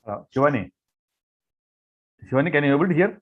Shivani. Shivani, can you able to hear?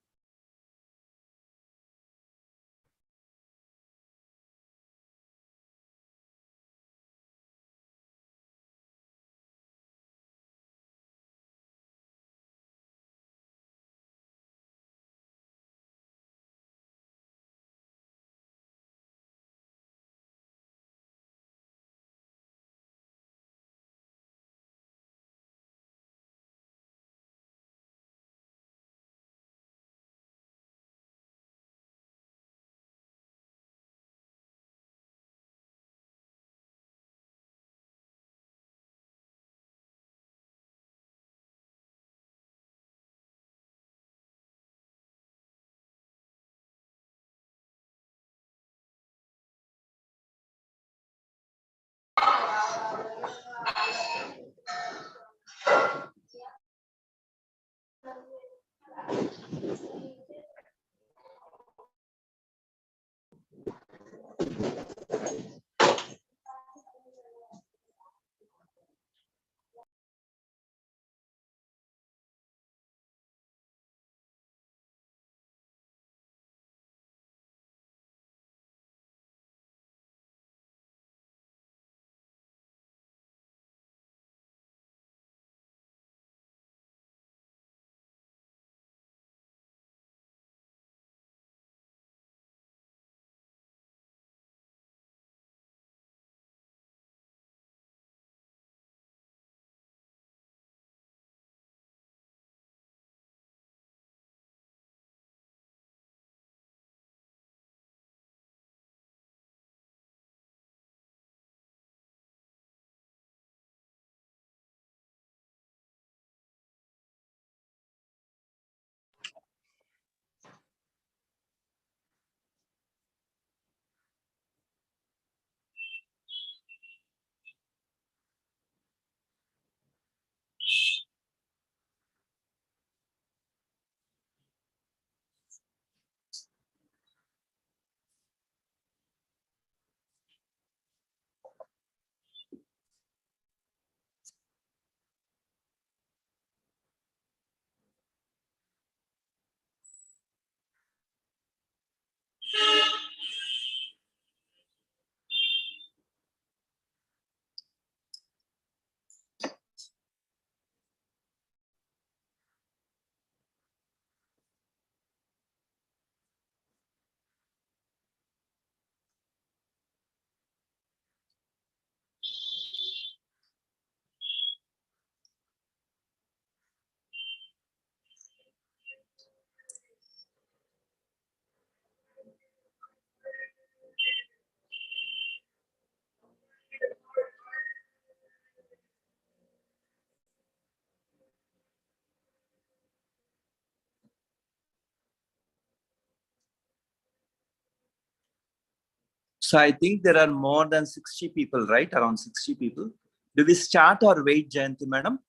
So I think there are more than 60 people, right? Around 60 people. Do we start or wait, Jayanti madam?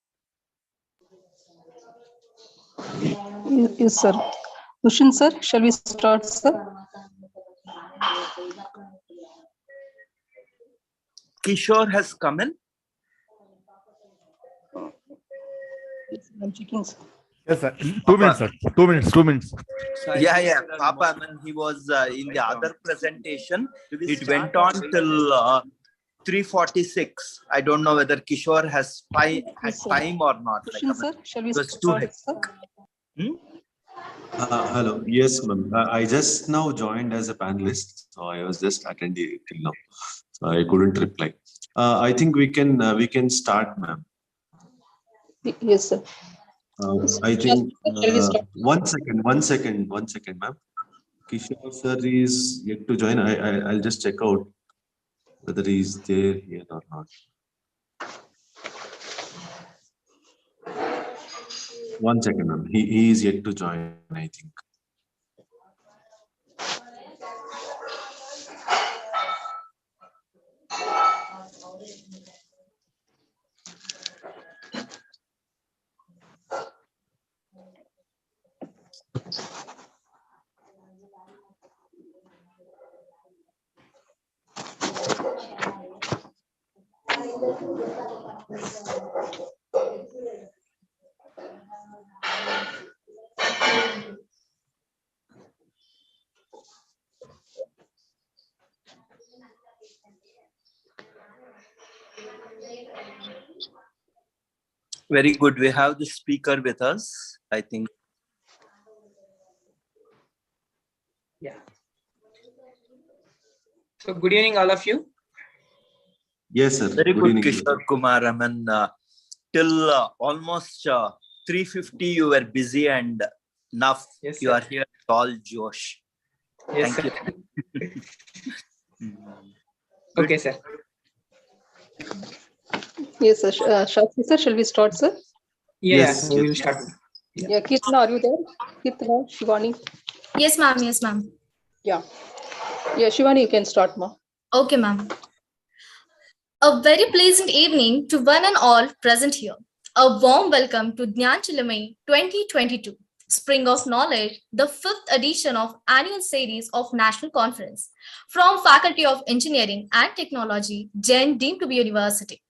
Yes, sir. Dushin, sir, shall we start, sir? Kishore has come in. Yes, I'm checking, sir. Yes, sir. 2 minutes, sir. 2 minutes. 2 minutes. Yeah. Papa, I mean, he was in the other presentation. It went on till 3:46. I don't know whether Kishore has time or not. Dushin, sir, shall we was too start, sir? Hello. Yes, ma'am. I just now joined as a panelist, so I was just attending till now. So I couldn't reply. I think we can start, ma'am. Yes, sir. I think Shall we start? one second, ma'am. Kishore sir is yet to join. I'll just check out whether he is there here or not. One second, ma'am. He is yet to join, I think. Very good. We have the speaker with us, I think. Yeah. So good evening, all of you. Yes, sir. Very Good good, evening. Kishore Kumar. I mean, till almost 3:50, you were busy, and now Yes, you sir. are here. All Josh. Yes, Thank sir. you. Okay, sir. Yes, sir. Shastri sir, shall we start, sir? Yes, We yes. will start. Yeah, Kirtana, are you there? Kirtana, Shivani. Yes, ma'am. Yes, ma'am. Yeah. Yeah, Shivani, you can start, ma. Okay, ma'am. A very pleasant evening to one and all present here. A warm welcome to Jnana Chilume 2022, Spring of Knowledge, the 5th edition of annual series of National Conference from Faculty of Engineering and Technology, Jain deemed to be University.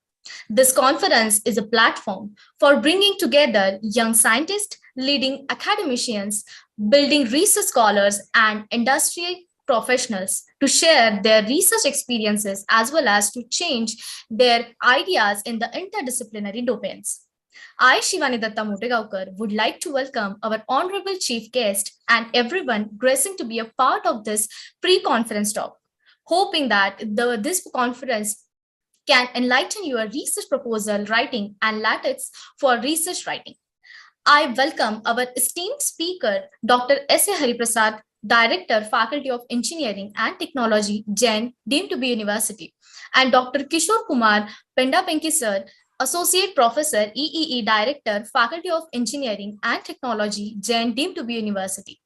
This conference is a platform for bringing together young scientists, leading academicians, building research scholars, and industry professionals to share their research experiences as well as to change their ideas in the interdisciplinary domains. I, Shivani Datta Motegaonkar, would like to welcome our honorable chief guest and everyone gracing to be a part of this pre-conference talk, hoping that this conference can enlighten your research proposal writing and lattice for research writing. I welcome our esteemed speaker, Dr. S. A. Hariprasad, Director, Faculty of Engineering and Technology, Jain, deemed to be University, and Dr. Kishore Kumar Pendapenki Sir, Associate Professor, EEE Director, Faculty of Engineering and Technology, Jain, deemed to be University.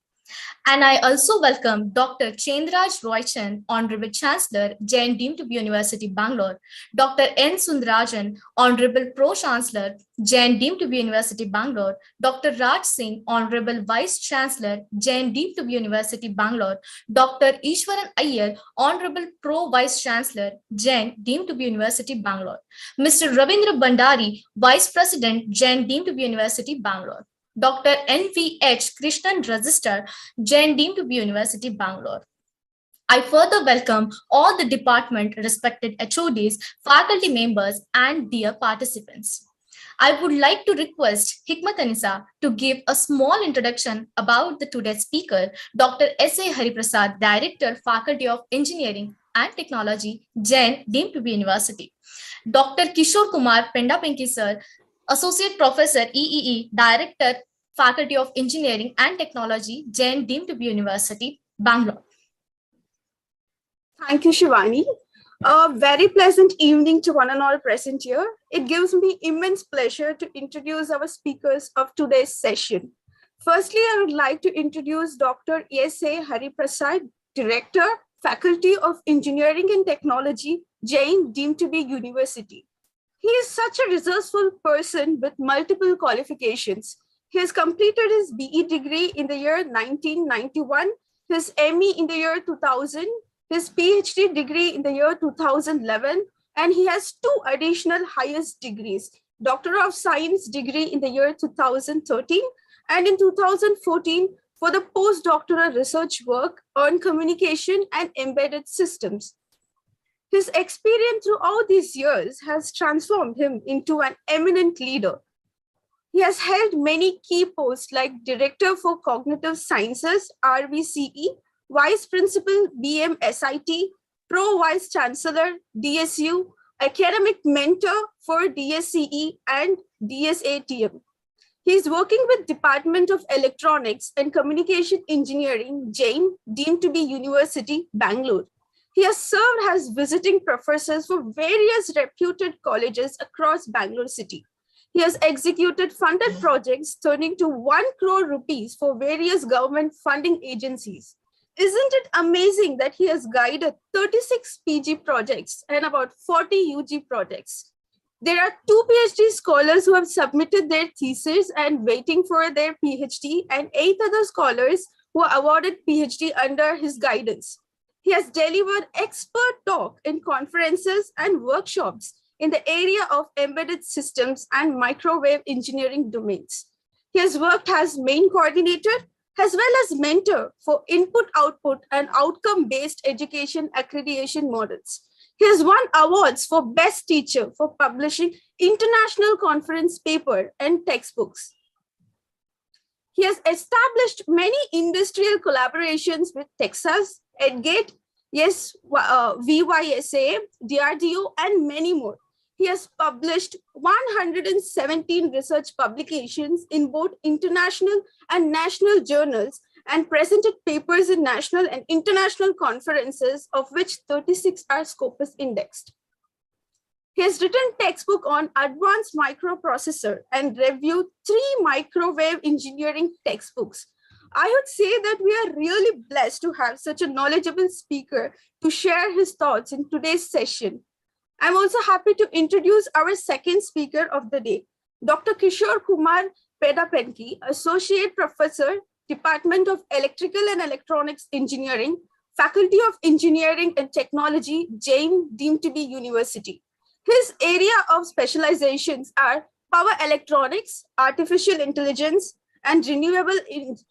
And I also welcome Dr. Chendraj Roychan, Honorable Chancellor, Jain deemed to be University, Bangalore, Dr. N. Sundarajan, Honorable Pro-Chancellor, Jain deemed to be University, Bangalore, Dr. Raj Singh, Honorable Vice Chancellor, Jain deemed to be University, Bangalore, Dr. Ishwaran Iyer, Honorable Pro-Vice Chancellor, Jain deemed to be University, Bangalore, Mr. Ravindra Bandari, Vice President, Jain deemed to be University, Bangalore, Dr. N.V.H. Krishnan Registrar, Jain deemed to be University, Bangalore. I further welcome all the department, respected HODs, faculty members, and dear participants. I would like to request Hikmat Anisa to give a small introduction about the today's speaker, Dr. S. A. Hariprasad, Director, Faculty of Engineering and Technology, Jain deemed to be University. Dr. Kishore Kumar Pendapenki Sir, Associate Professor, EEE, Director, Faculty of Engineering and Technology, Jain deemed to be University, Bangalore. Thank you, Shivani. A very pleasant evening to one and all present here. It gives me immense pleasure to introduce our speakers of today's session. Firstly, I would like to introduce Dr. S.A. Hariprasad, Director, Faculty of Engineering and Technology, Jain deemed to be University. He is such a resourceful person with multiple qualifications. He has completed his BE degree in the year 1991, his ME in the year 2000, his PhD degree in the year 2011, and he has 2 additional highest degrees, Doctor of Science degree in the year 2013, and in 2014 for the postdoctoral research work on communication and embedded systems. His experience throughout these years has transformed him into an eminent leader. He has held many key posts like Director for Cognitive Sciences, RVCE, Vice Principal, BMSIT, Pro-Vice Chancellor, DSU, Academic Mentor for DSCE and DSATM. He is working with Department of Electronics and Communication Engineering, Jain, deemed to be University, Bangalore. He has served as visiting professors for various reputed colleges across Bangalore city. He has executed funded projects turning to 1 crore rupees for various government funding agencies. Isn't it amazing that he has guided 36 PG projects and about 40 UG projects? There are 2 PhD scholars who have submitted their thesis and waiting for their PhD, and 8 other scholars who are awarded PhD under his guidance. He has delivered expert talk in conferences and workshops in the area of embedded systems and microwave engineering domains. He has worked as main coordinator as well as mentor for input-output and outcome-based education accreditation models. He has won awards for Best Teacher for publishing international conference paper and textbooks. He has established many industrial collaborations with Texas, EdGate, VYSA, DRDO, and many more. He has published 117 research publications in both international and national journals and presented papers in national and international conferences, of which 36 are Scopus indexed. He has written textbook on advanced microprocessor and reviewed 3 microwave engineering textbooks. I would say that we are really blessed to have such a knowledgeable speaker to share his thoughts in today's session. I'm also happy to introduce our second speaker of the day, Dr. Kishore Kumar Pedapenki, Associate Professor, Department of Electrical and Electronics Engineering, Faculty of Engineering and Technology, Jain deemed to be University. His area of specializations are power electronics, artificial intelligence, and renewable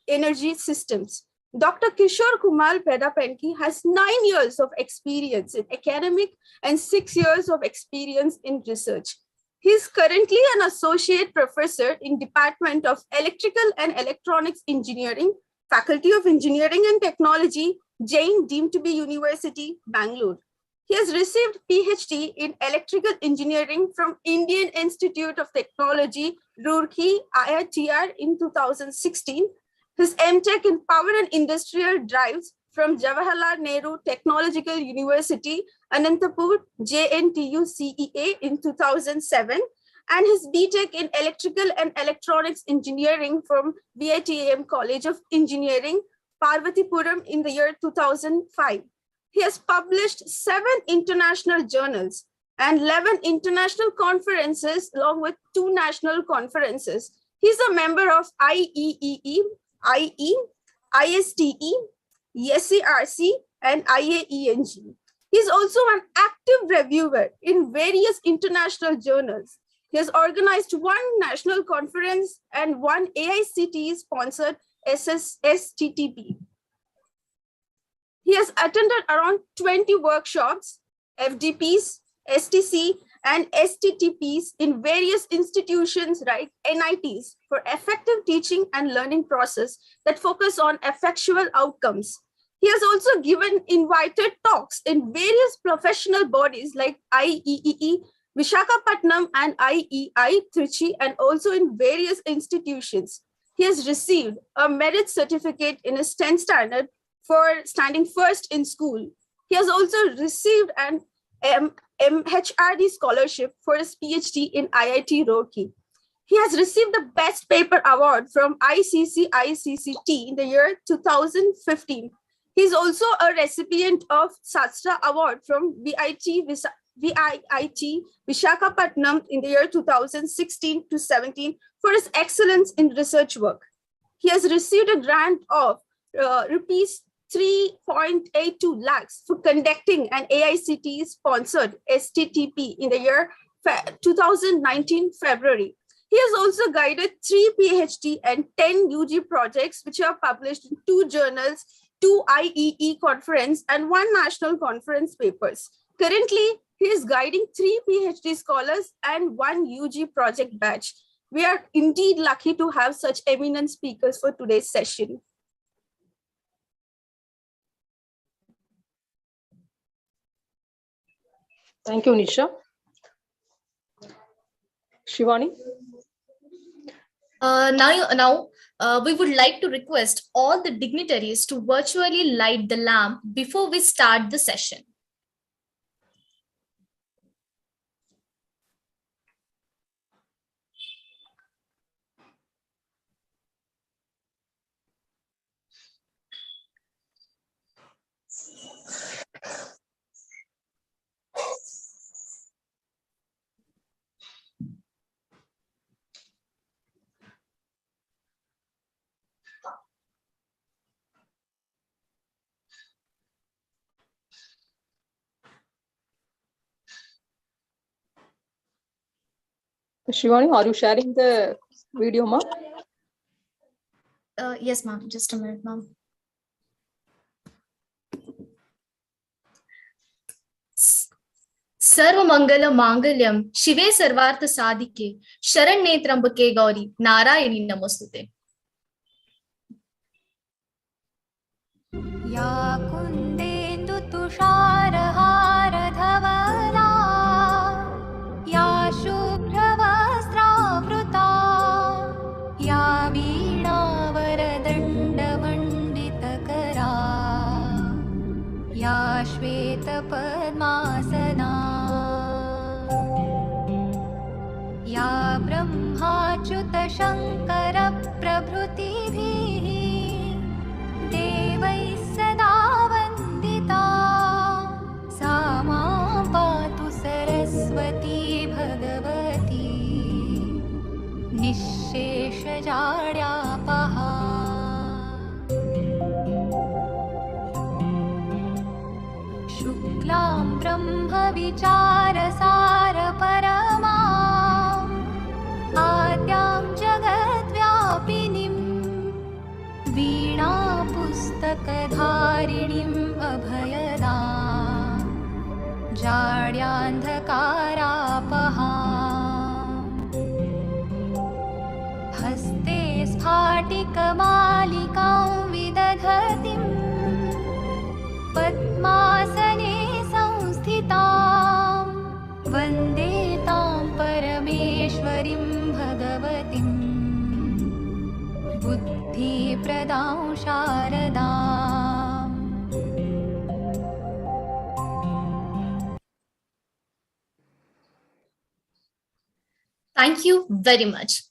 energy systems. Dr. Kishore Kumar Pedapenki has 9 years of experience in academic and 6 years of experience in research. He is currently an associate professor in Department of Electrical and Electronics Engineering, Faculty of Engineering and Technology, Jain deemed to be University, Bangalore. He has received PhD in Electrical Engineering from Indian Institute of Technology, Roorkee, IITR in 2016. His MTech in Power and Industrial Drives from Jawaharlal Nehru Technological University, Anantapur, JNTU CEA in 2007, and his BTech in Electrical and Electronics Engineering from VITAM College of Engineering, Parvatipuram in the year 2005. He has published 7 international journals and 11 international conferences, along with 2 national conferences. He's a member of IEEE, IE, ISTE, SCRC, and IAENG. He's also an active reviewer in various international journals. He has organized 1 national conference and 1 AICTE-sponsored STTP. He has attended around 20 workshops, FDPs, STC, and STTPs in various institutions, right, NITs, for effective teaching and learning process that focus on effectual outcomes. He has also given invited talks in various professional bodies like IEEE, Visakhapatnam, and IEI, Trichy, and also in various institutions. He has received a merit certificate in his 10th standard for standing first in school. He has also received an MHRD scholarship for his PhD in IIT Roorkee. He has received the Best Paper Award from ICCT in the year 2015. He is also a recipient of Sastra Award from VIT Visakhapatnam in the year 2016 to 17 for his excellence in research work. He has received a grant of rupees 3.82 lakhs for conducting an AICTE-sponsored STTP in the year 2019 February. He has also guided 3 PhD and 10 UG projects, which are published in 2 journals, 2 IEE conference, and 1 national conference papers. Currently, he is guiding 3 PhD scholars and 1 UG project batch. We are indeed lucky to have such eminent speakers for today's session. Thank you, Nisha. Shivani? Now, we would like to request all the dignitaries to virtually light the lamp before we start the session. Shivani, are you sharing the video, ma'am? Yes, ma'am. Just a minute, ma'am. सर्वमंगल मांगल्यम शिवे सर्वार्थ साधिके शरण्ये त्र्यंबके गौरी नारायणी नमोस्तुते। या कुन्देन्दु तुषारहार धवला या शुभ्रवस्त्रावृता या वीणावरदण्डमण्डितकरा या श्वेतपद्मासना या ब्रह्माच्युतशङ्करप्रभृतिभिः देवैः सदा वन्दिता सा मां पातु सरस्वती भगवती निःशेषजाड्यापहा। शुक्लां ब्रह्मविचारसारपरमा आद्यां जगद्व्यापिनीं वीणा पुस्तकधारिणीम् अभयदा जाड्यान्धकारापहा। हस्ते स्फाटिकमालिकां विदधतीं पद्मासने संस्थितां वन्दे तां परमेश्वरीं भगवतीं बुद्धिप्रदां शारदाम्। Thank you very much.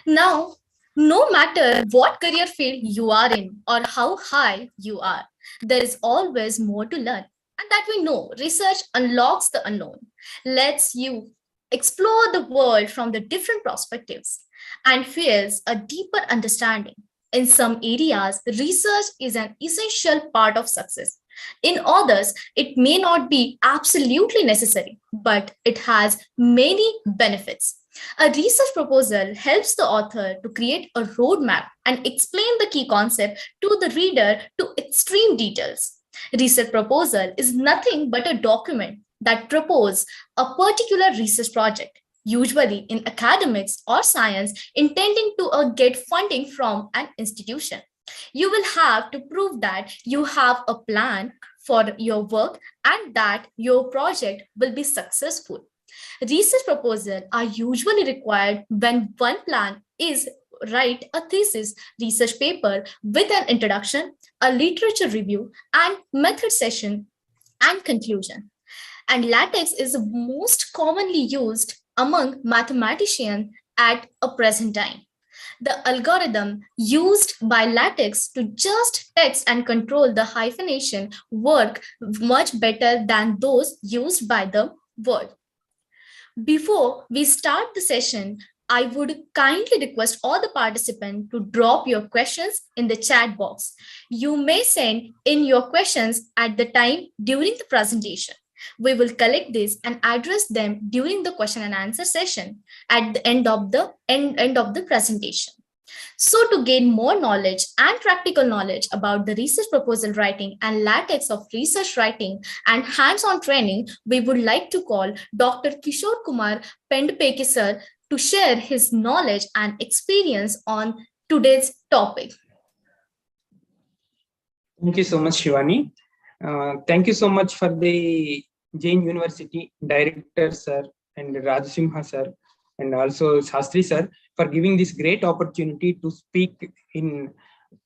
Now, no matter what career field you are in or how high you are, there is always more to learn. And that we know, research unlocks the unknown, lets you explore the world from the different perspectives, and fuels a deeper understanding. In some areas, research is an essential part of success. In others, it may not be absolutely necessary, but it has many benefits. A research proposal helps the author to create a roadmap and explain the key concept to the reader to extreme details. Research proposal is nothing but a document that proposes a particular research project, usually in academics or science, intending to get funding from an institution. You will have to prove that you have a plan for your work and that your project will be successful. Research proposals are usually required when one plan is write a thesis research paper with an introduction, a literature review, and method session and conclusion. And LaTeX is the most commonly used among mathematicians at a present time. The algorithm used by LaTeX to just text and control the hyphenation work much better than those used by the Word. Before we start the session, I would kindly request all the participants to drop your questions in the chat box. You may send in your questions at the time during the presentation. We will collect this and address them during the question and answer session at the end of the presentation. So to gain more knowledge and practical knowledge about the research proposal writing and LaTeX of research writing and hands-on training, we would like to call Dr. Kishore Kumar Pendpeke sir to share his knowledge and experience on today's topic. Thank you so much, Shivani. Thank you so much for the Jain University Director sir and Rajsimha sir and also Shastri sir for giving this great opportunity to speak in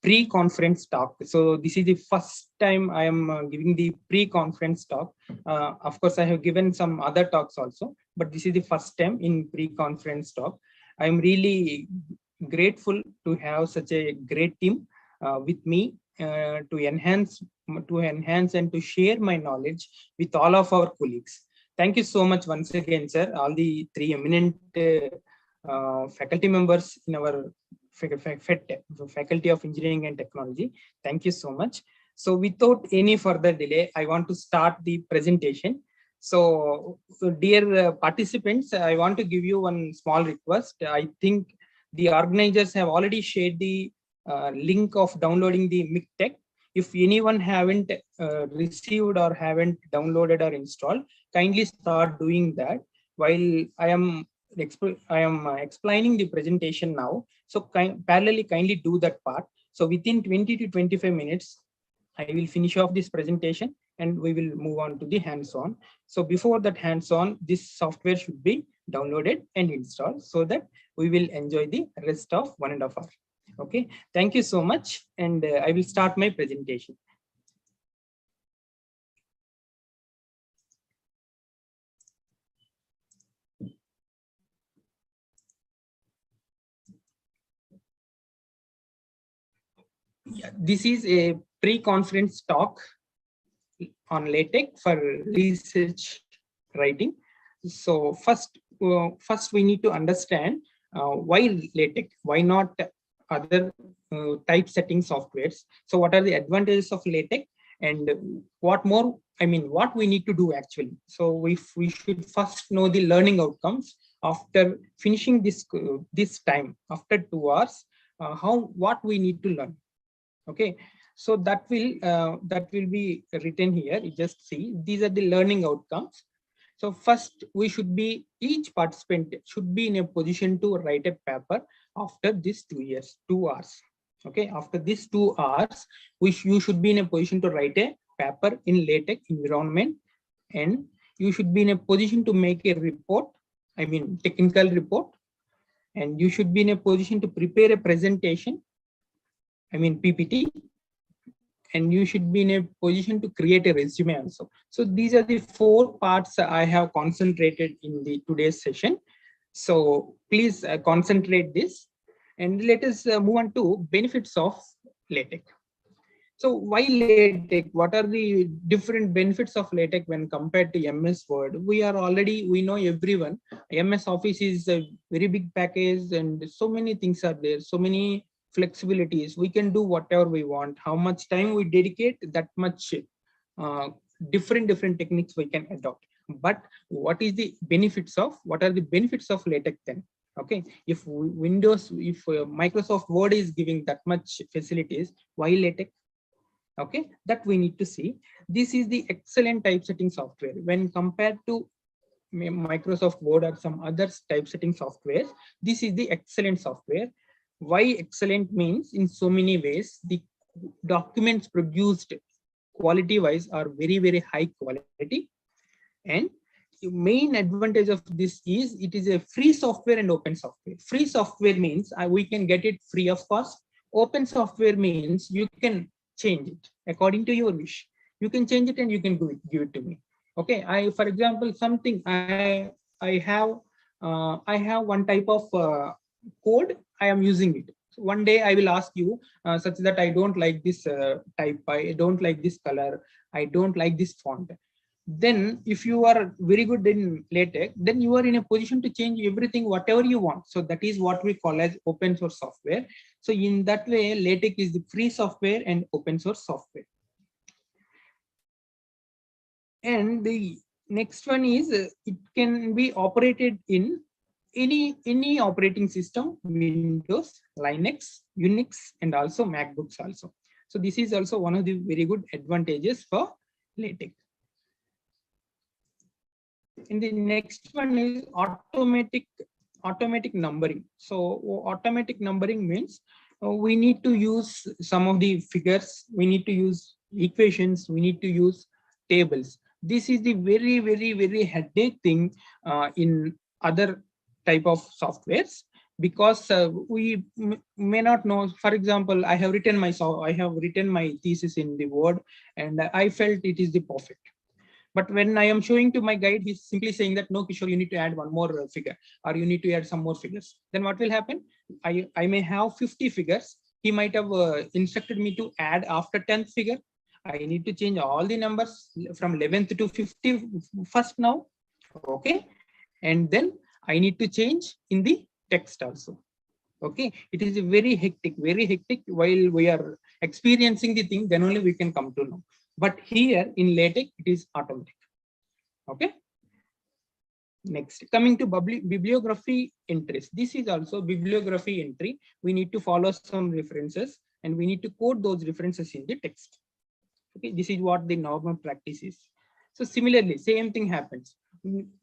pre-conference talk. So this is the first time I am giving the pre-conference talk. Of course, I have given some other talks also, but this is the first time in pre-conference talk. I am really grateful to have such a great team with me to enhance and to share my knowledge with all of our colleagues. Thank you so much once again, sir. All the three eminent faculty members in our Faculty of Engineering and Technology. Thank you so much. So without any further delay, I want to start the presentation. So dear participants, I want to give you one small request. I think the organizers have already shared the link of downloading the MIG-Tech. If anyone haven't received or haven't downloaded or installed, kindly start doing that while I am explaining the presentation now. So parallelly kindly do that part. So within 20 to 25 minutes, I will finish off this presentation and we will move on to the hands-on. So before that hands-on, this software should be downloaded and installed so that we will enjoy the rest of 1.5 hours. Okay, thank you so much. And I will start my presentation. Yeah, this is a pre-conference talk on LaTeX for research writing. So first we need to understand why LaTeX, why not other typesetting softwares. So what are the advantages of LaTeX and what more, what we need to do actually. So we should first know the learning outcomes after finishing this time, after 2 hours, what we need to learn. Okay, so that will be written here. You just see these are the learning outcomes. So first each participant should be in a position to write a paper after this 2 hours. Okay, after these 2 hours, you should be in a position to write a paper in LaTeX environment, and you should be in a position to make a report, technical report, and you should be in a position to prepare a presentation, PPT, and you should be in a position to create a resume also. So these are the 4 parts I have concentrated in the today's session. So please concentrate this, and let us move on to benefits of LaTeX. So why LaTeX? What are the different benefits of LaTeX when compared to MS Word? We know everyone. MS Office is a very big package and so many things are there. So many flexibilities. We can do whatever we want. How much time we dedicate, that much different techniques we can adopt. But what are the benefits of LaTeX then? Okay, if Microsoft Word is giving that much facilities, why LaTeX? Okay, that we need to see. This is the excellent typesetting software when compared to Microsoft Word or some other typesetting software. This is the excellent software. Why excellent means, in so many ways, the documents produced quality wise are very high quality, and the main advantage of this is it is a free software and open software. Free software means we can get it free of cost. Open software means you can change it according to your wish. You can change it and you can give it to me. Okay, for example, something I have one type of code, I am using it. So one day I will ask you such that I don't like this type, I don't like this color, I don't like this font. Then if you are very good in LaTeX, then you are in a position to change everything, whatever you want. So that is what we call as open source software. So in that way, LaTeX is the free software and open source software. And the next one is it can be operated in any operating system, Windows, Linux, Unix, and also MacBooks also. So this is also one of the very good advantages for LaTeX. And the next one is automatic numbering. So automatic numbering means we need to use some of the figures, we need to use equations, we need to use tables. This is the very headache thing in other type of softwares, because we may not know. For example, I have written my thesis in the Word, and I felt it is the perfect. But when I am showing to my guide, he's simply saying that, no, Kishore, you need to add one more figure, or you need to add some more figures. Then what will happen? I may have 50 figures. He might have instructed me to add after 10th figure. I need to change all the numbers from 11th to 51st now. Okay. And then I need to change in the text also. Okay. It is very hectic while we are experiencing the thing, then only we can come to know. But here in LaTeX, it is automatic. Okay. Next, coming to bibliography entries. This is also bibliography entry. We need to follow some references and we need to code those references in the text. Okay, this is what the normal practice is. So similarly, same thing happens.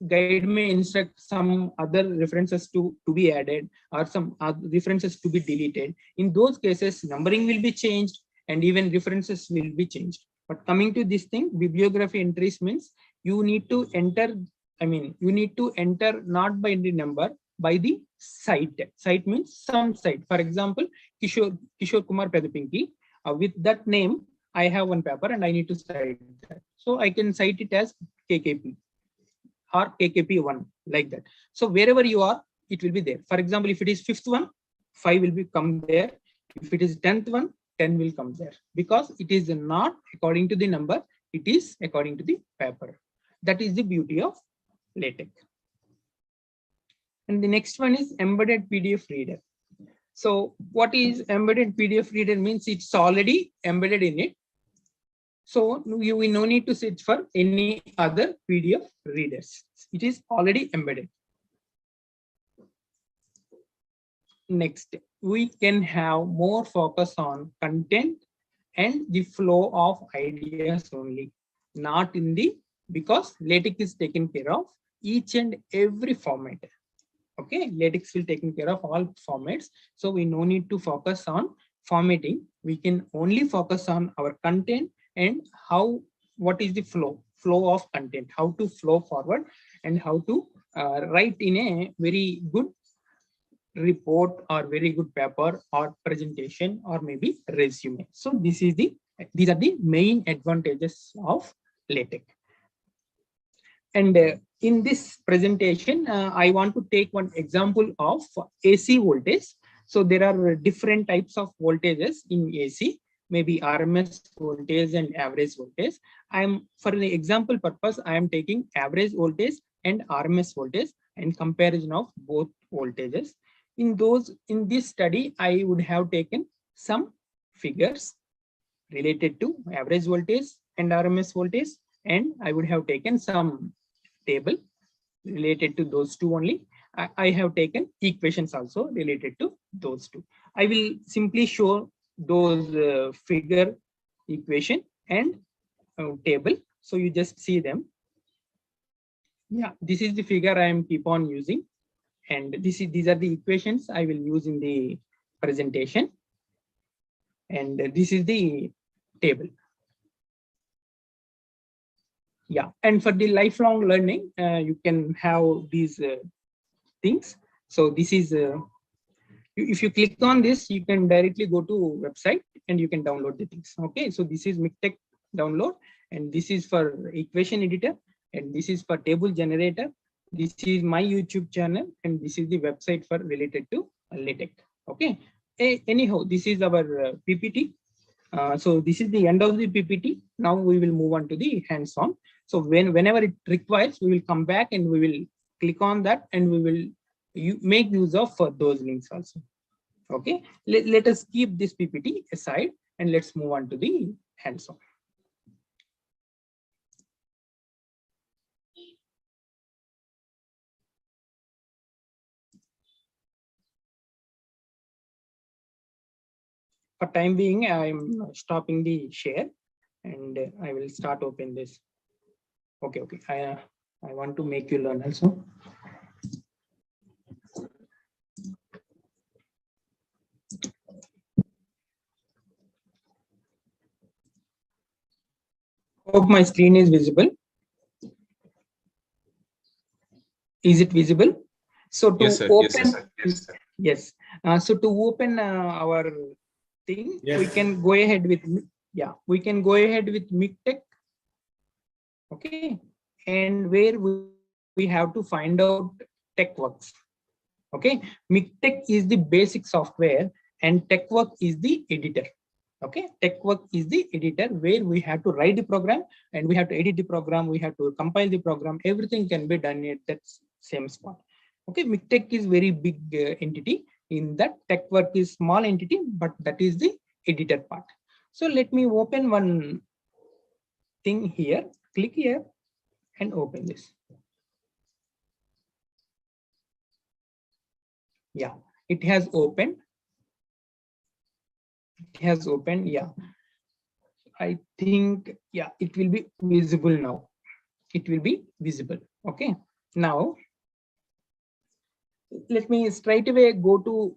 Guide may instruct some other references to be added or some other references to be deleted. In those cases, numbering will be changed and even references will be changed. But coming to this thing, bibliography entries means you need to enter, you need to enter not by the number, by the site. Site means some site. For example, Kishore Kumar Pedupinki, with that name, I have one paper and I need to cite that. So I can cite it as KKP or KKP1, like that. So wherever you are, it will be there. For example, if it is 5th one, 5 will be come there. If it is 10th one, 10 will come there, because it is not according to the number, it is according to the paper. That is the beauty of LaTeX. And the next one is embedded PDF reader. So what is embedded PDF reader means? It's already embedded in it. So you will no need to search for any other PDF readers. It is already embedded. Next, we can have more focus on content and the flow of ideas only, not in the, because LaTeX is taken care of each and every format. Okay, LaTeX will taken care of all formats. So we no need to focus on formatting. We can only focus on our content and what is the flow of content, how to flow forward and how to write in a very good report or very good paper or presentation or maybe resume. So these are the main advantages of LaTeX. And in this presentation, I want to take one example of AC voltage. So there are different types of voltages in AC, maybe RMS voltage and average voltage. For the example purpose, I am taking average voltage and RMS voltage and comparison of both voltages. In this study, I would have taken some figures related to average voltage and RMS voltage, and I would have taken some table related to those two only. I have taken equations also related to those two. I will simply show those figure, equation and table. So you just see them. Yeah, this is the figure I am keep on using. And these are the equations I will use in the presentation. And this is the table. Yeah, and for the lifelong learning, you can have these things. So this is, if you click on this, you can directly go to website and you can download the things. Okay, so this is MikTeX download, and this is for equation editor, and this is for table generator. This is my YouTube channel, and this is the website for related to LaTeX. Okay, anyhow, this is our PPT. So this is the end of the PPT. Now we will move on to the hands-on. So whenever it requires, we will come back and we will click on that and we will make use of those links also. Okay, let us keep this PPT aside and let's move on to the hands-on. For time being, I'm stopping the share and I will start open this. Okay, I want to make you learn also. Hope my screen is visible. Is it visible? So to Yes, sir. open, Yes, sir. Yes, sir. yes. So to open our thing, Yes. we can go ahead with, we can go ahead with MikTeX. Okay, and where we have to find out TeXworks. Okay, MikTeX is the basic software and TeXworks is the editor. Okay, TeXworks is the editor where we have to write the program and we have to edit the program, we have to compile the program, everything can be done at that same spot. Okay, MikTeX is very big entity. In that, TeXworks is small entity, but that is the editor part. So let me open one thing here, click here and open this. Yeah, it has opened. It has opened. Yeah, I think, yeah, it will be visible now. it will be visible. Okay, now let me straight away go to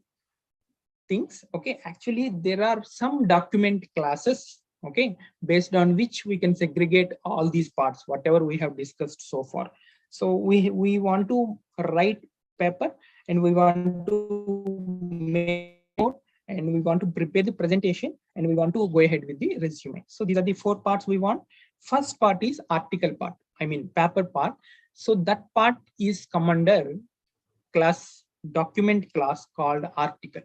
things. Okay, actually there are some document classes, okay, based on which we can segregate all these parts, whatever we have discussed so far. So we want to write paper, and we want to make note, and we want to prepare the presentation, and we want to go ahead with the resume. So these are the 4 parts we want. First part is article part, I mean paper part. So that part is come under class, document class called article.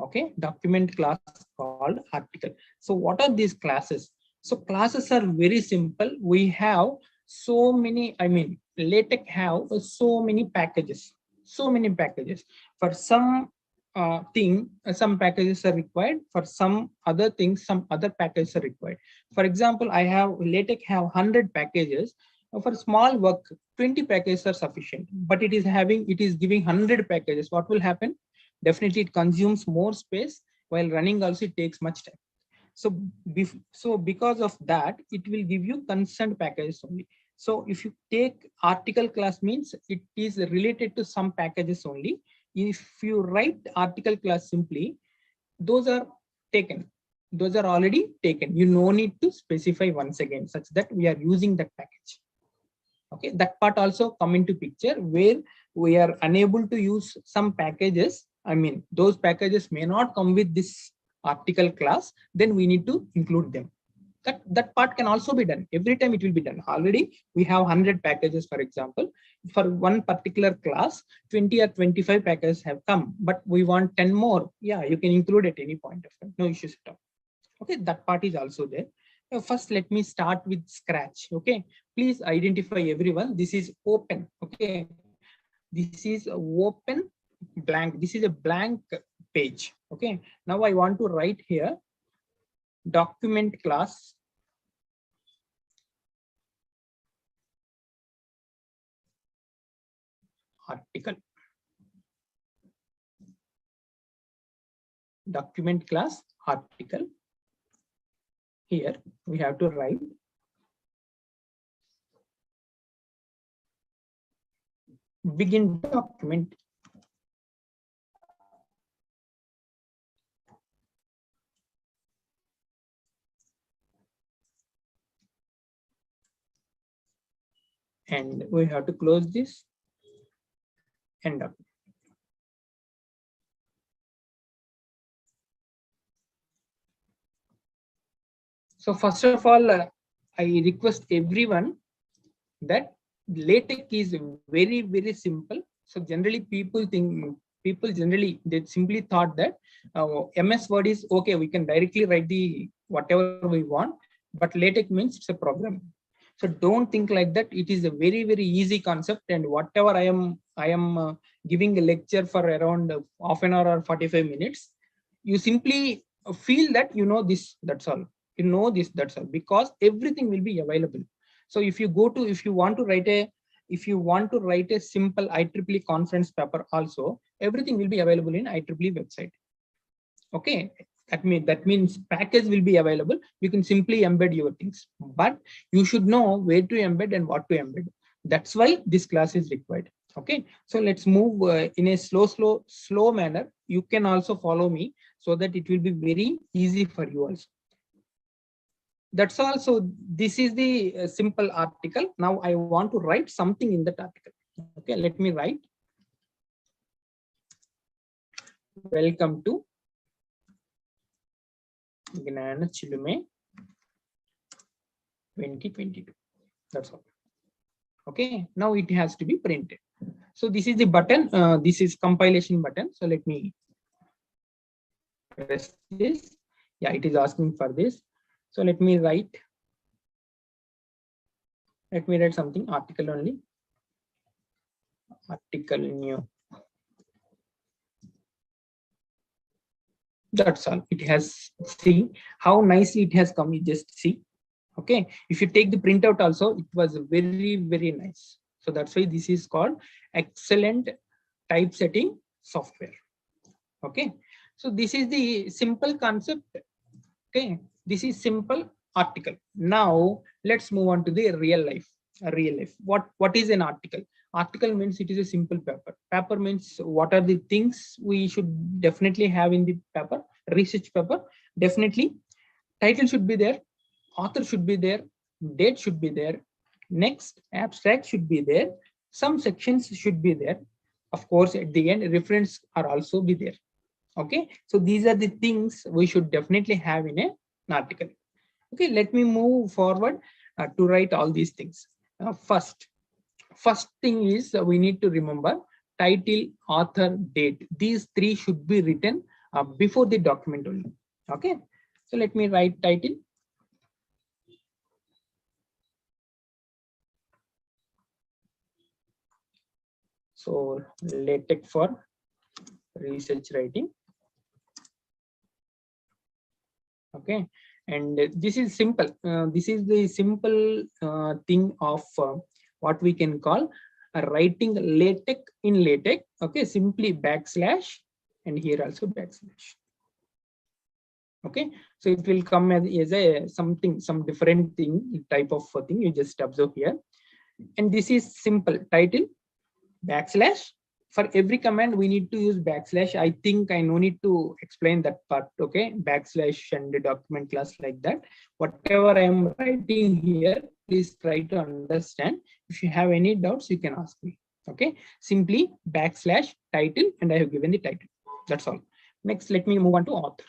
Okay, document class called article. So what are these classes? So classes are very simple. We have so many, I mean LaTeX have so many packages for some some packages are required, for some other things some other packages are required. For example, I have LaTeX have 100 packages. For small work 20 packages are sufficient, but it is giving 100 packages. What will happen? Definitely it consumes more space, while running also it takes much time. So because of that, it will give you concerned packages only. So if you take article class, means it is related to some packages only. If you write article class simply, those are taken. Those are already taken. You no need to specify once again, such that we are using that package. Okay, that part also come into picture, where we are unable to use some packages. I mean, those packages may not come with this article class, then we need to include them. That part can also be done. Every time it will be done. Already we have 100 packages, for example. For one particular class, 20 or 25 packages have come, but we want 10 more. Yeah, you can include at any point of time. No issues at all. Okay, that part is also there. First, let me start with scratch. Okay, please identify everyone. This is open. Okay, this is open blank. This is a blank page. Okay, now I want to write here document class article. Document class article. Here we have to write begin document. And we have to close this end up. So first of all, I request everyone that LaTeX is very, very simple. So generally people generally, they simply thought that MS Word is okay, we can directly write the whatever we want, but LaTeX means it's a program. So don't think like that. It is a very, very easy concept, and whatever I am giving a lecture for around half an hour or 45 minutes, you simply feel that you know this, that's all. You know this, that's all, because everything will be available. So if you want to write a simple IEEE conference paper also, everything will be available in IEEE website. Okay, that means package will be available. You can simply embed your things, but you should know where to embed and what to embed. That's why this class is required. Okay, so let's move in a slow manner. You can also follow me, so that it will be very easy for you also. That's all. So this is the simple article. Now I want to write something in that article. Okay, let me write. Welcome to Jnana Chilume 2022. That's all. Okay, now it has to be printed. So this is the button. This is compilation button. So let me press this. Yeah, it is asking for this. So let me write something, article only. Article new. That's all. It has, see how nicely it has come. You just see. Okay, if you take the printout also, it was very, very nice. So that's why this is called excellent typesetting software. Okay, so this is the simple concept. Okay, this is simple article. Now let's move on to the real life. real life. What is an article? Article means it is a simple paper. Paper means what are the things we should definitely have in the paper, research paper. Definitely title should be there, author should be there, date should be there, next abstract should be there, some sections should be there. Of course, at the end, reference are also be there. Okay, so these are the things we should definitely have in an article. Okay, let me move forward to write all these things. First thing is we need to remember title, author, date. These three should be written before the document only. Okay, so let me write title. So LaTeX for research writing. Okay, and this is simple. This is the simple thing of what we can call writing LaTeX in LaTeX. Okay, simply backslash and here also backslash. Okay, so it will come as a something, some different thing, type of thing. You just observe here, and this is simple title backslash. For every command we need to use backslash. I think I no need to explain that part. Okay, backslash and the document class like that. Whatever I am writing here, please try to understand. If you have any doubts, you can ask me. Okay, simply backslash title, and I have given the title. That's all. Next, let me move on to author.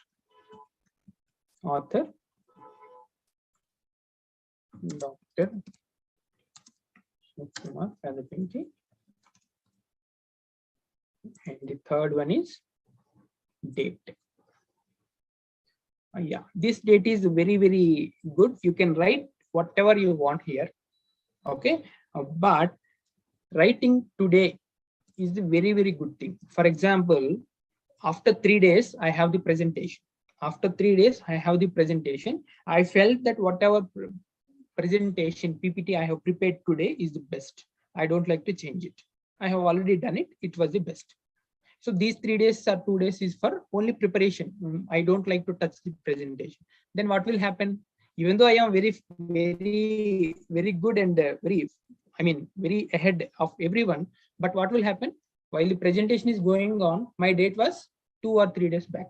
Author, Dr. Kumar Padapinki. And the third one is date. Yeah, this date is very, very good. You can write whatever you want here. Okay, but writing today is a very, very good thing. For example, after 3 days, I have the presentation. After 3 days, I have the presentation. I felt that whatever presentation PPT I have prepared today is the best. I don't like to change it. I have already done it. It was the best. So these 3 days or 2 days is for only preparation. I don't like to touch the presentation. Then what will happen? Even though I am very, very, very good and very ahead of everyone, but what will happen? While the presentation is going on, my date was 2 or 3 days back.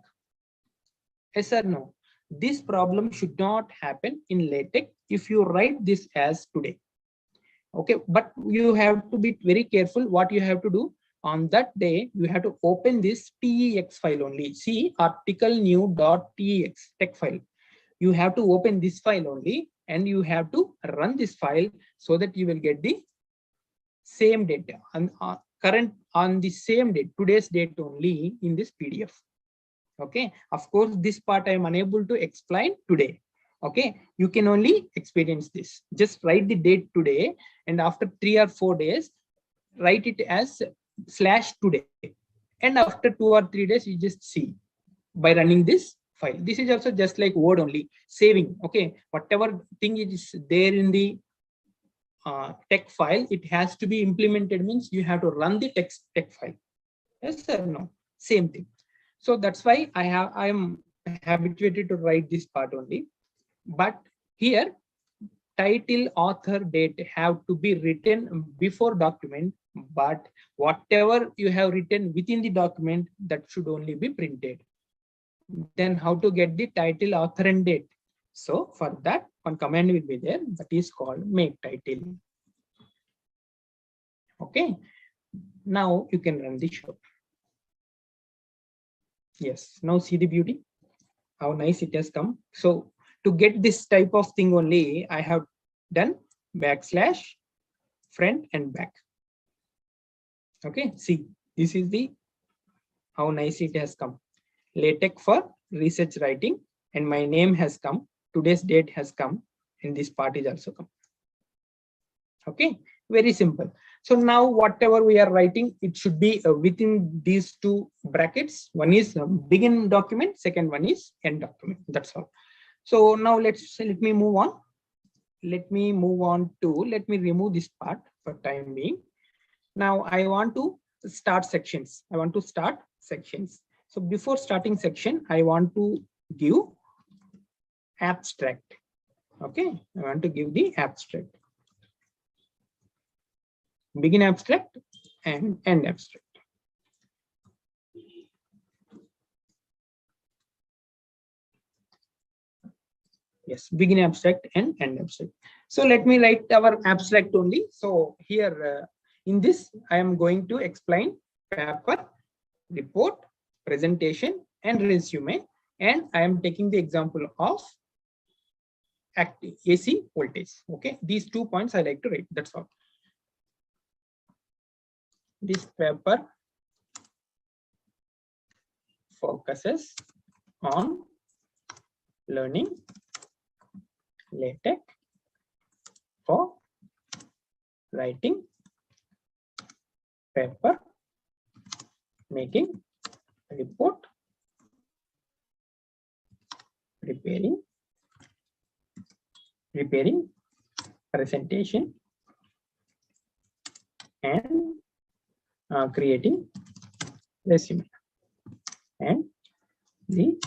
Yes or no? This problem should not happen in LaTeX if you write this as today. Okay, but you have to be very careful what you have to do. On that day, you have to open this TEX file only. See, article new.tex text file. You have to open this file only, and you have to run this file so that you will get the same data and current on the same date, today's date only in this PDF. Okay, of course, this part I am unable to explain today. Okay, you can only experience this. Just write the date today, and after 3 or 4 days, write it as /today. And after 2 or 3 days, you just see by running this file. This is also just like Word only, saving. Okay, whatever thing is there in the text file, it has to be implemented, means you have to run the text file. Yes or no? Same thing. So that's why I am habituated to write this part only. But here, title, author, date have to be written before document, but whatever you have written within the document, that should only be printed. Then how to get the title, author, and date? So for that, one command will be there, that is called make title. Okay, now you can run the show. Yes, now see the beauty, how nice it has come. So to get this type of thing only, I have done backslash front and back. Okay, see, this is the how nice it has come. LaTeX for research writing, and my name has come, today's date has come, and this part is also come. Okay, very simple. So now whatever we are writing, it should be within these two brackets. One is begin document, second one is end document. That's all. So now let me move on. Let me remove this part for time being. Now I want to start sections. So before starting section, I want to give abstract. Okay, I want to give the abstract. begin abstract and end abstract. Yes, begin abstract and end abstract. So let me write our abstract only. So here in this, I am going to explain paper, report, presentation, and resume. And I am taking the example of AC voltage. Okay, these 2 points I like to write. That's all. This paper focuses on learning LaTeX for writing paper, making report, preparing presentation, and creating resume. And the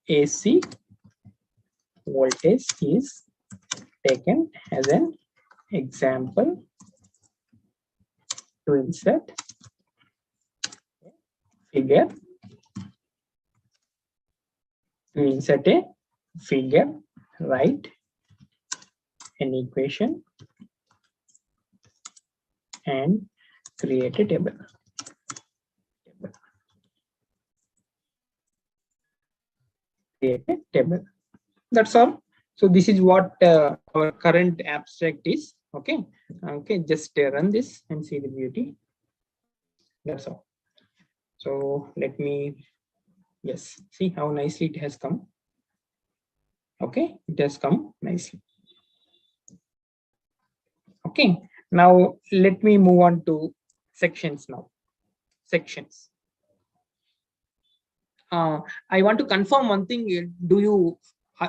AC voltage is taken as an example to insert figure. To insert a figure, write an equation and create a table. Create a table. That's all. So this is what our current abstract is. Okay. Okay. Just run this and see the beauty. That's all. So let me, yes, see how nicely it has come. Okay. It has come nicely. Okay. Now let me move on to sections now. Sections. I want to confirm one thing. Do you,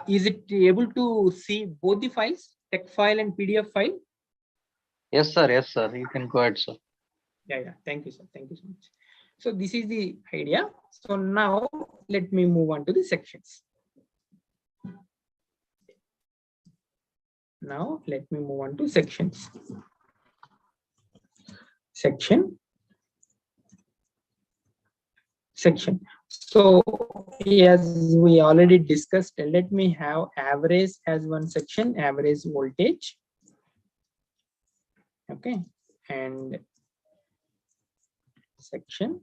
is it able to see both the files, text file and PDF file? Yes, sir. Yes, sir. You can go ahead, sir. Yeah. Thank you, sir. Thank you so much. So this is the idea. So now let me move on to the sections. Now let me move on to sections. Section. So as we already discussed, let me have average as one section, average voltage. Okay, and section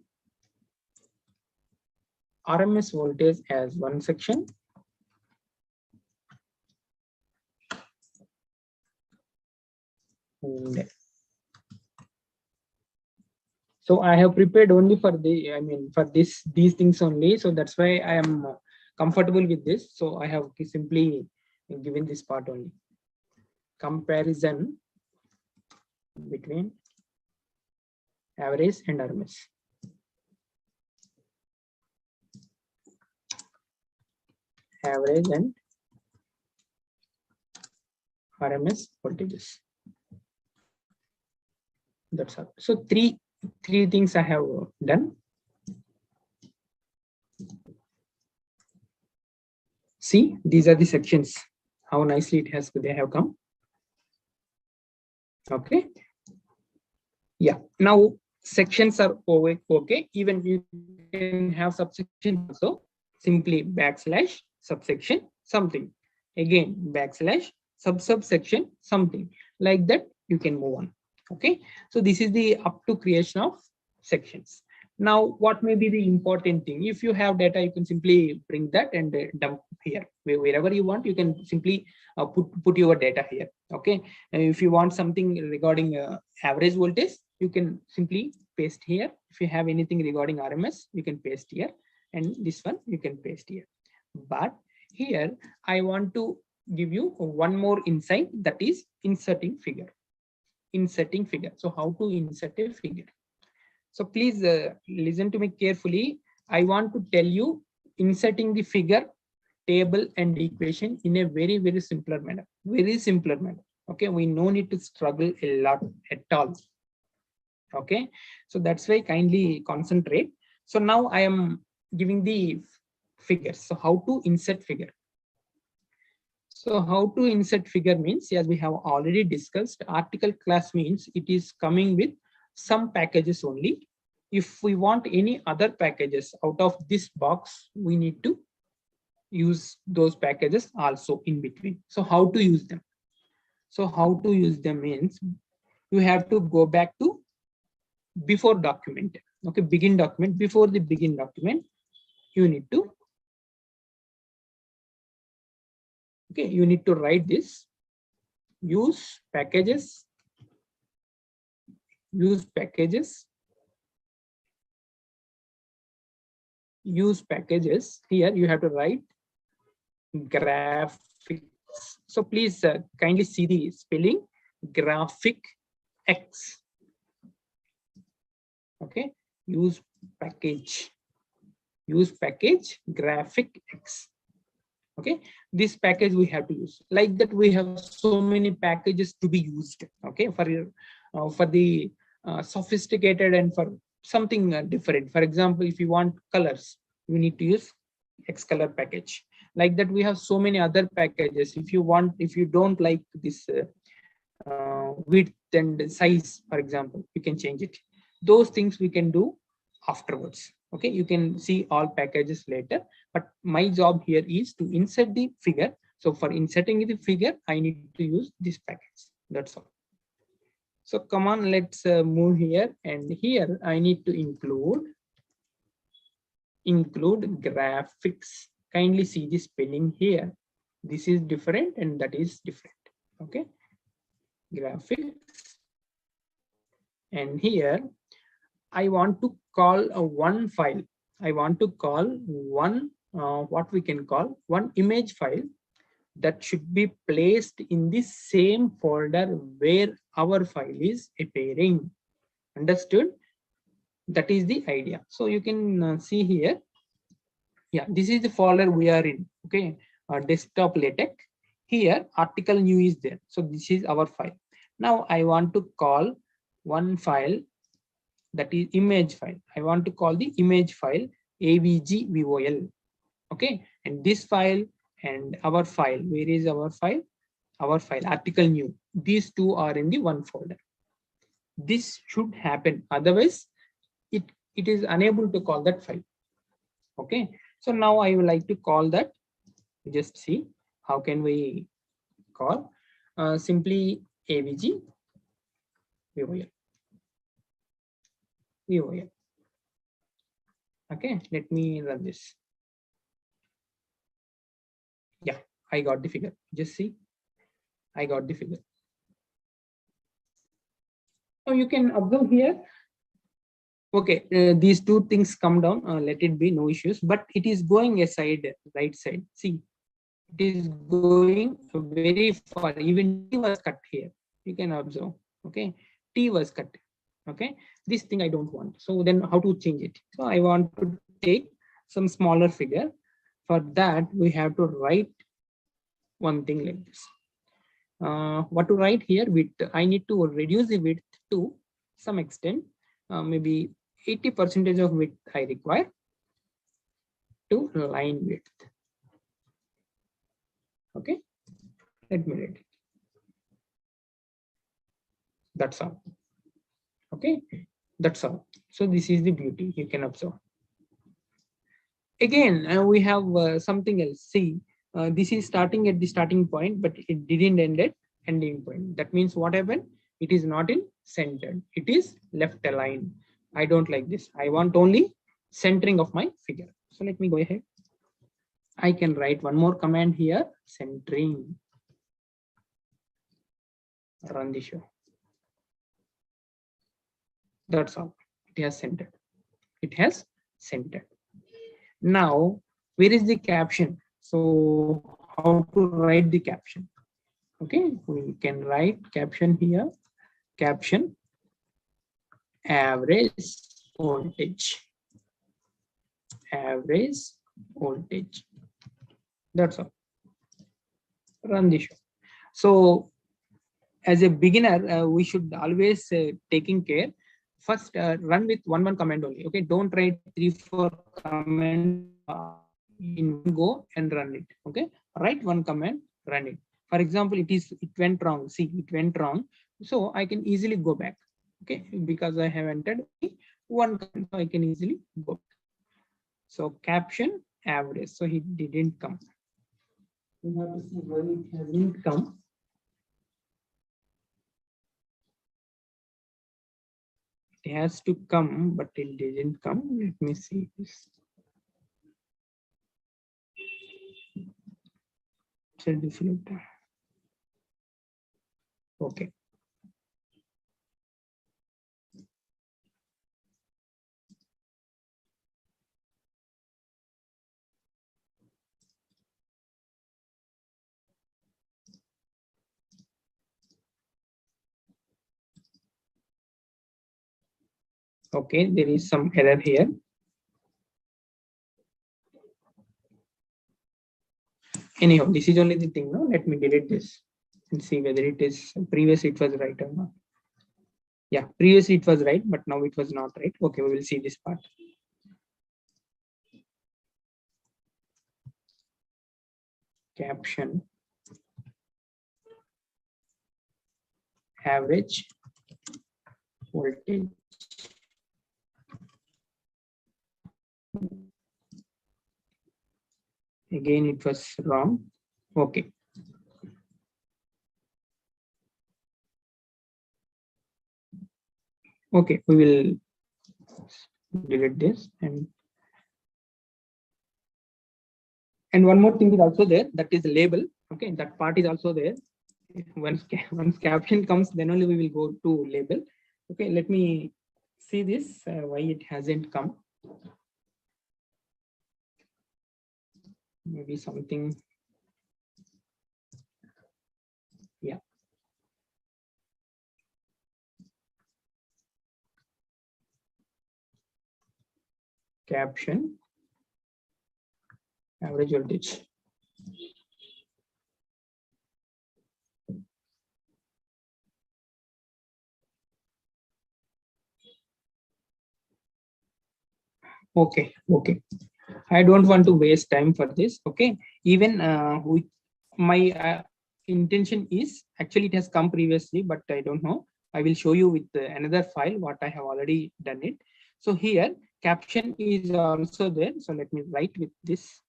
RMS voltage as one section. And so I have prepared only for the, for these things only. So that's why I am comfortable with this. So I have simply given this part only. Comparison between average and RMS. Average and RMS voltages. That's all. So three things I have done. See, these are the sections. How nicely they have come. Okay. Yeah. Now sections are okay. Even you can have subsection also. Simply backslash subsection something. Again backslash subsection something. Like that you can move on. Okay. So this is the up to creation of sections. Now what may be the important thing? If you have data, you can simply bring that and dump here. Wherever you want, you can simply put your data here. Okay. And if you want something regarding average voltage, you can simply paste here. If you have anything regarding RMS, you can paste here. And this one you can paste here. But here I want to give you one more insight, that is inserting figure. Inserting figure. So how to insert a figure? So please listen to me carefully. I want to tell you inserting the figure, table and equation in a very, very simpler manner. Very simpler manner. Okay, we no need to struggle a lot at all. Okay, so that's why kindly concentrate. So now I am giving the figures. So how to insert figure? So how to insert figure means, as we have already discussed, article class means it is coming with some packages only. If we want any other packages out of this box, we need to use those packages also in between. So how to use them? So how to use them means you have to go back to before document. Okay, begin document. Before the begin document, you need to write this: use packages, use packages, use packages. Here you have to write graphics. So please kindly see the spelling graphic X. Okay, use package graphic X. Okay, this package we have to use. Like that, we have so many packages to be used. Okay, for the sophisticated and for something different. For example, if you want colors, you need to use X color package. Like that, we have so many other packages. If you don't like this width and size, for example, you can change it. Those things we can do afterwards. Okay, you can see all packages later, but my job here is to insert the figure. So for inserting the figure, I need to use this package. That's all. So come on, let's move here, and here I need to include graphics. Kindly see the spelling here. This is different and that is different. Okay, graphics, and here I want to call one file. I want to call one what we can call one image file that should be placed in the same folder where our file is appearing. Understood? That is the idea. So you can see here. Yeah, this is the folder we are in. Okay, desktop LaTeX. Here article new is there. So this is our file. Now I want to call one file, that is image file. I want to call the image file avg.vol. Okay, and this file and our file, where is our file? Our file article new. These two are in the one folder. This should happen, otherwise it is unable to call that file. Okay, so now I would like to call that. Just see how can we call simply avg.vol. Okay, let me run this. Yeah, I got the figure. Just see, I got the figure. So you can observe here. Okay, these two things come down. Let it be, no issues. But it is going aside, right side. See, it is going very far. Even T was cut here. You can observe. Okay, T was cut. Okay, this thing I don't want. So then how to change it? So I want to take some smaller figure. For that, we have to write one thing like this. What to write here? Width. I need to reduce the width to some extent. Maybe 80% of width I require to line width. Okay, let me write it. That's all. Okay, that's all. So this is the beauty, you can observe. Again, we have something else. See, this is starting at the starting point, but it didn't end at ending point. That means what happened? It is not in centered. It is left aligned. I don't like this. I want only centering of my figure. So let me go ahead. I can write one more command here, centering. Run the show. That's all. It has centered. It has centered. Now, where is the caption? So how to write the caption? Okay, we can write caption here. Caption average voltage. Average voltage. That's all. Run the show. So as a beginner, we should always taking care. First, run with one command only. Okay, don't write 3-4 command in one go and run it. Okay, write one command, run it. For example, it went wrong. See, it went wrong. So I can easily go back. Okay, because I have entered one comment, so I can easily go back. So caption average. So he didn't come. We have to see why it hasn't come. It has to come, but it didn't come. Let me see this. Okay. Okay, there is some error here. Anyhow, this is only the thing. No, let me delete this and see whether it is previously it was right or not. Yeah, previously it was right, but now it was not right. Okay, we will see this part. Caption average voltage. Again, it was wrong. Okay. Okay, we will delete this and one more thing is also there, that is label. Okay, that part is also there. Once caption comes, then only we will go to label. Okay, let me see this, why it hasn't come. Maybe something. Yeah. Caption average voltage. Okay, okay. I don't want to waste time for this. Okay, even with my intention is actually it has come previously, but I don't know. I will show you with another file what I have already done it. So here caption is also there. So let me write with this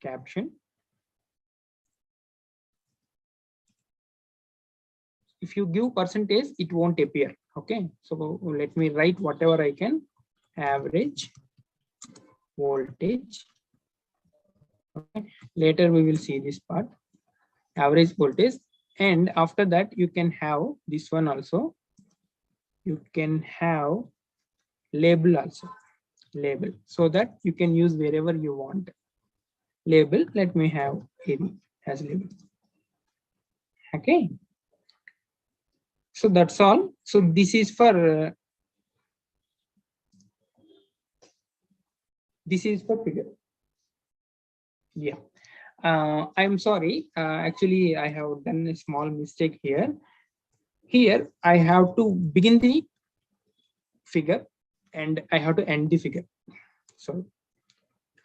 caption. If you give percentage, it won't appear. Okay, so let me write whatever I can. Average voltage. Okay. Later we will see this part. Average voltage, and after that you can have this one also. You can have label also. Label, so that you can use wherever you want. Label, let me have AB as label. Okay, so that's all. So this is for figure. Yeah, I'm sorry, actually I have done a small mistake here. Here I have to begin the figure and I have to end the figure. So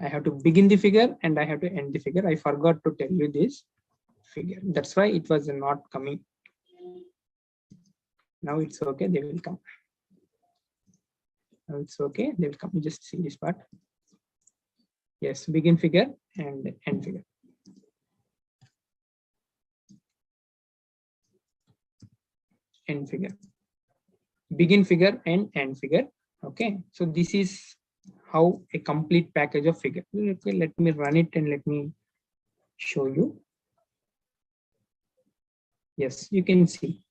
I have to begin the figure and I have to end the figure. I forgot to tell you this figure. That's why it was not coming. Now it's okay, they will come. Now it's okay, they will come. You just see this part. Yes, begin figure and end figure. End figure. Begin figure and end figure. Okay, so this is how a complete package of figure. Okay, let me run it and let me show you. Yes, you can see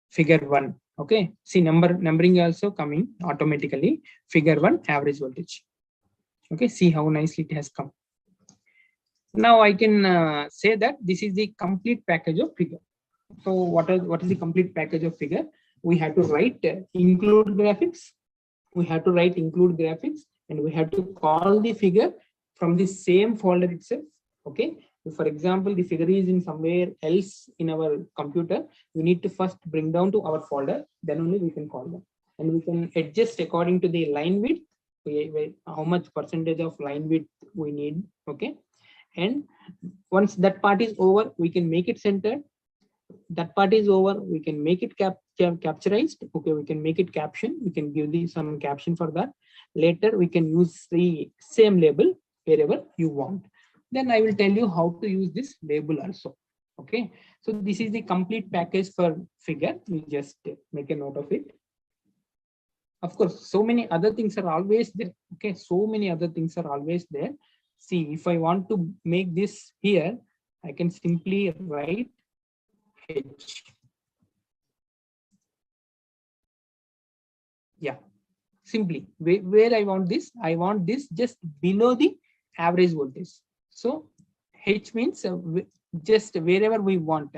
figure 1. Okay, see numbering also coming automatically. Figure 1, average voltage. Okay, see how nicely it has come. Now I can say that this is the complete package of figure. So what is the complete package of figure? We have to write include graphics. We have to write include graphics, and we have to call the figure from the same folder itself. Okay, if for example the figure is in somewhere else in our computer, we need to first bring down to our folder, then only we can call them, and we can adjust according to the line width, how much percentage of line width we need. Okay, And once that part is over, we can make it centered. That part is over, we can make it capturized. Okay, we can make it caption. We can give some caption for that. Later, we can use the same label wherever you want. Then I will tell you how to use this label also. Okay, so this is the complete package for figure. We just make a note of it. Of course, so many other things are always there. Okay, so many other things are always there. See, if I want to make this here, I can simply write H. Yeah, simply where I want this just below the average voltage. So H means just wherever we want,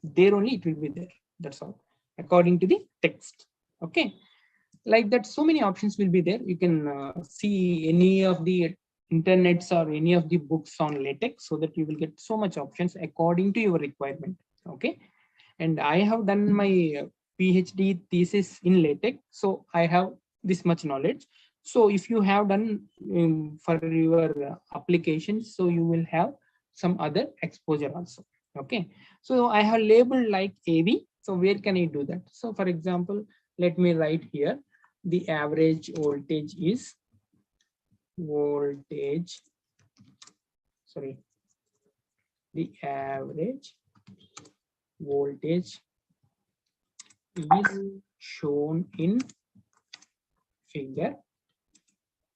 there only it will be there. That's all, according to the text. Okay, like that, so many options will be there. You can see any of the internets or any of the books on LaTeX, so that you will get so much options according to your requirement. Okay, and I have done my PhD thesis in LaTeX, so I have this much knowledge. So if you have done for your applications, so you will have some other exposure also. Okay, so I have labeled like AV. So where can I do that? So for example, let me write here, the average voltage is the average voltage is shown in figure.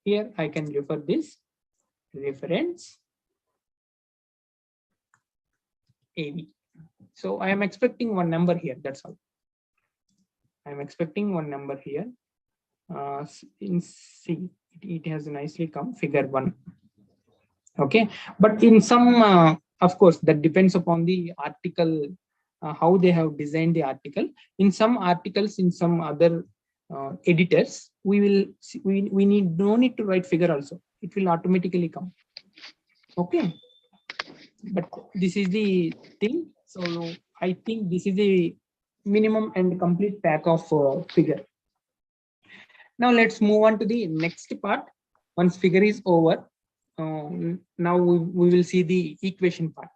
Here I can refer this reference AV. So I am expecting one number here. That's all. I am expecting one number here. In C, it has nicely come figure 1. Okay, but in some, of course, that depends upon the article, how they have designed the article. In some articles, in some other editors, we no need to write figure also. It will automatically come. Okay, but this is the thing. So I think this is the minimum and complete pack of figure. Now let's move on to the next part. Once figure is over, now we will see the equation part.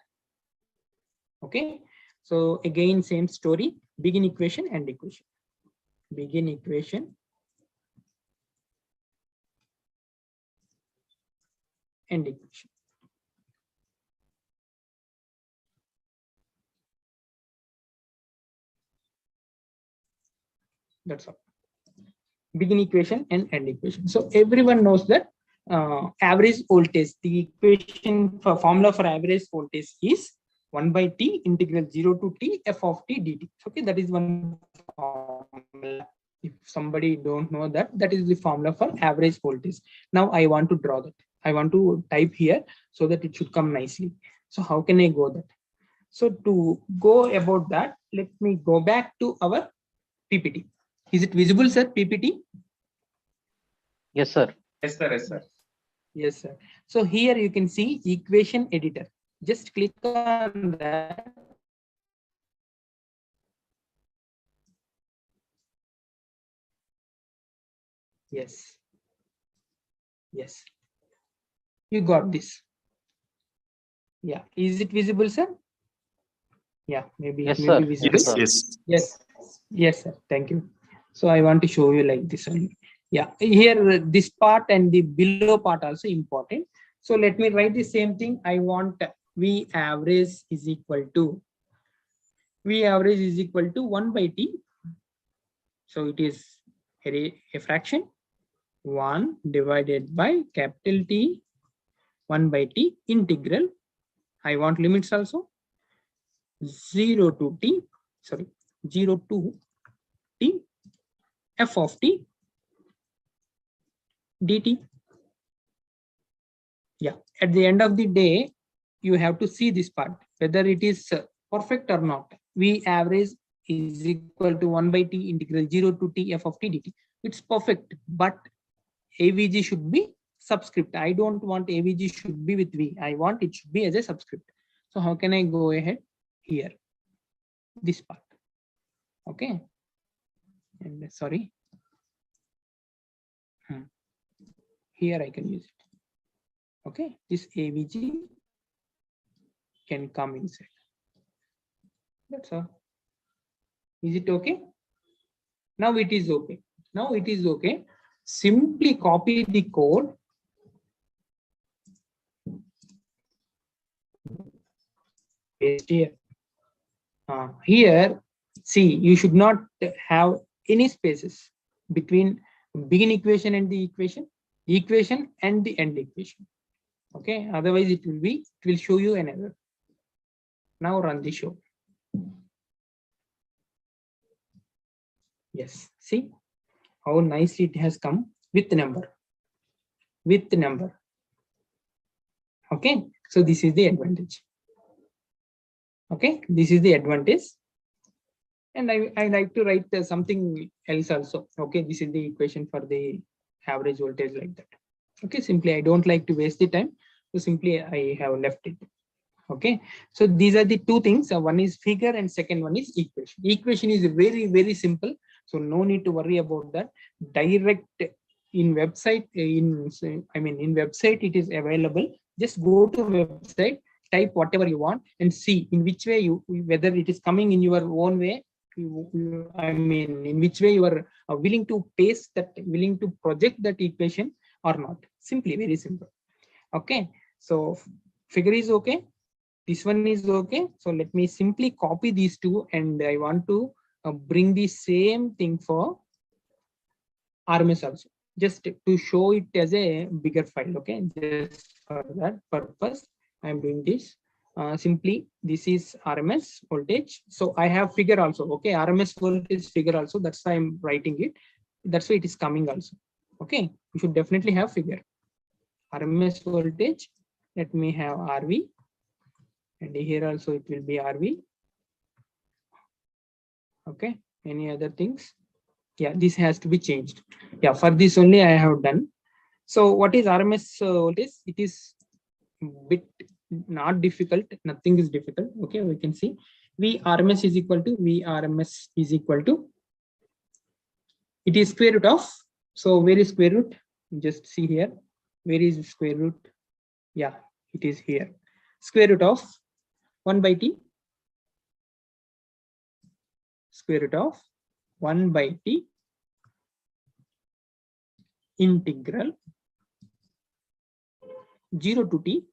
Okay, so again, same story, begin equation, end equation. Begin equation, end equation. That's all. Begin equation and end equation. So everyone knows that average voltage, the equation for formula for average voltage is 1 by T integral 0 to T f of T dt. Okay, that is one formula. If somebody don't know that, that is the formula for average voltage. Now I want to draw that. I want to type here so that it should come nicely. So how can I go that? So to go about that, let me go back to our PPT. Is it visible, sir, PPT? Yes, sir. Yes, sir. Yes, sir. Yes, sir. So here you can see equation editor. Just click on that. Yes. Yes. You got this. Yeah. Is it visible, sir? Yeah, maybe Yes, it may sir. be visible. Yes, sir. Yes. Yes. Yes, sir. Thank you. So I want to show you like this only. Yeah, here this part and the below part also important. So let me write the same thing. I want V average is equal to 1 by T. So it is a fraction 1 divided by capital T 1 by T integral. I want limits also 0 to T f of T dt. Yeah, at the end of the day, you have to see this part, whether it is perfect or not. V average is equal to 1 by T integral 0 to T f of T dt. It's perfect, but AVG should be subscript. I don't want AVG should be with V. I want it should be as a subscript. So how can I go ahead here? This part. Okay. And sorry. Here I can use it. Okay. This AVG can come inside. That's all. Is it okay? Now it is okay. Now it is okay. Simply copy the code. Paste here. Here, see, you should not have any spaces between begin equation and the equation and the end equation. Okay, otherwise it will show you an error. Now run the show. Yes, see how nicely it has come with the number. With the number. Okay, so this is the advantage. Okay, this is the advantage. And I like to write something else also. Okay, this is the equation for the average voltage like that. Okay, simply I don't like to waste the time. So simply I have left it. Okay, so these are the two things. One is figure and second one is equation. Equation is very, very simple. So no need to worry about that. Direct in website, in website it is available. Just go to website, type whatever you want and see in which way whether it is coming in your own way. In which way you are willing to paste that, willing to project that equation or not. Simply very simple. Okay, so figure is okay. This one is okay. So let me simply copy these two and I want to bring the same thing for RMS also, just to show it as a bigger file. Okay, just for that purpose, I'm doing this. Simply, this is RMS voltage. So I have figure also. Okay, RMS voltage figure also. That's why I'm writing it. That's why it is coming also. Okay, you should definitely have figure. RMS voltage. Let me have RV. And here also it will be RV. Okay, any other things? Yeah, this has to be changed. Yeah, for this only I have done. So what is RMS voltage? It is bit not difficult, nothing is difficult. Okay, we can see VRMS is equal to it is square root of, so where is square root? Just see here, where is square root? Yeah, it is here. Square root of 1 by t, square root of 1 by t integral 0 to t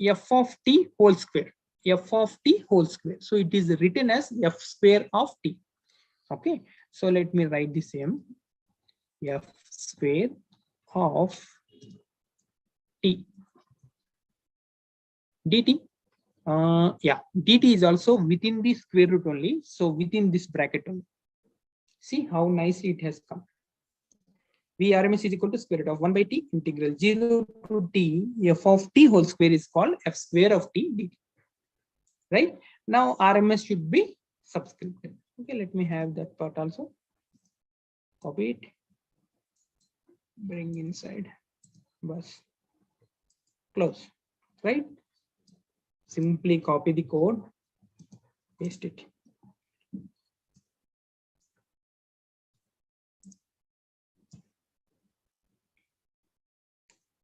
f of t whole square, f of t whole square. So it is written as f square of t. Okay, so let me write the same, f square of t dt. Yeah, dt is also within the square root only, so within this bracket only. See how nicely it has come. VRMS is equal to square root of 1 by t integral 0 to t f of t whole square is called f square of t dt. Right, now RMS should be subscripted. Okay, let me have that part also. Copy it, bring inside, bus, close. Right, simply copy the code, paste it.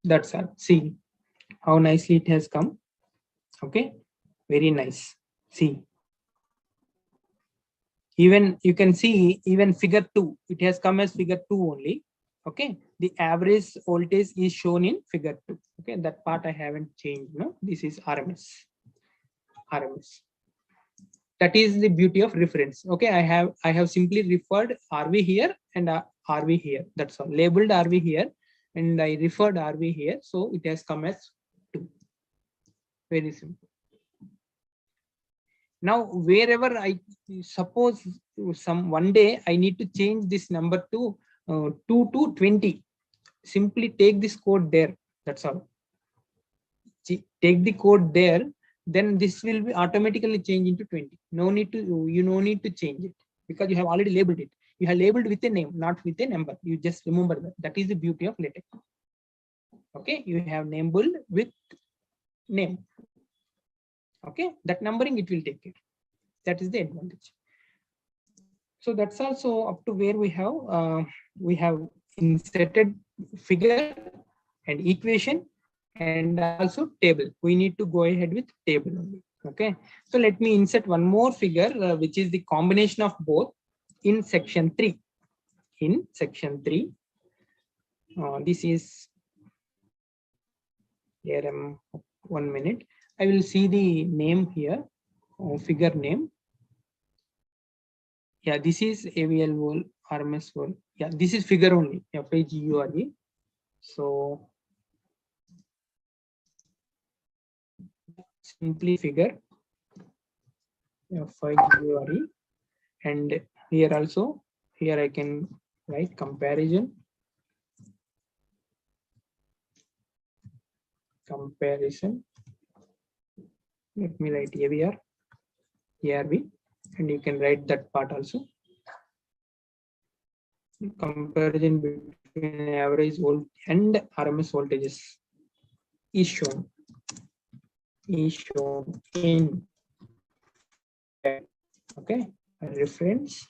That's all. See how nicely it has come. Okay, very nice. See, even you can see even figure 2, it has come as figure 2 only. Okay, the average voltage is shown in figure 2. Okay, that part I haven't changed. No, this is RMS. That is the beauty of reference. Okay, I have simply referred RV here and RV here. That's all. Labeled RV here and I referred RV here, so it has come as 2. Very simple. Now wherever I suppose one day I need to change this number to 2 to 20, simply take this code there. That's all. Take the code there, then this will be automatically change into 20. No need to change it because you have already labeled it. You have labeled with a name, not with a number. You just remember that. That is the beauty of LaTeX. Okay, you have labeled with name. Okay, that numbering it will take care. That is the advantage. So that's also up to where we have inserted figure and equation and also table. We need to go ahead with table only. Okay, so let me insert one more figure, which is the combination of both in section 3. In section 3, this is here. 1 minute. I will see the name here, figure name. Yeah, this is AVL wall, RMS wall. Yeah, this is figure only. FIGURE. So simply figure FIGURE, and here also, here I can write comparison. Comparison. Let me write AVR, ARV, and you can write that part also. Comparison between average volt and RMS voltages is shown. In okay, a reference.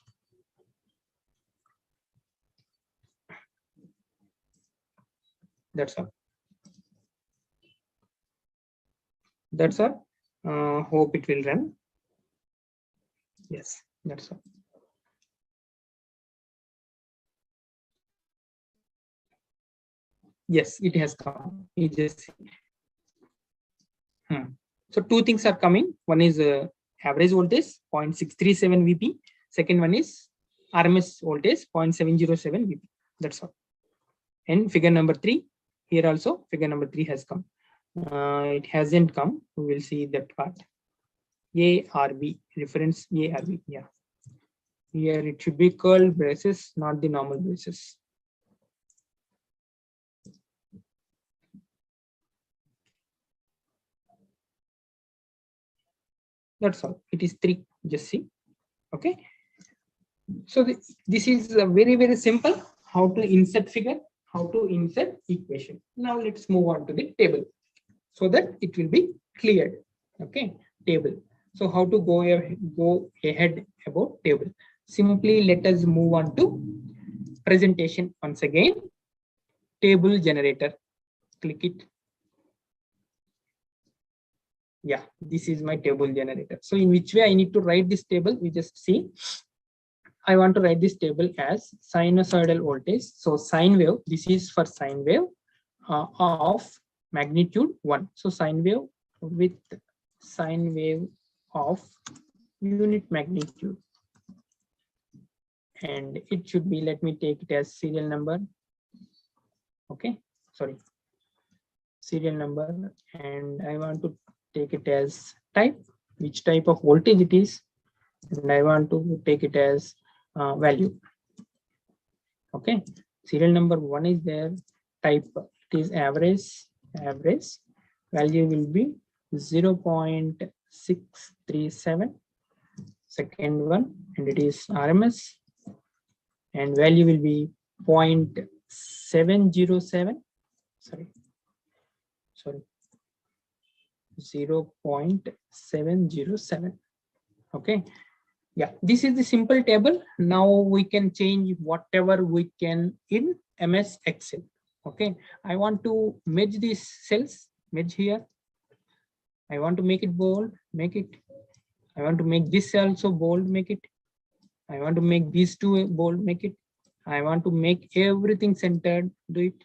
That's all. That's all. Hope it will run. Yes, that's all. Yes, it has come. You just see. So two things are coming. One is average voltage 0.637 VP. Second one is RMS voltage 0.707 VP. That's all. And figure number 3, here also figure number 3 has come. It hasn't come. We will see that part. ARV, reference ARV. Yeah. Here it should be curled braces, not the normal braces. That's all. It is 3. Just see. Okay. So this is very simple. How to insert figure, how to insert equation. Now let's move on to the table so that it will be cleared. Okay, table. So how to go ahead about table? Simply let us move on to presentation once again. Table generator. Click it. Yeah, this is my table generator. So in which way I need to write this table? We just see. I want to write this table as sinusoidal voltage. So sine wave, this is for sine wave of magnitude 1. So sine wave with sine wave of unit magnitude. And it should be, let me take it as serial number. Okay, sorry. Serial number, and I want to take it as type, which type of voltage it is. And I want to take it as value. Okay, serial number 1 is there, type it is average, value will be 0.637, second one, and it is RMS, and value will be 0.707, sorry 0.707. Okay. Yeah, this is the simple table. Now we can change whatever we can in MS Excel. Okay, I want to merge these cells, merge here. I want to make it bold, make it. I want to make this also bold, make it. I want to make these two bold, make it. I want to make everything centered, do it.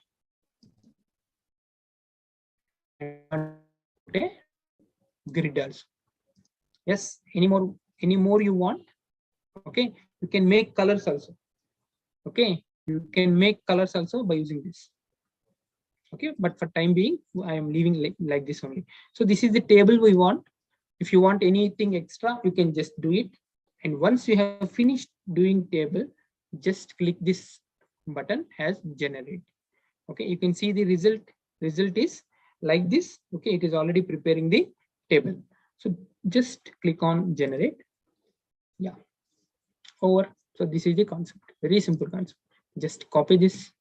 I want to put a grid also. Yes, any more you want? Okay, you can make colors also. Okay, you can make colors also by using this. Okay, but for time being, I am leaving like this only. So this is the table we want. If you want anything extra, you can just do it. And once you have finished doing table, just click this button as generate. Okay, you can see the result. Result is like this. Okay, it is already preparing the table. So just click on generate. Yeah, over. So this is the concept. Very simple concept. Just copy this,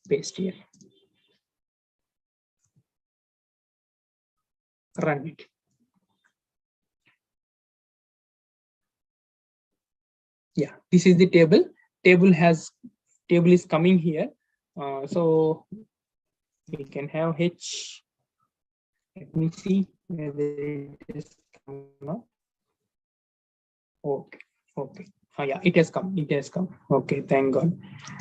paste here, run it. Yeah, this is the table. Table table is coming here. So we can have H. Let me see whether it is coming now. Okay, okay. Yeah, it has come. It has come. Okay, thank God.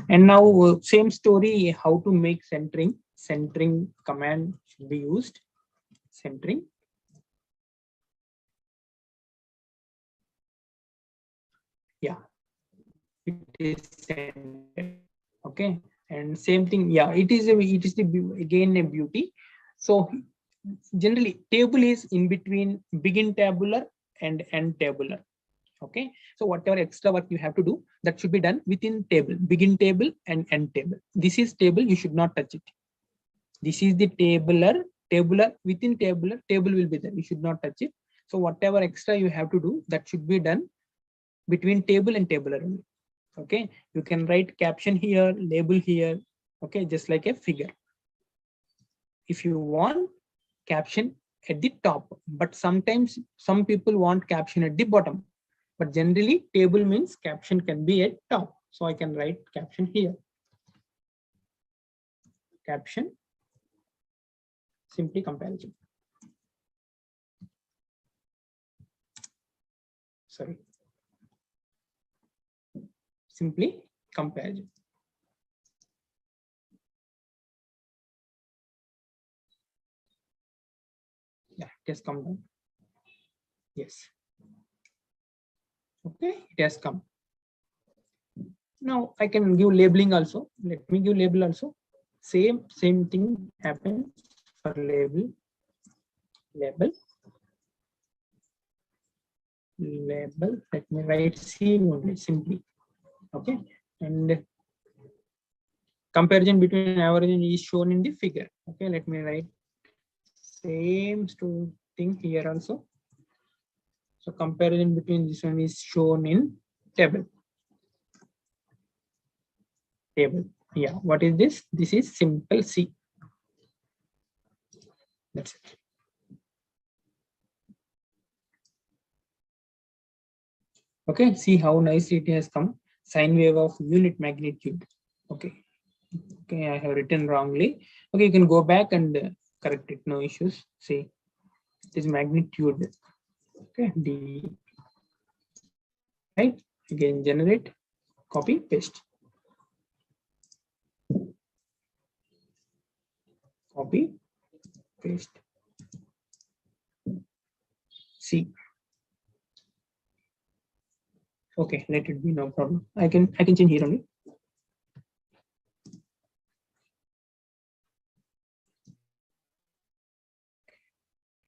And now same story. How to make centering? Centering command should be used. Centering. Yeah, it is centered. Okay, and same thing. Yeah, it is again a beauty. So generally, table is in between begin tabular and end tabular. Okay, so whatever extra work you have to do, that should be done within table, begin table and end table. This is table, you should not touch it. This is the tabular, within tabular, table will be there, you should not touch it. So whatever extra you have to do, that should be done between table and tabular only. Okay, you can write caption here, label here, okay, just like a figure. If you want caption at the top, but sometimes some people want caption at the bottom. But generally, table means caption can be at top. So I can write caption here. Caption, simply comparison. Sorry. Simply comparison. Yeah, it has come down. Yes. Okay, it has come. Now I can give labeling also. Let me give label also. Same thing happens for label. Label. Let me write C only simply. Okay, and comparison between average is shown in the figure. Okay, let me write same thing here also. So comparison between this one is shown in table. Table. Yeah, what is this? This is simple C. That's it. Okay, see how nicely it has come. Sine wave of unit magnitude. Okay. Okay, I have written wrongly. Okay, you can go back and correct it, no issues. See, it is magnitude. Okay, D. Right, again generate, copy, paste. Copy, paste. C. Okay, let it be, no problem. I can change here only.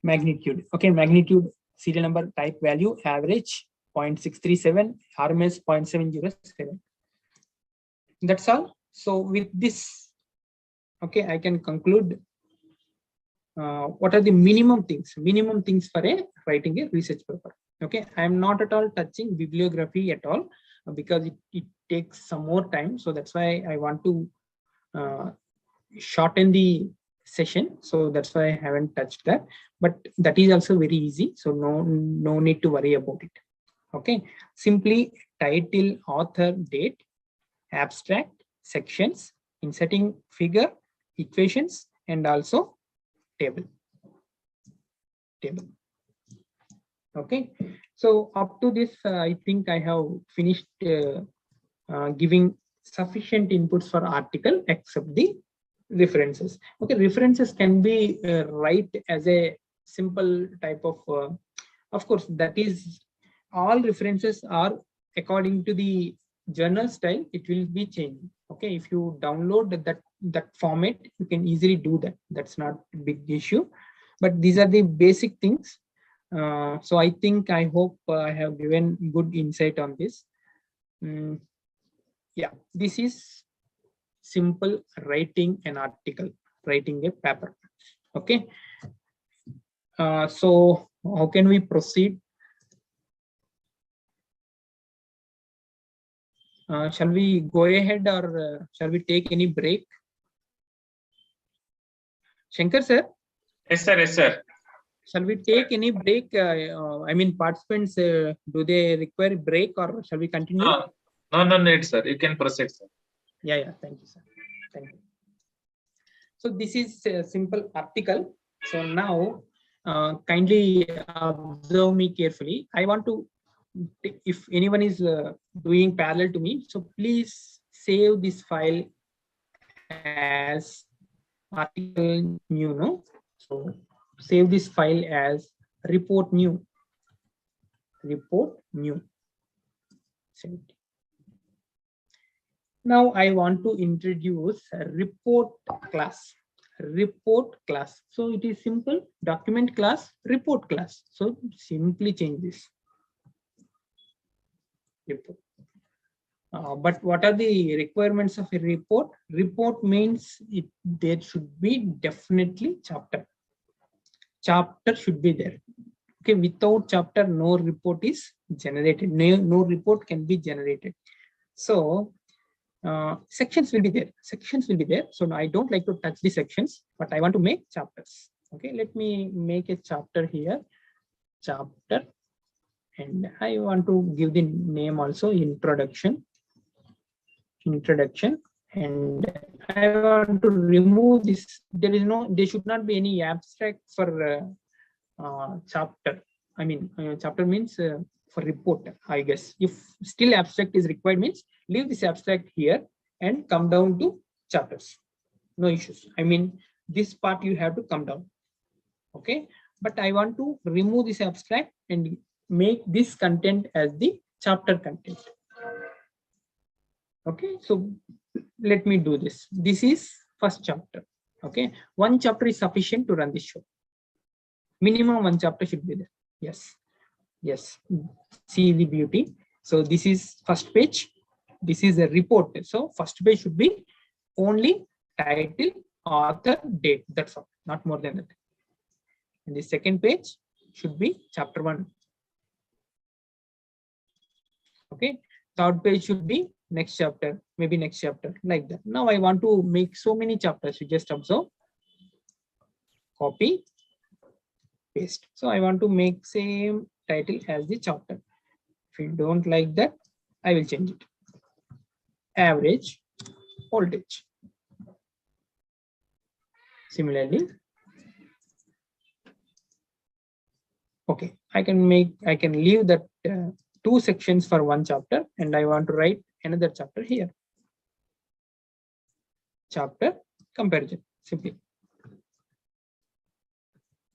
Magnitude. Okay, magnitude, serial number, type value, average 0.637, RMS 0.707. That's all. So with this, okay, I can conclude what are the minimum things for writing a research paper. Okay, I am not at all touching bibliography at all because it takes some more time. So that's why I want to shorten the session. So that's why I haven't touched that. But that is also very easy. So no need to worry about it. Okay, simply title, author, date, abstract, sections, inserting figure, equations, and also table. Okay, so up to this, I think I have finished giving sufficient inputs for article except the references. Okay, references can be write as a simple type of course, that is all references are according to the journal style, it will be changed. Okay, if you download that format, you can easily do that. That's not a big issue, but these are the basic things. So I think, I hope I have given good insight on this. Yeah, this is simple writing an article, writing a paper. Okay, so how can we proceed? Shall we go ahead or shall we take any break? Shankar sir? Yes, sir. Yes, sir. Shall we take any break? I mean, participants, do they require break or shall we continue? No need, sir. You can proceed, sir. Yeah. Thank you, sir. Thank you. So this is a simple article. So now, kindly observe me carefully. I want to, if anyone is doing parallel to me, so please save this file as article new. No, so save this file as report new. Report new. Save it. Now I want to introduce a report class. Report class. So it is simple. Document class, report class. So simply change this. Report. But what are the requirements of a report? Report means there should be definitely chapter. Chapter should be there. Okay, without chapter, no report is generated. No report can be generated. So sections will be there. Sections will be there. So I don't like to touch the sections, but I want to make chapters. Okay, let me make a chapter here. Chapter, and I want to give the name also, introduction. Introduction, and I want to remove this. There should not be any abstract for chapter. I mean, chapter means for report, I guess. If still abstract is required, means leave this abstract here and come down to chapters. No issues. I mean, this part you have to come down. Okay, but I want to remove this abstract and make this content as the chapter content. Okay, so let me do this. This is first chapter. Okay, one chapter is sufficient to run this show. Minimum one chapter should be there. Yes. See the beauty. So this is first page. This is a report. So first page should be only title, author, date. That's all. Not more than that. And the second page should be chapter 1. Okay. Third page should be next chapter, maybe next chapter, like that. Now I want to make so many chapters. You just observe. Copy, paste. So I want to make same title as the chapter. If you don't like that, I will change it. Average voltage. Similarly, okay, I can leave that 2 sections for one chapter, and I want to write another chapter here. Chapter comparison, simply.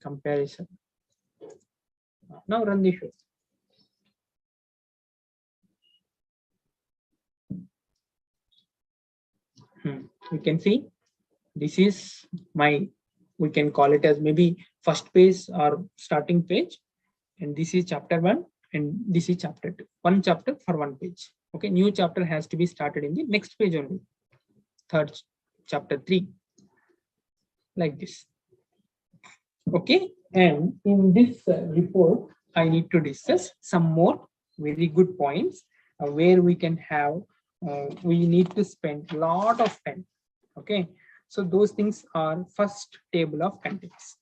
Comparison. Now run the show. You can see this is my, we can call it as maybe first page or starting page, and this is chapter 1 and this is chapter 2. One chapter for one page. Okay, new chapter has to be started in the next page only. Third, chapter 3, like this. Okay, and in this report, I need to discuss some more very good points where we can have, we need to spend a lot of time. Okay, so those things are first table of contents.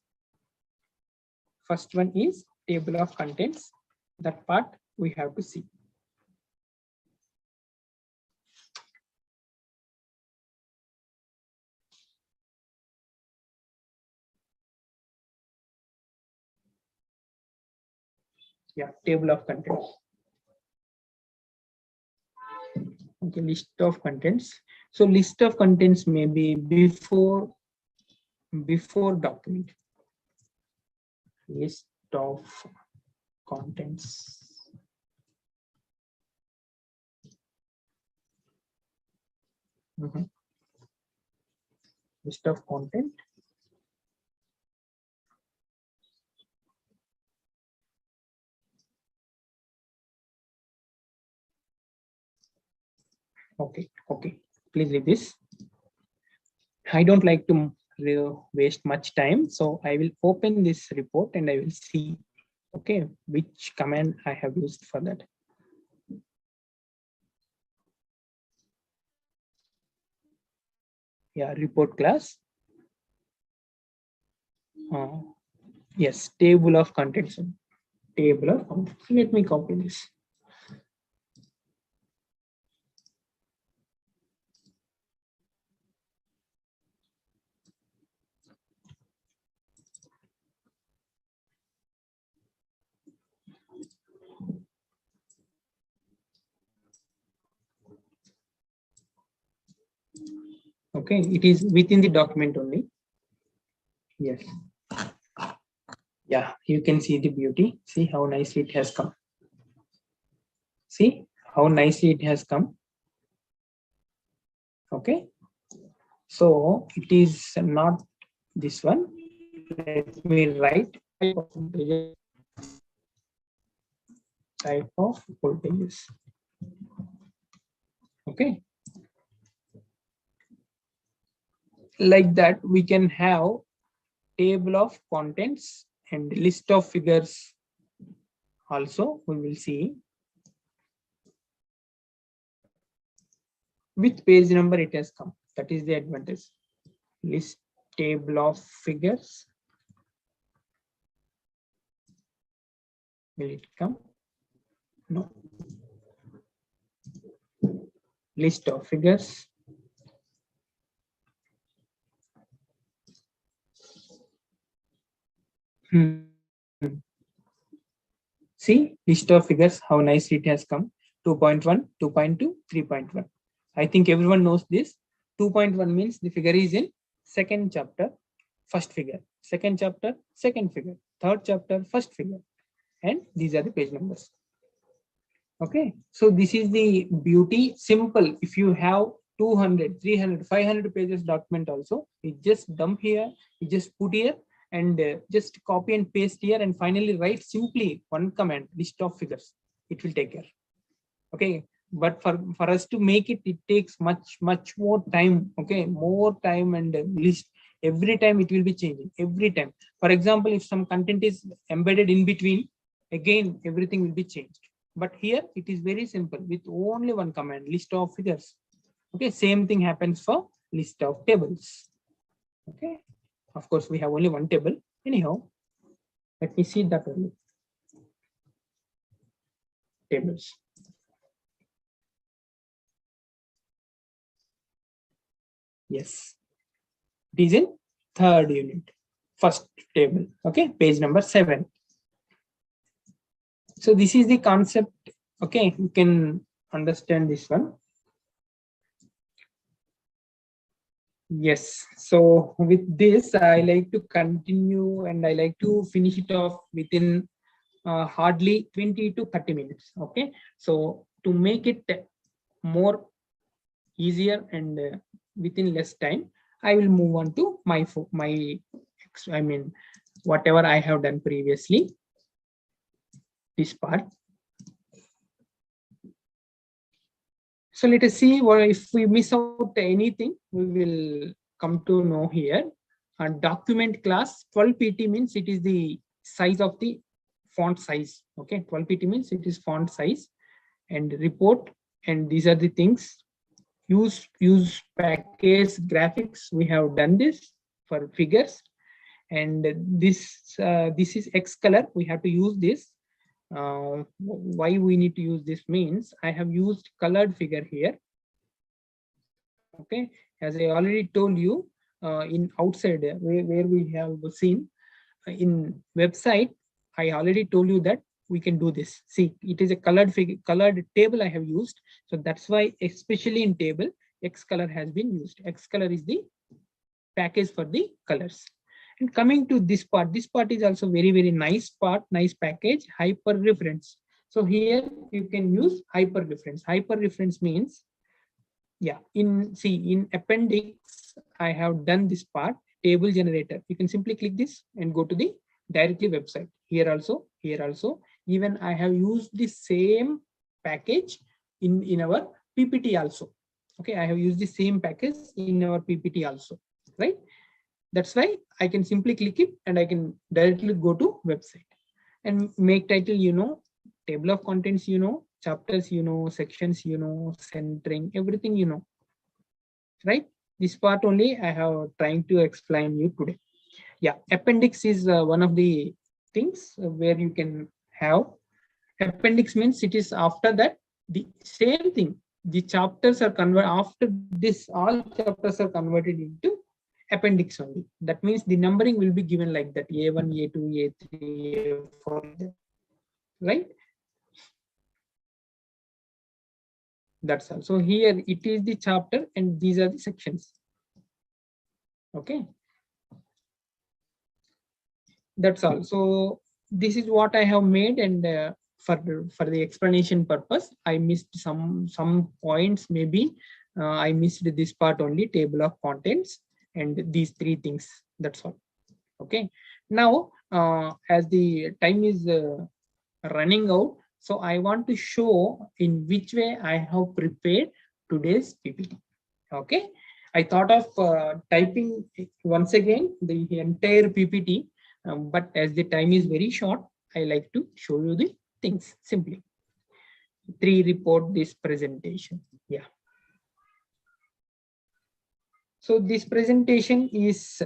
First one is table of contents. That part we have to see. Yeah, table of contents. Okay, list of contents. So list of contents may be before document. List of contents. List of content. Okay, please leave this. I don't like to waste much time, so I will open this report and I will see, okay, which command I have used for that. Yeah, report class. Yes, table of contents. Table of contents. Let me copy this. Okay, it is within the document only. Yes. Yeah, you can see the beauty. See how nicely it has come. See how nicely it has come. Okay. So it is not this one. Let me write type of voltages. Okay. Like that, we can have table of contents and list of figures. Also, we will see which page number it has come. That is the advantage. List table of figures. Will it come? No. List of figures. See, list of figures, how nicely it has come. 2.1, 2.2, 3.1. I think everyone knows this. 2.1 means the figure is in second chapter, first figure. Second chapter, second figure. Third chapter, first figure. And these are the page numbers. Okay, so this is the beauty. Simple. If you have 200, 300, 500 pages document also, you just dump here, you just put here, and just copy and paste here, and finally write simply one command, list of figures. It will take care. Okay, but for us to make it, it takes much more time. Okay, more time, and list every time it will be changing every time. For example, if some content is embedded in between, again everything will be changed. But here it is very simple with only one command, list of figures. Okay, same thing happens for list of tables. Okay, of course we have only one table. Anyhow, let me see that only. Tables. Yes, it is in third unit, first table. Okay, page number 7. So this is the concept. Okay, you can understand this one. Yes, so with this, I like to continue, and I like to finish it off within hardly 20 to 30 minutes. Okay, so to make it more easier and within less time, I will move on to whatever I have done previously, this part. So let us see if we miss out anything, we will come to know here. Document class 12 pt means it is the size of the font size. Okay, 12 pt means it is font size. And report, and these are the things. Use package graphics. We have done this for figures, and this is X color. We have to use this. Why we need to use this means I have used colored figure here. Okay, as I already told you, in outside where we have seen in website, I already told you that we can do this. See, it is a colored figure, colored table I have used. So that's why, especially in table, X color has been used. X color is the package for the colors. And coming to this part is also very nice part, nice package, hyper reference. So here you can use hyper reference. Hyper reference means, yeah, in appendix, I have done this part, table generator. You can simply click this and go to the directly website. Here also, even I have used the same package in our PPT also. Okay, I have used the same package in our PPT also, right? That's why I can simply click it and I can directly go to website. And make title, table of contents, chapters, sections, centering, everything, right? This part only I have trying to explain you today. Yeah, appendix is one of the things where you can have. Appendix means it is after that the same thing. The chapters are converted after this. All chapters are converted into appendix only. That means the numbering will be given like that: A1, A2, A3, A4, right? That's all. So here it is the chapter and these are the sections. Okay. That's all. So this is what I have made, and for the explanation purpose, I missed some points. Maybe I missed this part only, table of contents and these three things. That's all. Okay. Now, as the time is running out, so I want to show in which way I have prepared today's PPT. Okay. I thought of typing once again the entire PPT, but as the time is very short, I like to show you the things simply. 3 report this presentation. Yeah. So this presentation is,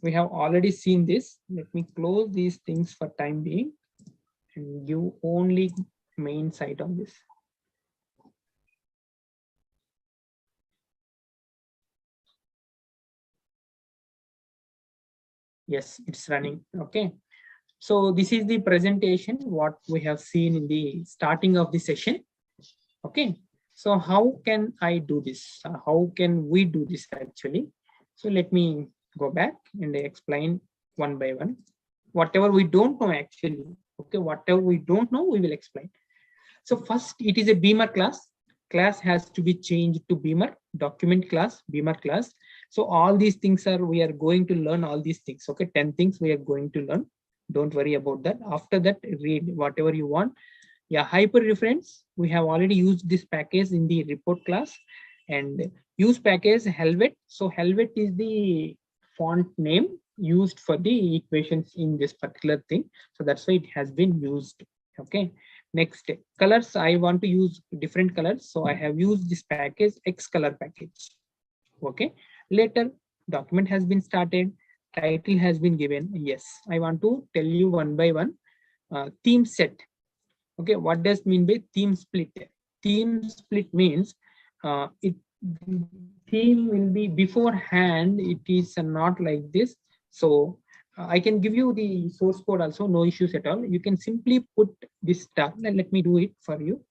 we have already seen this. Let me close these things for time being and give only main site on this. Yes, it's running. Okay. So this is the presentation, what we have seen in the starting of the session. Okay. So how can I do this? How can we do this actually? So let me go back and explain one by one. Whatever we don't know actually. Okay. Whatever we don't know, we will explain. So first, it is a Beamer class. Class has to be changed to Beamer, document class, Beamer class. So all these things are, we are going to learn all these things. Okay, 10 things we are going to learn. Don't worry about that. After that, read whatever you want. Yeah, hyper reference. We have already used this package in the report class, and use package Helvet. So Helvet is the font name used for the equations in this particular thing. So that's why it has been used. Okay. Next, colors. I want to use different colors. So I have used this package X color package. Okay. Later, document has been started. Title has been given. Yes. I want to tell you one by one. Theme set. Okay. What does mean by theme split? Theme split means theme will be beforehand. It is not like this. So I can give you the source code also, no issues at all. You can simply put this star, and let me do it for you,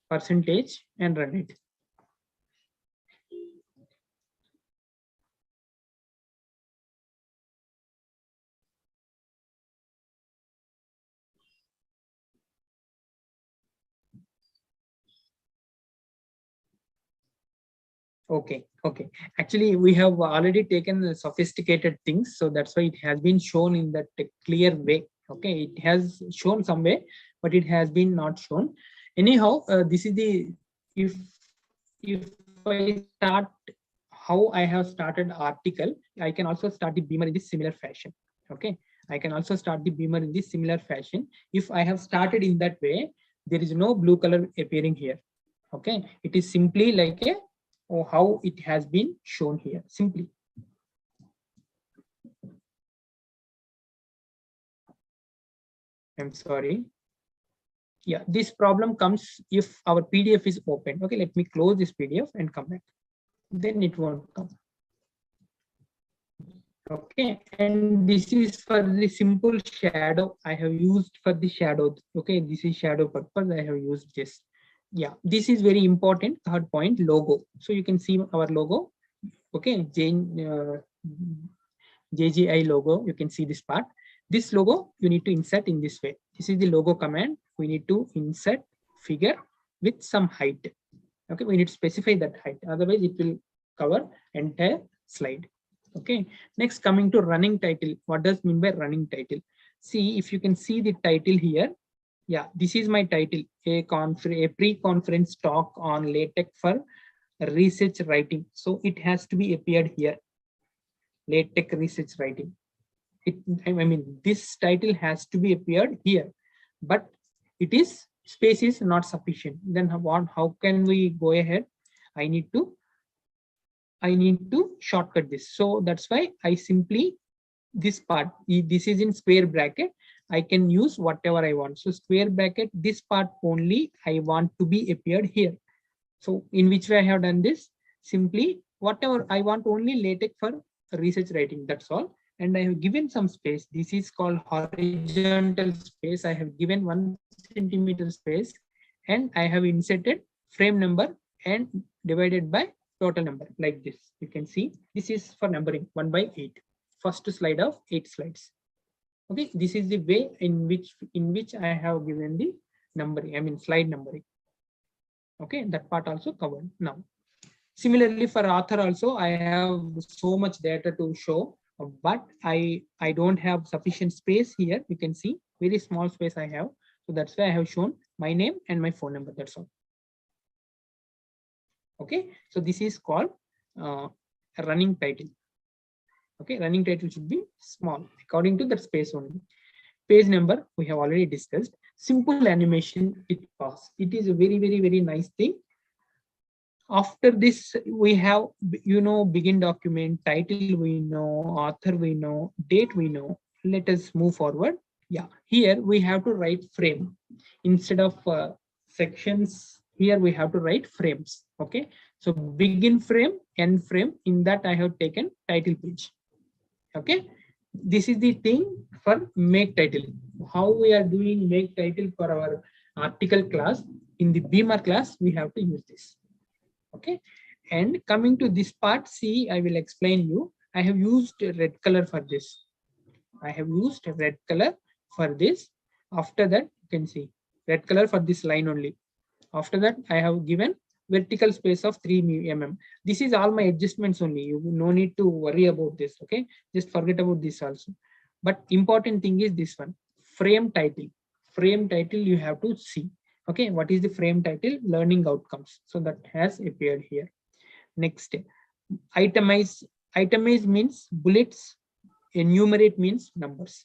percentage, and run it. Okay, okay. Actually, we have already taken the sophisticated things, so that's why it has been shown in that clear way. Okay, it has shown some way, but it has been not shown. Anyhow, this is the, if I start how I have started article, I can also start the Beamer in this similar fashion. Okay, I can also start the Beamer in this similar fashion. If I have started in that way, there is no blue color appearing here. Okay, it is simply like a, or how it has been shown here, simply. I'm sorry. Yeah, this problem comes if our PDF is open. Okay, let me close this PDF and come back. Then it won't come. Okay, and this is for the simple shadow I have used for the shadow. Okay, this is shadow purpose. I have used this. Yeah, this is very important. Third point, logo. So you can see our logo. Okay, JGI logo. You can see this part. This logo you need to insert in this way. This is the logo command. We need to insert figure with some height. Okay, we need to specify that height. Otherwise, it will cover entire slide. Okay, next coming to running title. What does mean by running title? See, if you can see the title here. Yeah, this is my title, a pre-conference talk on LaTeX for research writing. So it has to be appeared here, LaTeX research writing. I mean, this title has to be appeared here, but it is, space is not sufficient. Then how can we go ahead? I need to shortcut this. So that's why I simply, this part, this is in square bracket. I can use whatever I want. So square bracket, this part only I want to be appeared here. So in which way I have done this? Simply whatever I want, only LaTeX for research writing. That's all. And I have given some space. This is called horizontal space. I have given 1 centimeter space, and I have inserted frame number and divided by total number like this. You can see this is for numbering 1 by 8. First slide of 8 slides. Okay, this is the way in which I have given the numbering, I mean slide numbering. Okay, that part also covered now. Similarly, for author also, I have so much data to show, but I don't have sufficient space here. You can see very small space I have. So that's why I have shown my name and my phone number. That's all. Okay, so this is called a running title. Okay, running title should be small according to the space only. Page number we have already discussed. Simple animation with pause. It is a very, very, very nice thing. After this, we have, begin document, title we know, author we know, date we know. Let us move forward. Yeah, here we have to write frame instead of sections. Here we have to write frames. Okay, so begin frame, end frame. In that I have taken title page. Okay, this is the thing for make title. How we are doing make title for our article class. In the Beamer class, we have to use this. Okay, and coming to this part, see, I will explain you. I have used red color for this. I have used red color for this. After that, you can see red color for this line only. After that, I have given vertical space of 3 mm. This is all my adjustments only. You no need to worry about this. Okay, just forget about this also. But important thing is this one, frame title. Frame title you have to see. Okay, what is the frame title? Learning outcomes. So that has appeared here. Next, itemize. Itemize means bullets. Enumerate means numbers.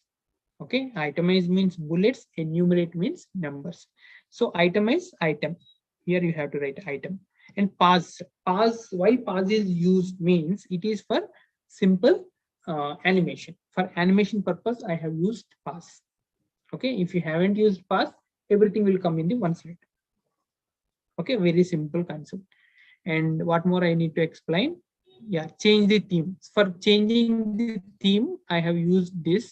Okay, itemize means bullets. Enumerate means numbers. So itemize item. Here you have to write item. And pause. Pause. Why pause is used means it is for simple animation. For animation purpose, I have used pause. Okay, if you haven't used pause, everything will come in the one slide. Okay, very simple concept. And what more I need to explain? Yeah, change the theme. For changing the theme, I have used this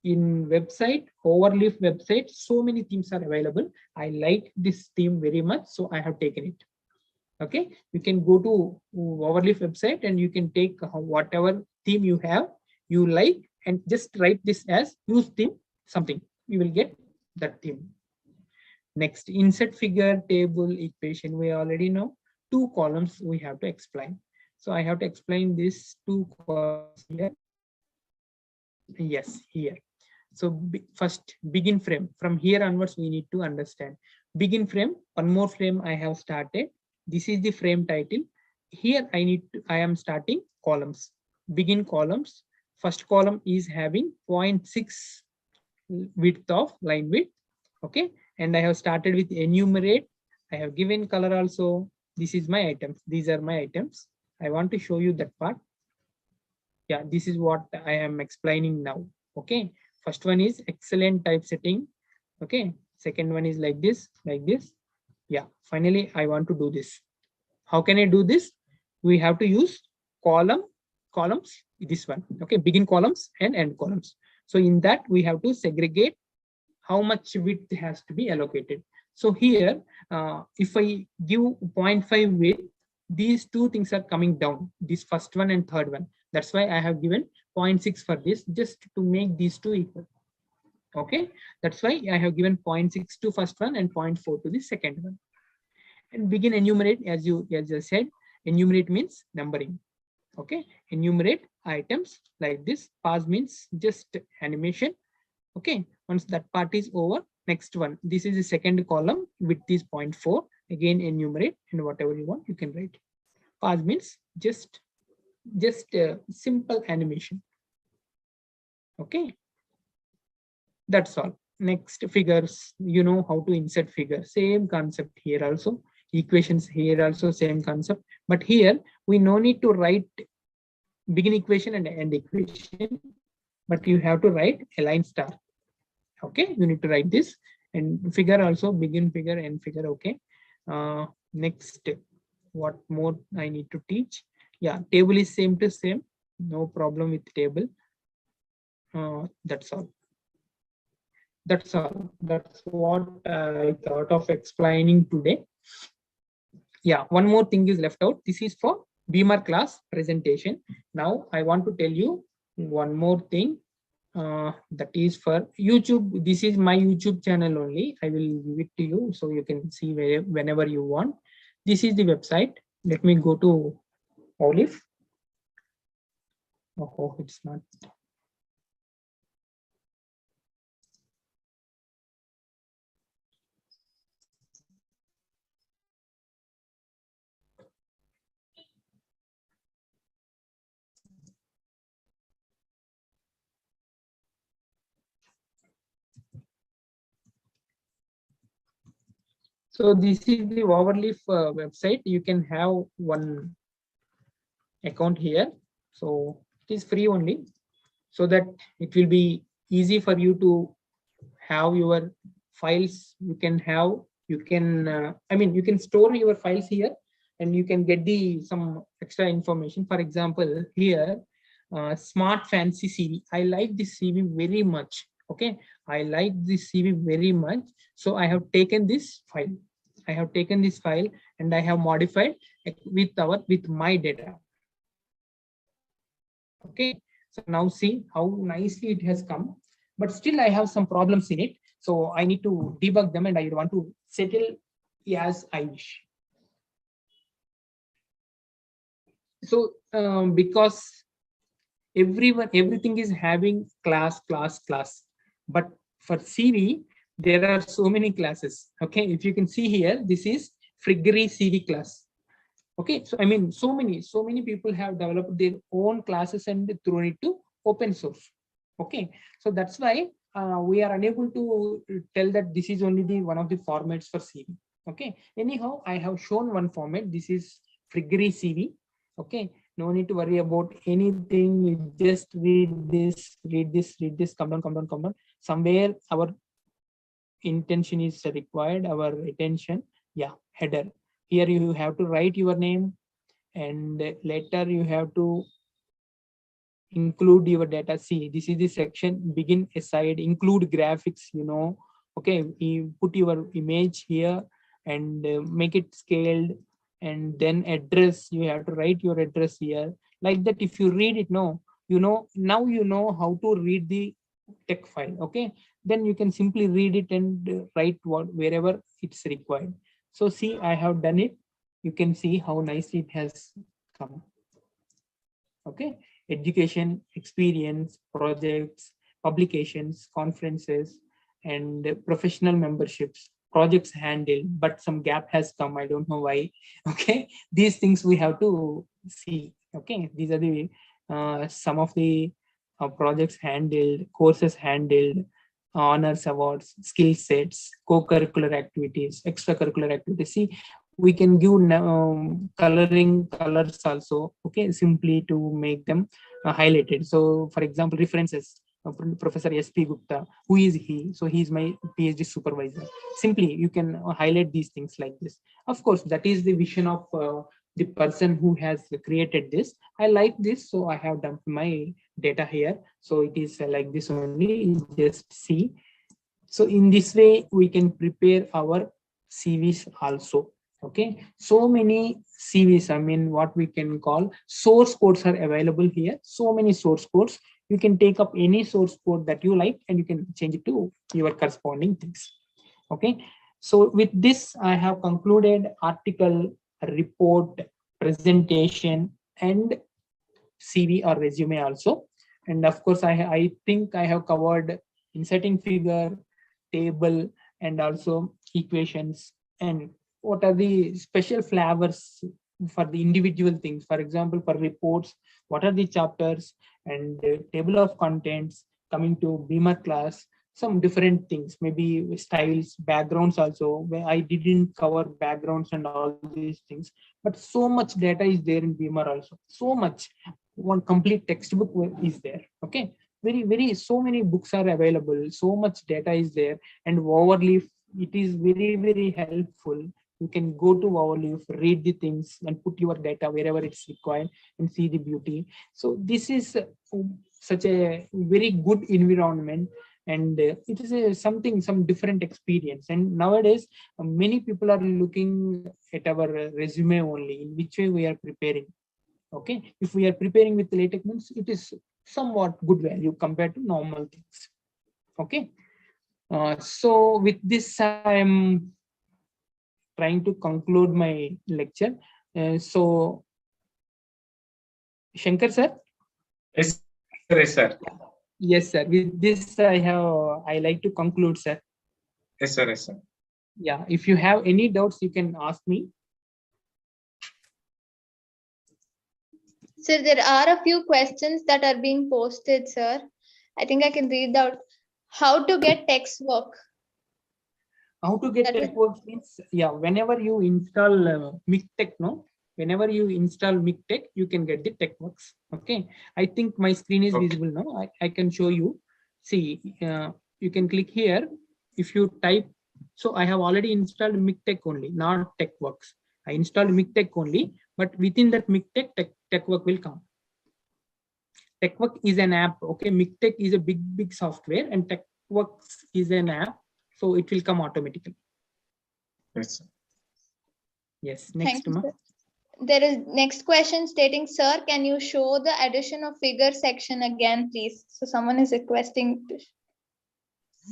in website, Overleaf website. So many themes are available. I like this theme very much, so I have taken it. Okay, you can go to Overleaf website and you can take whatever theme you have, you like, and just write this as use theme something. You will get that theme. Next, insert figure, table, equation. We already know 2 columns we have to explain. So I have to explain this 2 columns here. Yes, here. So first, begin frame. From here onwards, we need to understand. Begin frame, one more frame I have started. This is the frame title. Here I am starting columns. Begin columns. First column is having 0.6 width of line width. Okay, and I have started with enumerate. I have given color also. This is my items. These are my items. I want to show you that part. Yeah, this is what I am explaining now. Okay, first one is excellent typesetting. Okay, second one is like this, like this. Yeah, finally I want to do this. How can I do this? We have to use columns, this one. Okay, begin columns and end columns. So in that we have to segregate how much width has to be allocated. So here, if I give 0.5 width, these 2 things are coming down, this first one and third one. That's why I have given 0.6 for this, just to make these 2 equal. Okay, that's why I have given 0.6 to first one and 0.4 to the second one. And begin enumerate, as I said, enumerate means numbering. Okay, enumerate items like this. Pause means just animation. Okay, once that part is over, next one. This is the second column, width is 0.4. Again, enumerate, and whatever you want, you can write. Pause means just simple animation. Okay, that's all. Next, figures. You know how to insert figure. Same concept here also. Equations here also same concept. But here we no need to write begin equation and end equation, but you have to write align star. Okay, you need to write this, and figure also begin figure, end figure. Okay. Next, what more I need to teach? Yeah, table is same to same. No problem with table. That's all. That's all. That's what I thought of explaining today. Yeah, one more thing is left out. This is for Beamer class presentation. Now I want to tell you one more thing. That is for YouTube. This is my YouTube channel only. I will give it to you so you can see whenever you want. This is the website. Let me go to Olive. Oh, it's not. So this is the Overleaf website. You can have one account here. So it is free only, so that it will be easy for you to have your files. You can have, you can, I mean, you can store your files here and you can get some extra information. For example, here, Smart Fancy CV. I like this CV very much. Okay, I like this CV very much. So I have taken this file. I have taken this file and I have modified with my data. Okay, so now see how nicely it has come, but still I have some problems in it. So I need to debug them and I want to settle as I wish. So because everything is having class, but for CV, there are so many classes. Okay, if you can see here, this is Friggery CV class. Okay, so I mean, so many people have developed their own classes and thrown it to open source. Okay, so that's why we are unable to tell that this is only the one of the formats for CV. Okay, anyhow, I have shown one format. This is Friggery CV. Okay, no need to worry about anything. You just read this, come down. Somewhere our intention is required, our attention. Yeah, header. Here you have to write your name, and later you have to include your data. See, this is the section, begin aside, include graphics, okay, you put your image here and make it scaled, and then address, you have to write your address here. Like that, if you read it, now you know how to read the text file. Okay, then you can simply read it and write wherever it's required. So see, I have done it. You can see how nicely it has come. Okay, education, experience, projects, publications, conferences, and professional memberships, projects handled, but some gap has come. I don't know why. Okay, these things we have to see. Okay, these are the some of the projects handled, courses handled, honors, awards, skill sets, co-curricular activities, extracurricular activities. See, we can give coloring colors also. Okay, simply to make them highlighted. So for example, references, Professor SP Gupta, who is he? So he is my PhD supervisor. Simply you can highlight these things like this. Of course, that is the vision of the person who has created this. I like this, so I have dumped my data here. So it is like this only. Just see. So in this way, we can prepare our CVs also. Okay, so many CVs, I mean, what we can call source codes are available here. So many source codes. You can take up any source code that you like and you can change it to your corresponding things. Okay, so with this, I have concluded article, report, presentation, and CV or resume also. And of course, I think I have covered inserting figure, table, and also equations, and what are the special flavors for the individual things. For example, for reports, what are the chapters, and table of contents, coming to Beamer class, some different things, maybe styles, backgrounds also, where I didn't cover backgrounds and all these things, but so much data is there in Beamer also. So much, one complete textbook is there. Okay, very so many books are available, so much data is there. And Overleaf, it is very helpful. You can go to Overleaf, read the things, and put your data wherever it's required and see the beauty. So this is such a very good environment, and it is some different experience. And nowadays, many people are looking at our resume only, in which way we are preparing. Okay, if we are preparing with LaTeX means it is somewhat good value compared to normal things. Okay, so with this I'm trying to conclude my lecture. So Shankar sir. Yes, sir. Yes, sir. Yes, sir. With this, I like to conclude, sir. Yes, sir. Yes, sir. Yeah. If you have any doubts, you can ask me. Sir, there are a few questions that are being posted, sir. I think I can read out. How to get text work? How to get TechWorks means, yeah, whenever you install MikTech, no? Whenever you install MikTech, you can get the TechWorks. Okay. I think my screen is visible now. I can show you. See, you can click here. If you type, so I have already installed MikTech only, not TechWorks. I installed MikTech only, but within that MikTech, TechWork will come. TechWork is an app. Okay. MikTech is a big software, and TechWorks is an app. So it will come automatically. Yes. Yes. Next, Thank you, sir. There is next question stating, sir, can you show the addition of figure section again, please? So someone is requesting.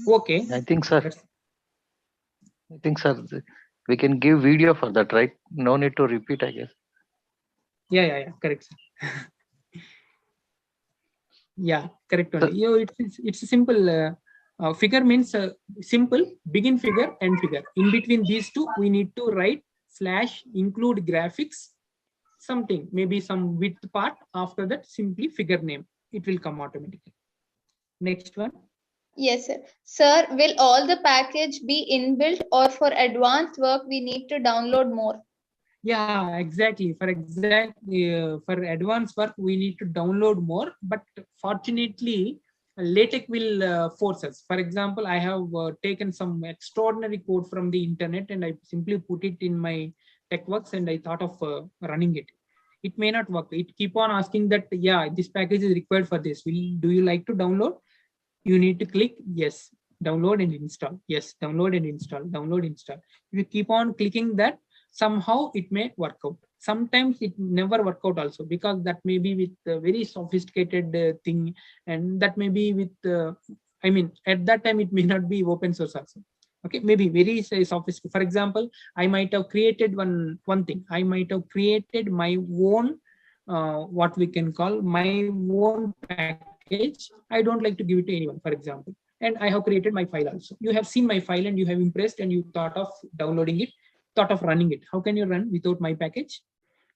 Okay. I think, sir. We can give video for that, right? No need to repeat, I guess. Yeah. Correct. Yeah, correct only. You know, it's a simple. Figure means simple, begin figure, end figure. In between these two, we need to write / include graphics, something, maybe some width part. After that, simply figure name. It will come automatically. Next one. Yes, sir. Sir, will all the package be inbuilt, or for advanced work, we need to download more? Yeah, exactly. For advanced work, we need to download more. But fortunately, LaTeX will force us. For example, I have taken some extraordinary code from the internet and I simply put it in my TechWorks and I thought of running it. It may not work. It keep on asking that, yeah, this package is required for this. Do you like to download? You need to click yes, download and install. Yes, download and install, download, install. If you keep on clicking that, somehow it may work out. Sometimes it never work out also, because that may be with a very sophisticated thing, and that may be with I mean, at that time it may not be open source also. Okay, maybe very sophisticated. For example, I might have created one thing. I might have created my own what we can call my own package. I don't like to give it to anyone, for example, and I have created my file also. You have seen my file and you have impressed and you thought of downloading it, thought of running it. How can you run without my package?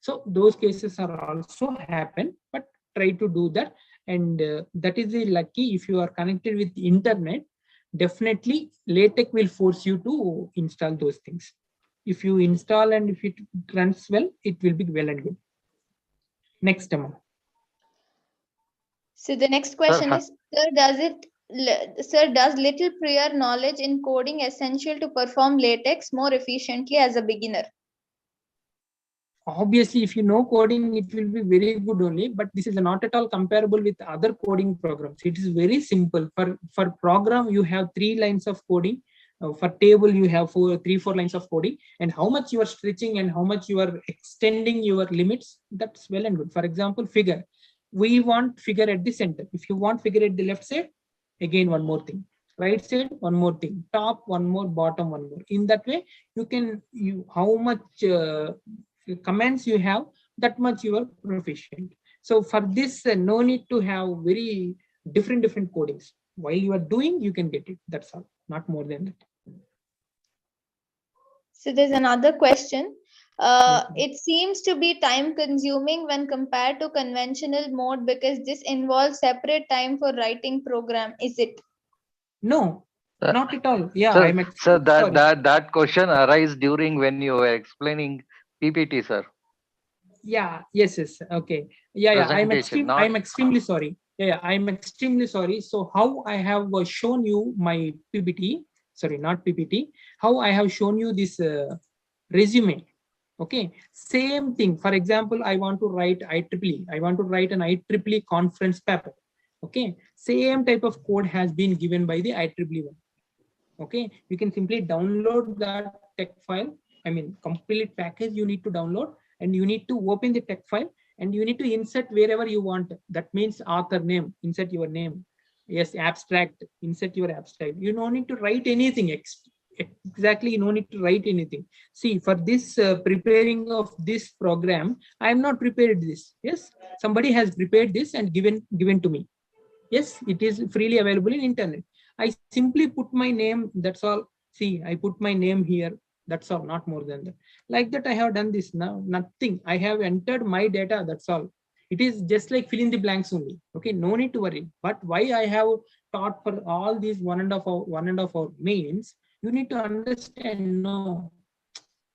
So those cases are also happen, but try to do that. And that is the lucky. If you are connected with the internet, definitely LaTeX will force you to install those things. If you install and if it runs well, it will be well and good. Next, Amma. So the next question is, sir, does little prior knowledge in coding essential to perform LaTeX more efficiently as a beginner? Obviously, if you know coding, it will be very good only, but this is not at all comparable with other coding programs. It is very simple. For program, you have 3 lines of coding. For table, you have 3-4 lines of coding, and how much you are stretching and how much you are extending your limits, that's well and good. For example, figure. We want figure at the center. If you want figure at the left side, again, one more thing. Right side, one more thing. Top, one more. Bottom, one more. In that way, you can, how much commands you have, that much you are proficient. So for this, no need to have very different codings. While you are doing, you can get it. That's all, not more than that. So there's another question. It seems to be time consuming when compared to conventional mode, because this involves separate time for writing program. Is it? No, not at all. Yeah, sir, that question arises during when you were explaining PPT, sir. Yeah, yes. Okay. Yeah. I'm extremely sorry. Yeah, I'm extremely sorry. So how I have shown you my PPT, sorry, not PPT, how I have shown you this resume. Okay, same thing. For example, I want to write IEEE. I want to write an IEEE conference paper. Okay, same type of code has been given by the IEEE one. Okay, you can simply download that text file. I mean, complete package you need to download, and you need to open the text file and you need to insert wherever you want. That means author name, insert your name. Yes, abstract, insert your abstract. You don't need to write anything. Exactly, you don't need to write anything. See, for this preparing of this program, I am not prepared this. Yes, somebody has prepared this and given to me. Yes, it is freely available in internet. I simply put my name, that's all. See, I put my name here, that's all, not more than that. Like that, I have done this now, nothing. I have entered my data, that's all. It is just like fill in the blanks only. Okay, no need to worry. But why I have taught for all these 1.5 hour means, you need to understand, no.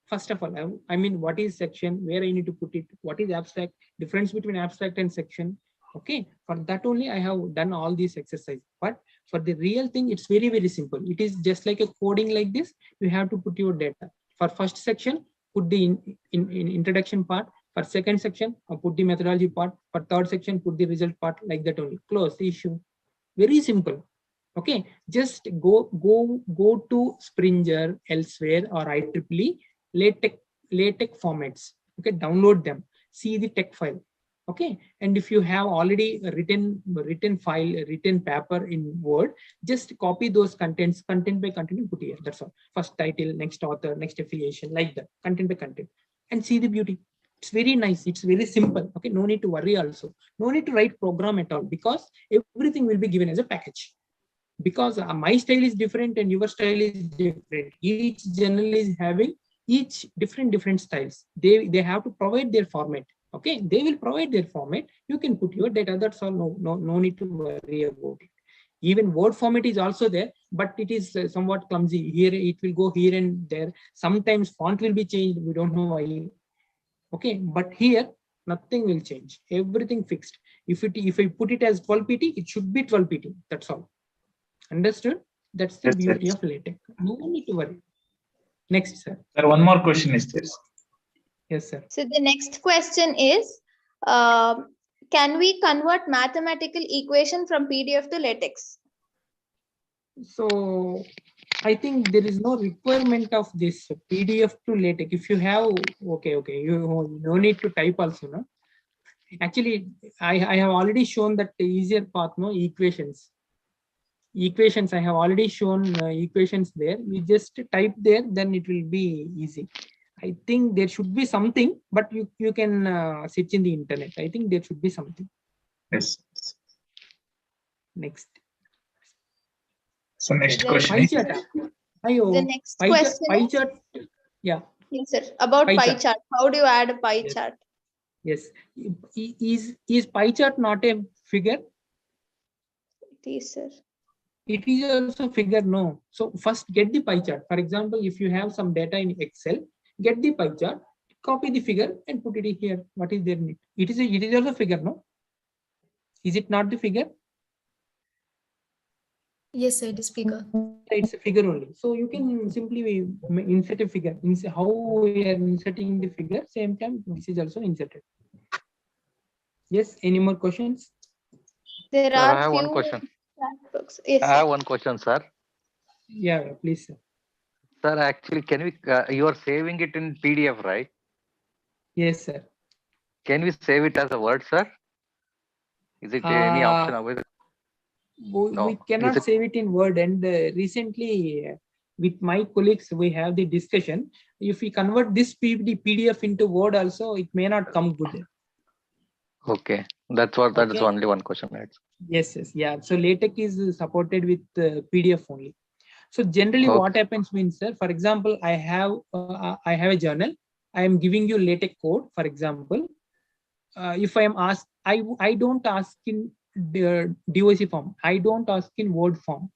First of all, I mean, what is section, where I need to put it, what is abstract, difference between abstract and section. Okay, for that only I have done all these exercises. But for the real thing, it's very, very simple. It is just like a coding like this. You have to put your data. For first section, put the in introduction part. For second section, put the methodology part. For third section, put the result part, like that only. Close the issue. Very simple. Okay, just go to Springer, elsewhere, or IEEE LaTeX formats. Okay, download them. See the text file. Okay, and if you have already written paper in Word, just copy those contents, content by content, put here. That's all. First title, next author, next affiliation, like that, content by content, and see the beauty. It's very nice. It's very simple. Okay, no need to worry. Also, no need to write program at all, because everything will be given as a package. Because my style is different and your style is different. Each journal is having each different styles. They have to provide their format. Okay, they will provide their format. You can put your data. That's all. No need to worry about it. Even Word format is also there, but it is somewhat clumsy. Here it will go here and there. Sometimes font will be changed. We don't know why. Okay, but here nothing will change. Everything fixed. If I put it as 12 pt, it should be 12 pt. That's all. Understood? That's the beauty of LaTeX. No need to worry. Next, sir. Sir, one more question is there. Yes, sir. So the next question is, can we convert mathematical equation from PDF to LaTeX? So I think there is no requirement of this PDF to LaTeX. If you have, okay, you no need to type also, no? Actually, I have already shown that the easier path, no, equations. I have already shown equations there. You just type there, then it will be easy. I think there should be something, but you can search in the internet. I think there should be something. Yes. Next. So next The question next- is. The next question pie is, chart. Yeah. yes, sir. About pie chart. How do you add a pie Yes. chart? Yes. Is pie chart not a figure? It is, sir. It is also figure, no. So first get the pie chart. For example, if you have some data in Excel, get the pie chart, copy the figure and put it here. What is there in it? It is also figure, no? Is it not the figure? Yes, sir, it is figure. It's a figure only. So you can simply insert a figure. How we are inserting the figure, same time this is also inserted. Yes, any more questions? There Sir, are I have few one question. chat books. Yes, I sir. have one question, sir. Yeah, please, sir. Sir, actually, can we? You are saving it in PDF, right? Yes, sir. Can we save it as a Word, sir? Is it any option available? We cannot save it in Word. And recently, with my colleagues, we have the discussion. If we convert this PDF into Word, also it may not come good. Okay, that is Okay. only one question. Right? Yes, yeah. So LaTeX is supported with PDF only. So generally, Okay. what happens means, sir, for example, I have a journal. I am giving you LaTeX code. For example, if I am asked, I don't ask in the DOC form. I don't ask in Word form.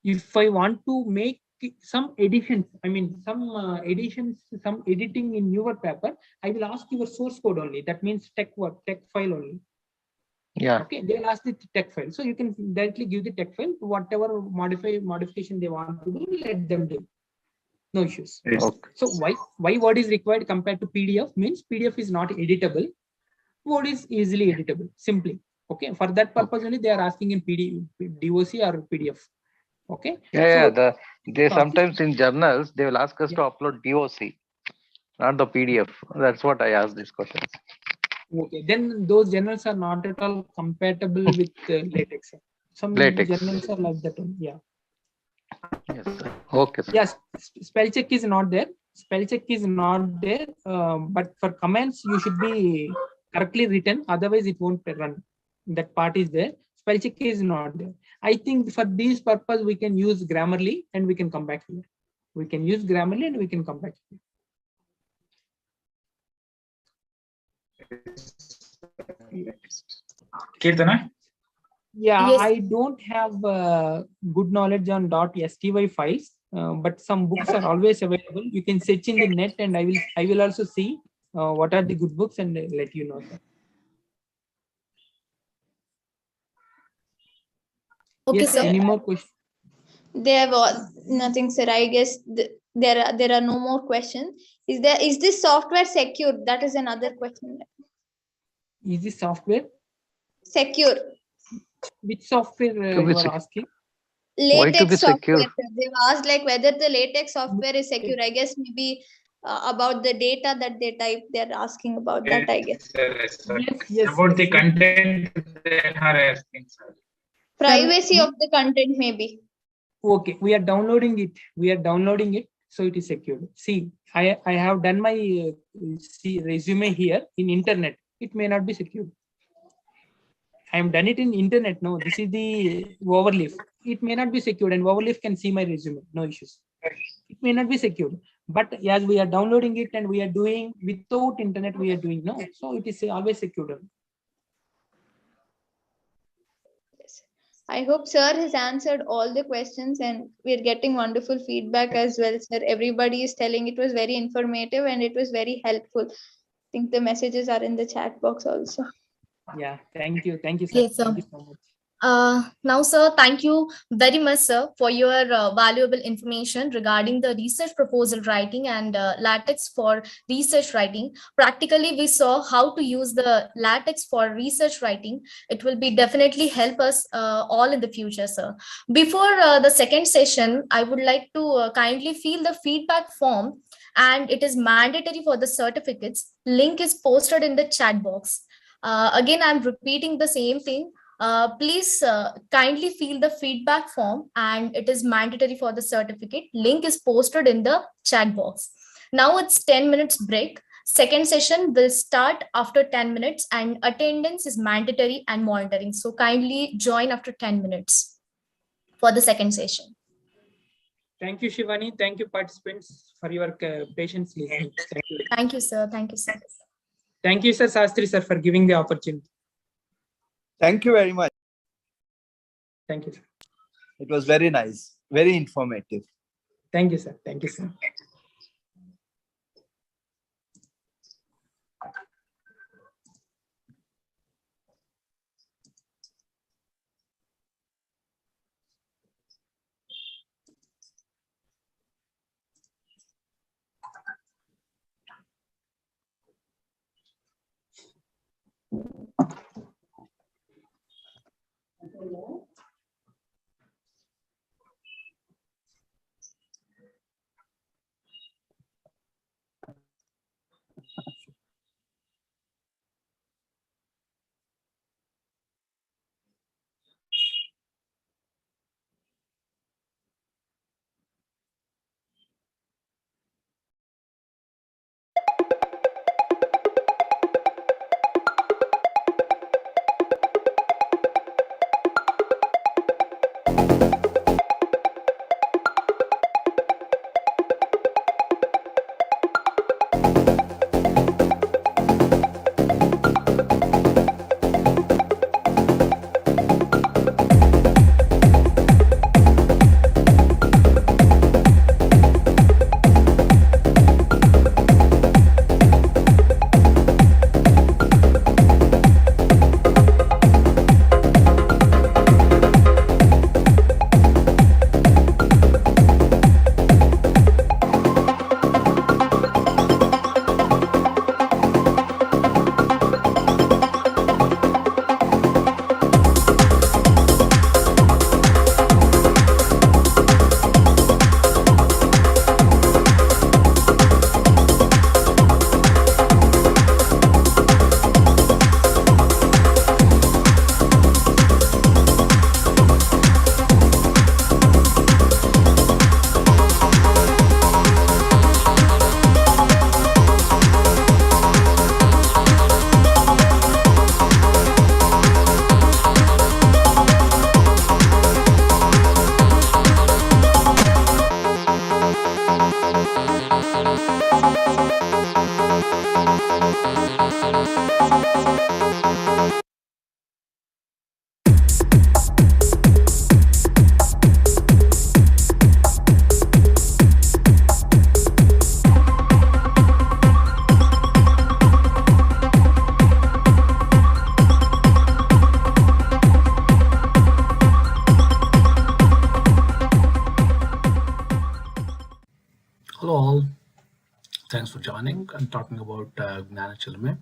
If I want to make some additions, I mean some editing in your paper, I will ask your source code only. That means text file only. Yeah. Okay, they will ask the text file. So you can directly give the text file, whatever modification they want to do, let them do. No issues. Yes. Okay. So why Word is required compared to PDF means PDF is not editable. Word is easily editable, simply. Okay, for that purpose only they are asking in DOC or PDF. Okay. Yeah, So, they sometimes in journals they will ask us to upload DOC, not the PDF. That's what I asked this question. Okay, then those journals are not at all compatible with latex. Sir. Some Latex. journals are like that one. Yeah. Yes, sir. Okay, sir. Yes, spell check is not there. Spell check is not there. But for comments, you should be correctly written. Otherwise, it won't run. That part is there. Spell check is not there. I think for this purpose, we can use Grammarly and we can come back here. We can use Grammarly and we can come back here. Kirtana? Yeah, Yes. I don't have good knowledge on .sty files, but some books are always available. You can search in the net, and I will also see what are the good books and let you know. Sir. Okay, Yes, sir. any more questions? There was nothing, sir. I guess there are no more questions. Is this software secure? That is another question. Is this software? Secure. Which software To be you are sec- asking? Why to be Latex software. secure? Sir. They've asked like whether the latex software is secure. I guess maybe about the data that they type. They're asking about that. I guess. Yes. About the content they are asking, sir. Privacy of the content, maybe. Okay, we are downloading it. So it is secured. See, I have done my resume here in internet. It may not be secured. I am done it in internet. No, this is the overleaf. It may not be secured, and overleaf can see my resume. No issues. It may not be secured, but as we are downloading it and we are doing without internet, we are doing no. So it is always secured. I hope sir has answered all the questions and we're getting wonderful feedback as well, sir. Everybody is telling it was very informative and it was very helpful. I think the messages are in the chat box also. Yeah, thank you, sir. Yes, sir. Thank you so much. Now, sir, thank you very much, sir, for your valuable information regarding the research proposal writing and LaTeX for research writing. Practically, we saw how to use the LaTeX for research writing. It will be definitely help us all in the future, sir. Before the second session, I would like to kindly fill the feedback form, and it is mandatory for the certificates. Link is posted in the chat box. Again, I'm repeating the same thing. Please kindly fill the feedback form, and it is mandatory for the certificate. Link is posted in the chat box. Now it's 10 minutes break. Second session will start after 10 minutes and attendance is mandatory and monitoring. So kindly join after 10 minutes for the second session. Thank you, Shivani. Thank you, participants, for your patience listening. Thank you. Thank you, sir. Thank you, sir. Thank you, sir, Shastri, sir, for giving the opportunity. Thank you very much. Thank you, sir. It was very nice, very informative. Thank you, sir. Thank you, sir. Hello all, thanks for joining. I'm talking about Jnana Chilume.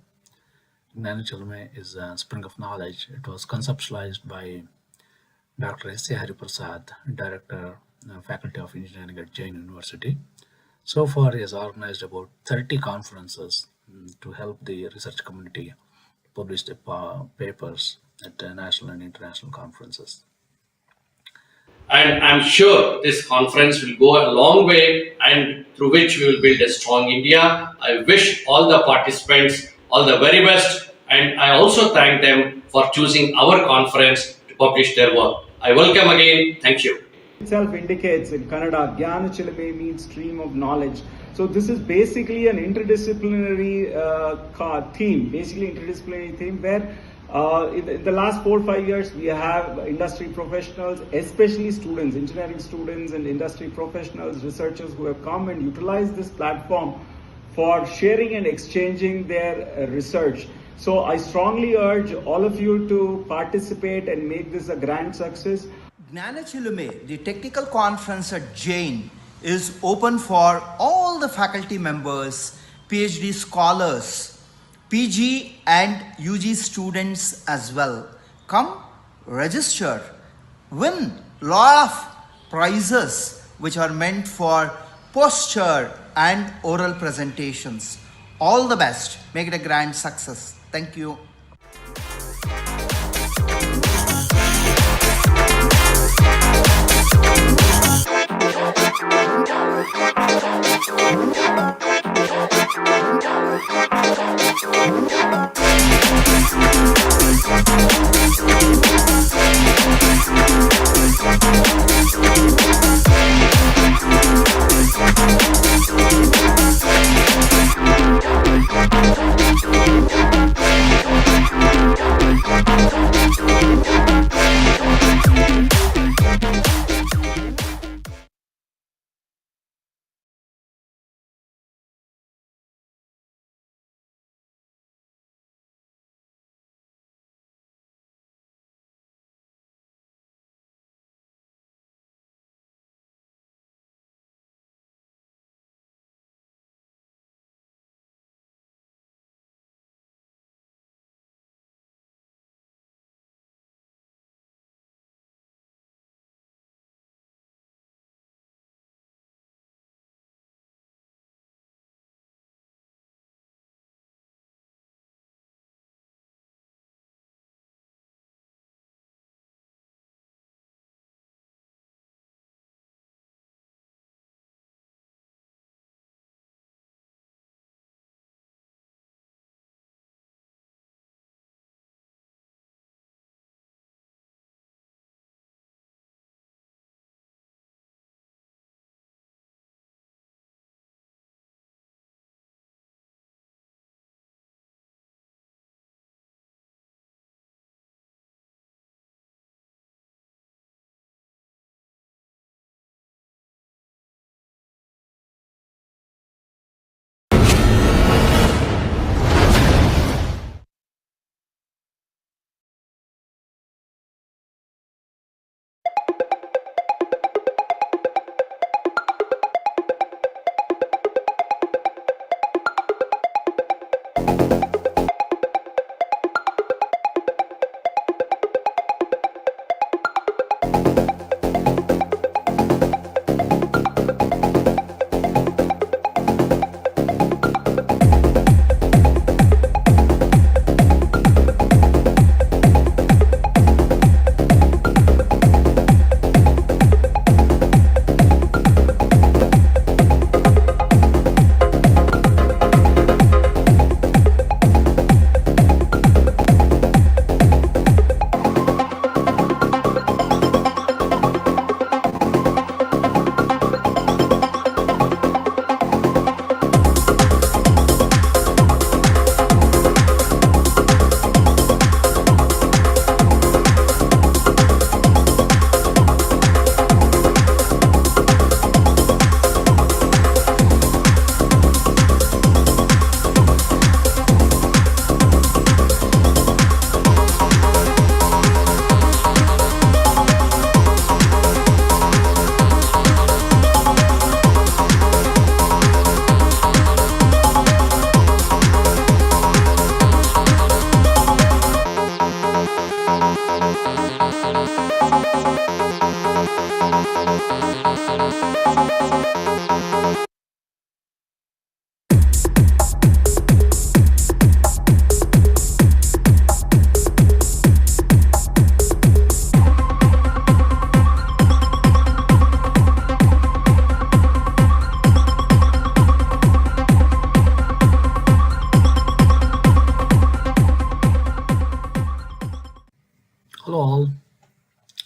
Jnana Chilume is a spring of knowledge. It was conceptualized by Dr. S.A. Hariprasad, Director, Faculty of Engineering at Jain University. So far, he has organized about 30 conferences to help the research community publish the papers at national and international conferences. And I'm sure this conference will go a long way and through which we will build a strong India. I wish all the participants all the very best, and I also thank them for choosing our conference to publish their work. I welcome again. Thank you. Itself indicates in Kannada, Jnana Chilume means stream of knowledge. So this is basically an interdisciplinary theme, where in the last 4 or 5 years, we have industry professionals, especially students, engineering students and industry professionals, researchers who have come and utilized this platform for sharing and exchanging their research. So I strongly urge all of you to participate and make this a grand success. Jnana Chilume, the technical conference at Jain, is open for all the faculty members, PhD scholars, PG and UG students as well. Come, register, win lot of prizes which are meant for posture and oral presentations. All the best. Make it a grand success. Thank you.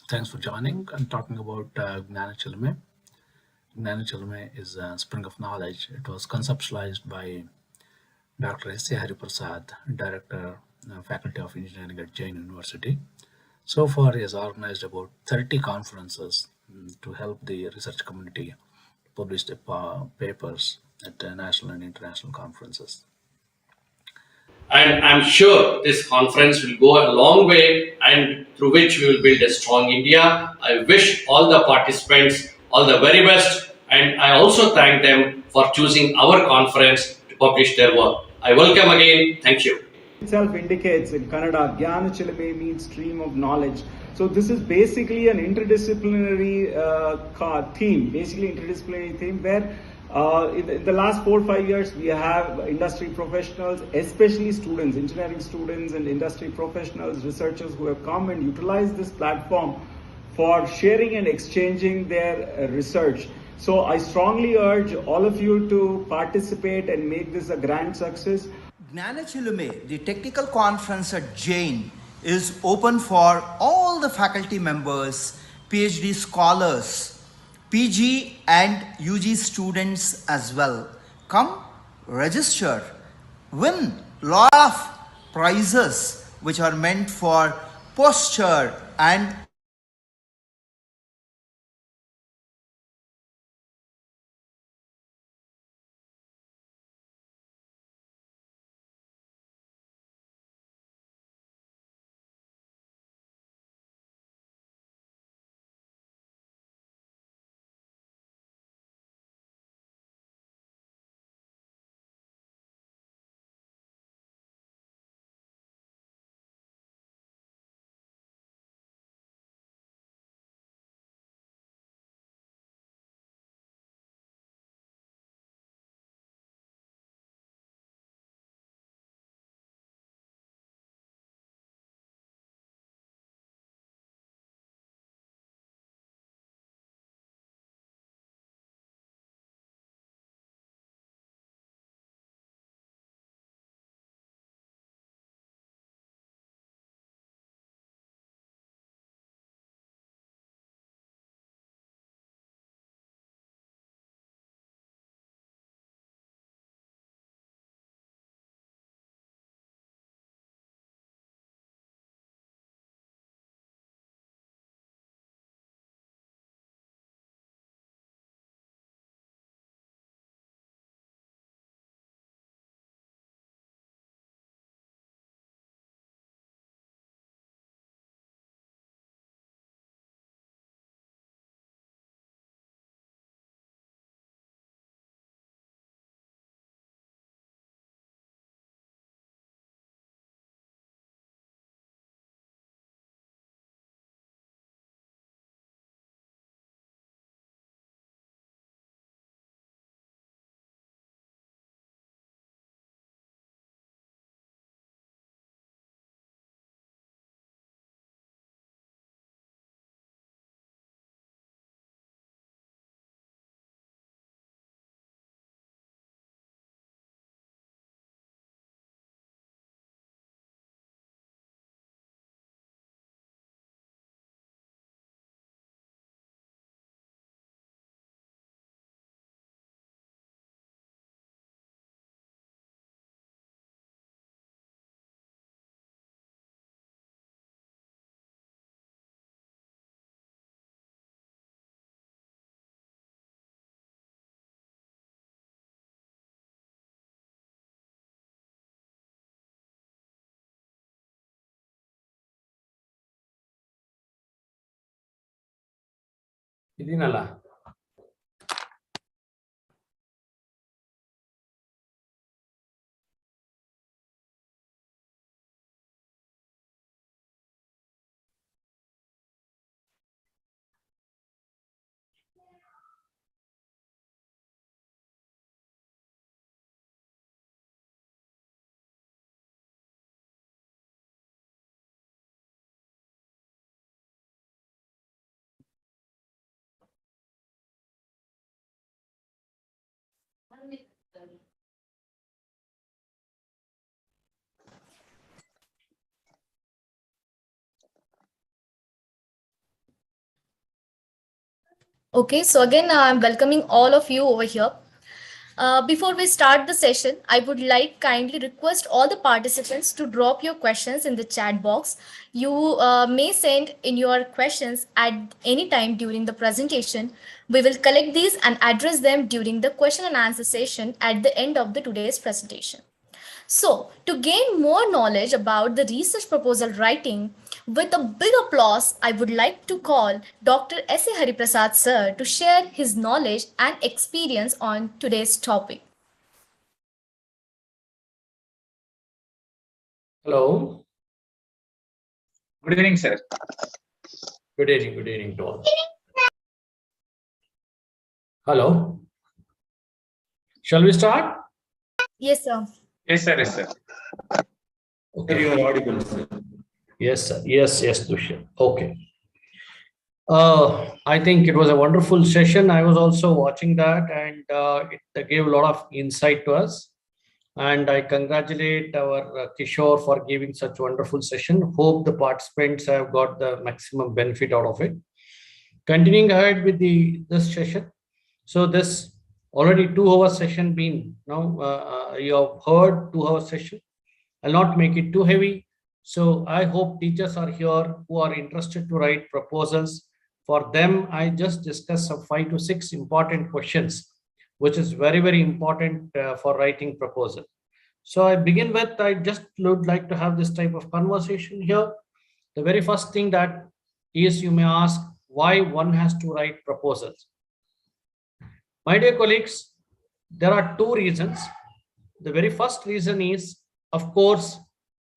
Thanks for joining. I'm talking about Jnana Chilume. Jnana Chilume is a spring of knowledge. It was conceptualized by Dr. S.A. Hariprasad, Director, Faculty of Engineering at Jain University. So far, he has organized about 30 conferences to help the research community publish the papers at national and international conferences. And I'm sure this conference will go a long way and through which we will build a strong India. I wish all the participants all the very best, and I also thank them for choosing our conference to publish their work. I welcome again. Thank you. Itself indicates in Kannada, Jnana Chilume means stream of knowledge. So this is basically an interdisciplinary theme, where in the last 4 or 5 years, we have industry professionals, especially students, engineering students and industry professionals, researchers who have come and utilized this platform for sharing and exchanging their research. So I strongly urge all of you to participate and make this a grand success. Jnana Chilume, the technical conference at Jain, is open for all the faculty members, PhD scholars, PG and UG students as well. Come, register, win lot of prizes which are meant for posture and ಇದೀನಲ್ಲ Okay, so again, I'm welcoming all of you over here. Before we start the session, I would like kindly request all the participants to drop your questions in the chat box. You may send in your questions at any time during the presentation. We will collect these and address them during the question and answer session at the end of the today's presentation. So, to gain more knowledge about the research proposal writing, with a big applause, I would like to call Dr. S. A. Hariprasad sir to share his knowledge and experience on today's topic. Hello. Good evening, sir. Good evening to all. Hello. Shall we start? Yes, sir. Yes, sir. Yes, sir. Okay. You are audible, sir. Yes, sir. Yes, Dushyant. Okay. I think it was a wonderful session. I was also watching that, and it gave a lot of insight to us. And I congratulate our Kishore for giving such wonderful session. Hope the participants have got the maximum benefit out of it. Continuing ahead with this session. So this already 2-hour session been now you have heard 2-hour session. I'll not make it too heavy. So I hope teachers are here who are interested to write proposals. For them, I just discussed some 5 to 6 important questions, which is very, very important for writing proposal. So I begin with, I just would like to have this type of conversation here. The very first thing that is, you may ask why one has to write proposals. My dear colleagues, there are 2 reasons. The very first reason is, of course,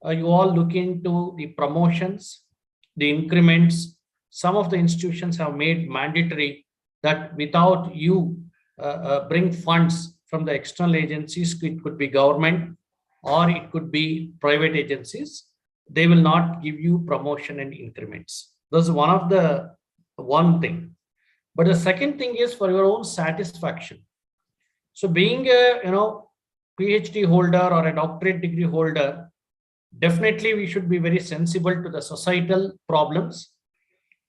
you all look into the promotions, the increments. Some of the institutions have made mandatory that without you bring funds from the external agencies, it could be government or it could be private agencies, they will not give you promotion and increments. This is one thing. But the second thing is for your own satisfaction. So being a PhD holder or a doctorate degree holder, definitely we should be very sensible to the societal problems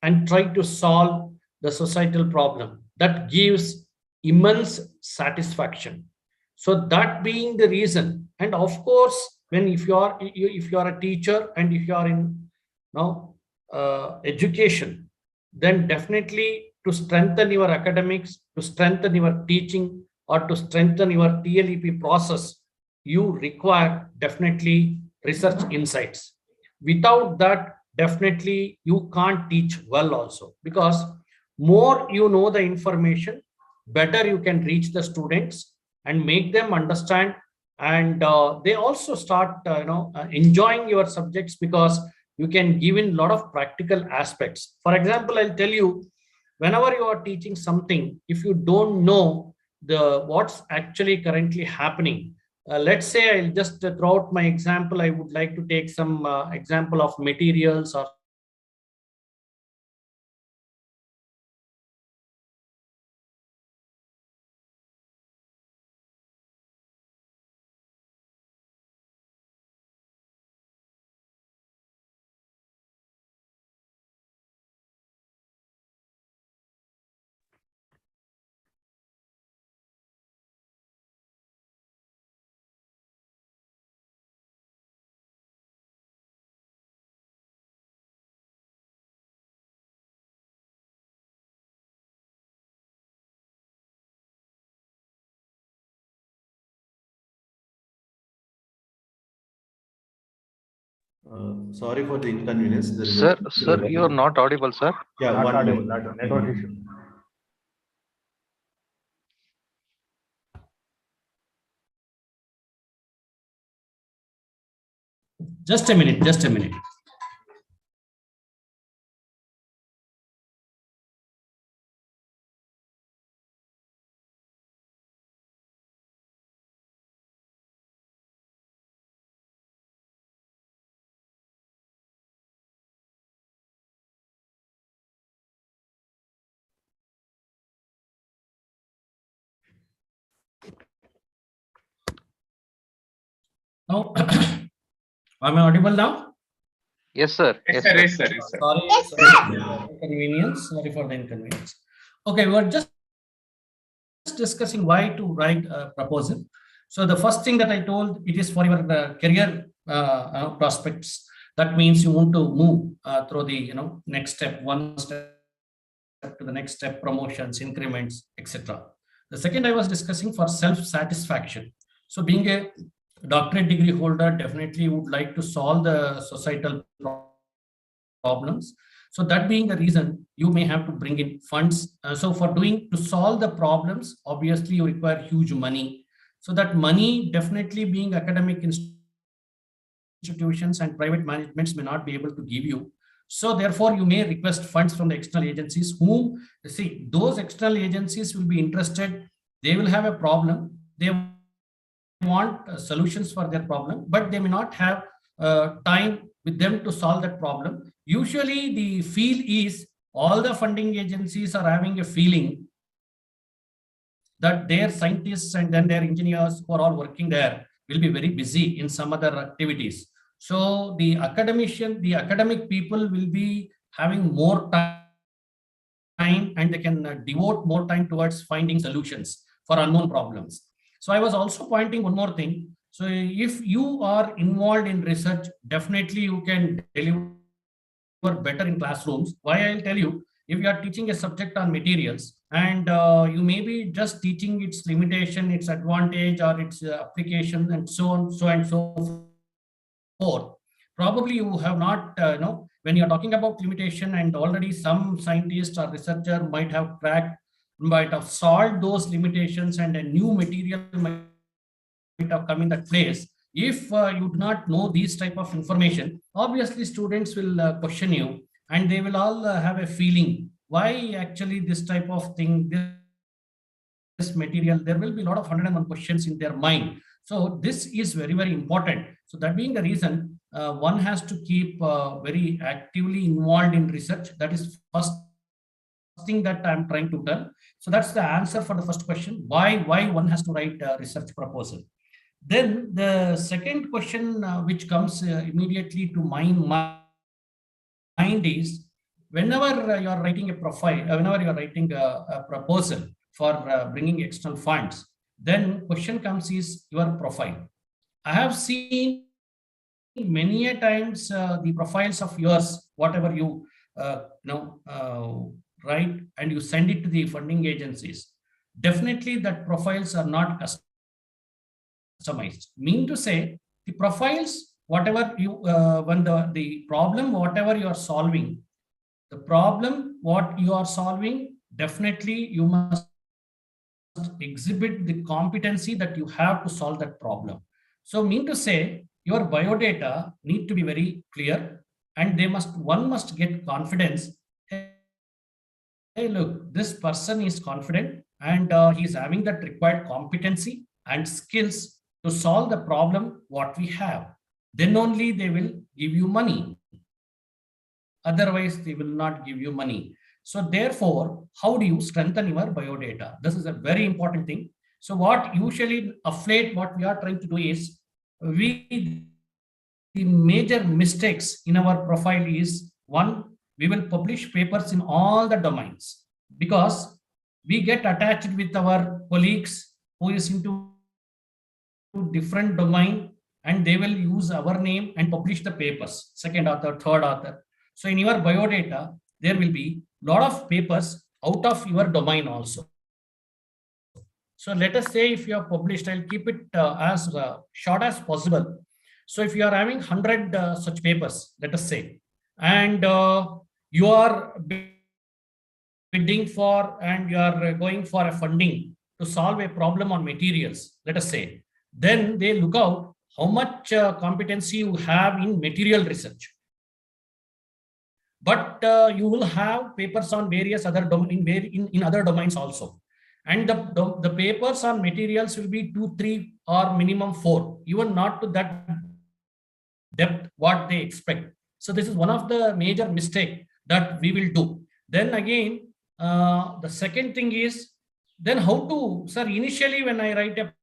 and try to solve the societal problem. That gives immense satisfaction. So that being the reason, and of course, if you are a teacher and if you are in education, then definitely to strengthen your academics, to strengthen your teaching, or to strengthen your TLEP process, you require definitely research insights. Without that, definitely you can't teach well also, because more you know the information, better you can reach the students and make them understand, and they also start enjoying your subjects, because you can give in a lot of practical aspects. For example, I'll tell you, whenever you are teaching something, if you don't know what's actually currently happening, let's say I'll just throw out my example. I would like to take some example of materials or Sorry for the inconvenience. There is Sir, you are not audible, sir. Yeah, Not one audible, minute. not network issue. just a minute. Now, am I audible now? Yes, sir. Yes, sir. Yes, sir. Yes, sir. Sorry for the inconvenience. Okay, we were just discussing why to write a proposal. So the first thing that I told, it is for your career prospects. That means you want to move through the next step, one step to the next step, promotions, increments, etc. The second I was discussing for self-satisfaction. So being a doctorate degree holder, definitely would like to solve the societal problems. So that being the reason, you may have to bring in funds. So for to solve the problems, obviously you require huge money. So that money, definitely being academic institutions and private managements may not be able to give you. So therefore, you may request funds from the external agencies whom, see, those external agencies will be interested. They will have a problem. They want solutions for their problem, but they may not have time with them to solve that problem. Usually the feel is all the funding agencies are having a feeling that their scientists and then their engineers who are all working there will be very busy in some other activities. So the academic people will be having more time and they can devote more time towards finding solutions for unknown problems. So I was also pointing one more thing. So if you are involved in research, definitely you can deliver better in classrooms. Why? I'll tell you. If you are teaching a subject on materials and you may be just teaching its limitation, its advantage, or its application, and so on, so and so forth, probably you have not, when you're talking about limitation, and already some scientist or researcher might have solved those limitations, and a new material might have come in that place. If you do not know these type of information, obviously students will question you, and they will all have a feeling why actually this type of thing, this material, there will be a lot of 101 questions in their mind. So this is very, very important. So that being the reason, one has to keep very actively involved in research. That is first thing that I'm trying to tell. So that's the answer for the first question, why one has to write a research proposal. Then the second question which comes immediately to my mind is, whenever you are writing a profile, whenever you are writing a proposal for bringing external funds, then question comes is your profile. I have seen many a times the profiles of yours, whatever you write and you send it to the funding agencies, definitely that profiles are not customized. Mean to say, the profiles, whatever you when the problem, whatever you are solving, the problem what you are solving, definitely you must exhibit the competency that you have to solve that problem. So mean to say, your biodata need to be very clear, and one must get confidence. Hey, look, this person is confident, and he's having that required competency and skills to solve the problem what we have. Then only they will give you money. Otherwise, they will not give you money. So therefore, how do you strengthen your biodata? This is a very important thing. So what usually of late, what we are trying to do is, the major mistakes in our profile is, one, we will publish papers in all the domains, because we get attached with our colleagues who is into different domain, and they will use our name and publish the papers, second author, third author. So in your biodata, there will be a lot of papers out of your domain also. So let us say if you have published, I'll keep it as short as possible. So if you are having 100 such papers, let us say, and you are bidding for and you are going for a funding to solve a problem on materials, let us say, then they look out how much competency you have in material research. But you will have papers on various other in other domains also. And the papers on materials will be 2, 3 or minimum 4, even not to that depth what they expect. So this is one of the major mistake that we will do. Then again, the second thing is, then how to, sir, initially when I write a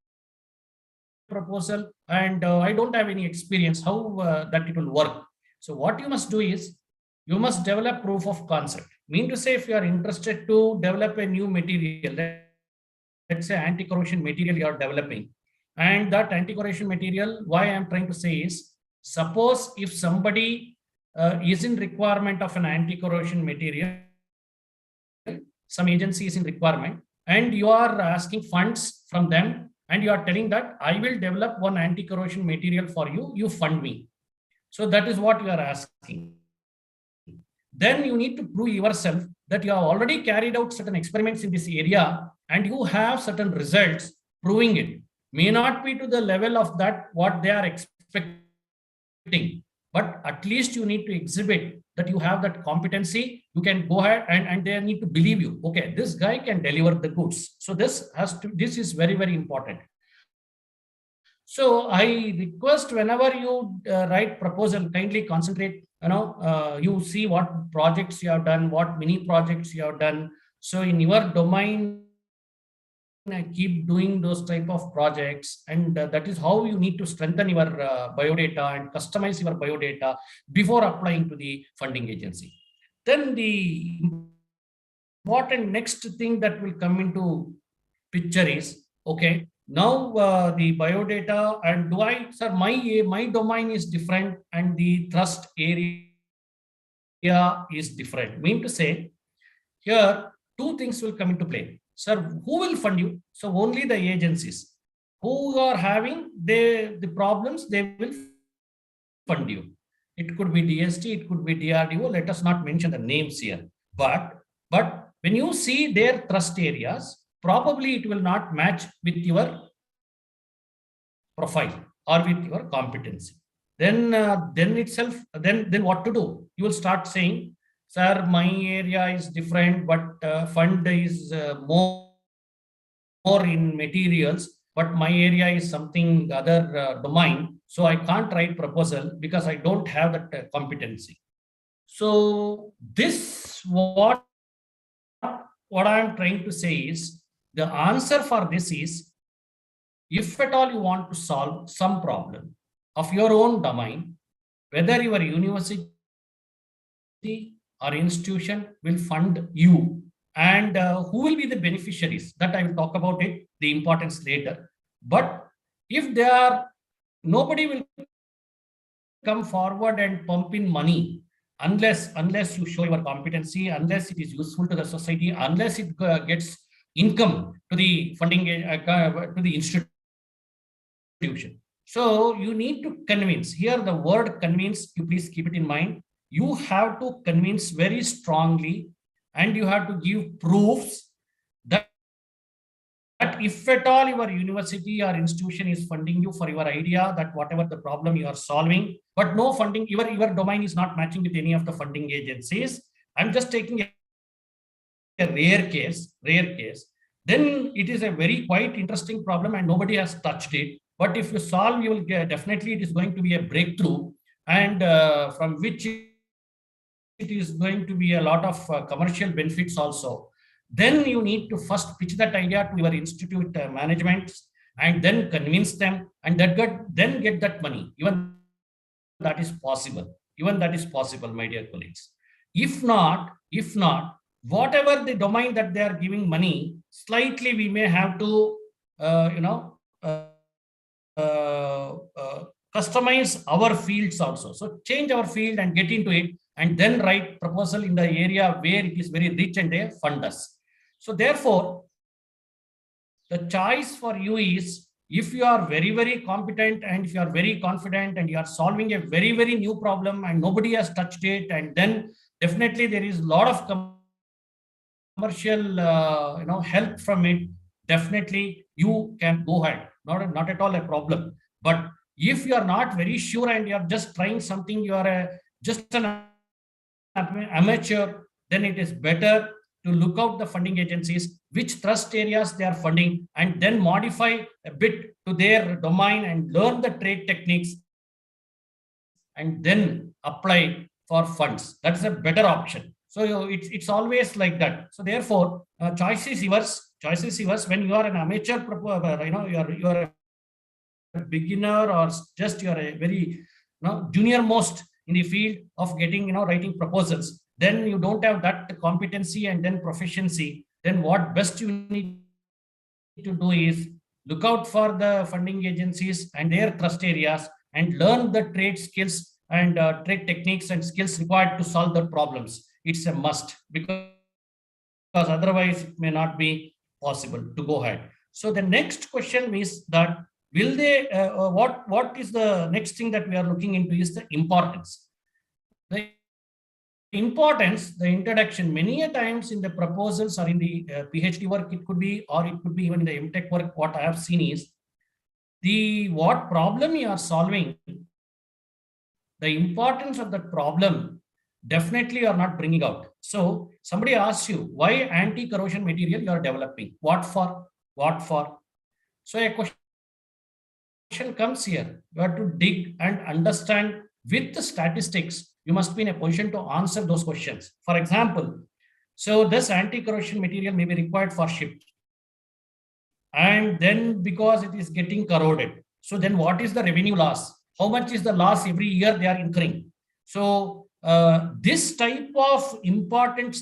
proposal and I don't have any experience, how that it will work. So what you must do is, you must develop proof of concept. Mean to say, if you are interested to develop a new material, let's say anti-corrosion material you are developing, and that anti-corrosion material, why I am trying to say is, suppose if somebody is in requirement of an anti-corrosion material, some agency is in requirement, and you are asking funds from them, and you are telling that I will develop one anti-corrosion material for you, you fund me. So that is what you are asking. Then you need to prove yourself that you have already carried out certain experiments in this area and you have certain results proving it. May not be to the level of that what they are expecting, but at least you need to exhibit that you have that competency. You can go ahead and they need to believe you. Okay, this guy can deliver the goods. So this is very, very important. So I request, whenever you write proposal, kindly concentrate, you see what projects you have done, what mini projects you have done. So in your domain, keep doing those type of projects, and that is how you need to strengthen your biodata and customize your biodata before applying to the funding agency. Then the important next thing that will come into picture is, okay, now the biodata, and do I, sir, my domain is different and the thrust area is different. Mean to say, here two things will come into play. Sir, who will fund you? So only the agencies who are having the problems, they will fund you. It could be DST, it could be DRDO. Let us not mention the names here. But when you see their thrust areas, probably it will not match with your profile or with your competency. Then what to do? You will start saying, sir, my area is different, but fund is more in materials, but my area is something other domain. So I can't write proposal because I don't have that competency. So this what I am trying to say is, the answer for this is, if at all you want to solve some problem of your own domain, whether your university or institution will fund you, and who will be the beneficiaries, that I will talk about it, the importance later. But if nobody will come forward and pump in money unless you show your competency, unless it is useful to the society, unless it gets income to the funding to the institution. So you need to convince. Here the word convince, you please keep it in mind. You have to convince very strongly, and you have to give proofs that if at all your university or institution is funding you for your idea, that whatever the problem you are solving, but no funding, your domain is not matching with any of the funding agencies. I'm just taking a rare case, then it is a very quite interesting problem and nobody has touched it. But if you solve, you will get, definitely it is going to be a breakthrough, and from which it is going to be a lot of commercial benefits also. Then you need to first pitch that idea to your institute management, and then convince them, and then get that money. Even that is possible. Even that is possible, my dear colleagues. If not, whatever the domain that they are giving money, slightly we may have to, customize our fields also. So change our field and get into it, and then write proposal in the area where it is very rich and they fund us. So therefore, the choice for you is, if you are very, very competent and if you are very confident and you are solving a very, very new problem and nobody has touched it, and then definitely there is a lot of commercial help from it, definitely you can go ahead. Not at all a problem. But if you are not very sure and you are just trying something, you are just an amateur, then it is better to look out the funding agencies, which thrust areas they are funding, and then modify a bit to their domain and learn the trade techniques, and then apply for funds. That's a better option. So it's always like that. So therefore, choice is yours. Choice is yours. When you are an amateur, you are a beginner, or just you are a very junior most in the field of getting writing proposals. then you don't have that competency and then proficiency, then what best you need to do is look out for the funding agencies and their trust areas and learn the trade skills and trade techniques and skills required to solve the problems. It's a must, because otherwise it may not be possible to go ahead. So the next question is that will they, what is the next thing that we are looking into is the importance. The importance, the introduction, many a times in the proposals or in the PhD work, it could be, or it could be even in the MTech work, what I have seen is what problem you are solving, the importance of that problem definitely you are not bringing out. So somebody asks you, why anti-corrosion material you are developing? What for? What for? So a question comes here. You have to dig and understand with the statistics. You must be in a position to answer those questions. For example, so this anti-corrosion material may be required for ship. And then because it is getting corroded, so then what is the revenue loss? How much is the loss every year they are incurring? So this type of important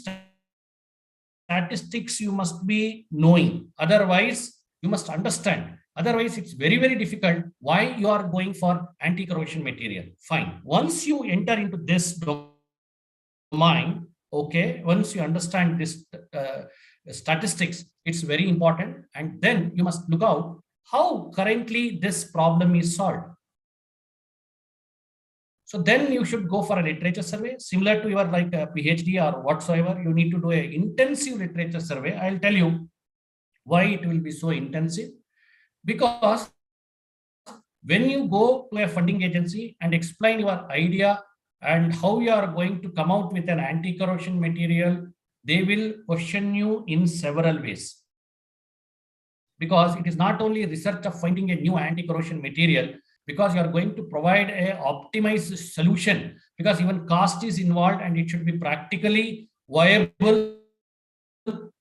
statistics you must be knowing. Otherwise, you must understand. Otherwise, it's very, very difficult why you are going for anti-corrosion material. Fine. Once you enter into this domain, okay, once you understand this statistics, it's very important. And then you must look out how currently this problem is solved. So then you should go for a literature survey, similar to your like a PhD or whatsoever. You need to do an intensive literature survey. I'll tell you why it will be so intensive. Because when you go to a funding agency and explain your idea and how you are going to come out with an anti-corrosion material, they will question you in several ways. Because it is not only research of finding a new anti-corrosion material, because you are going to provide a optimized solution, because even cost is involved and it should be practically viable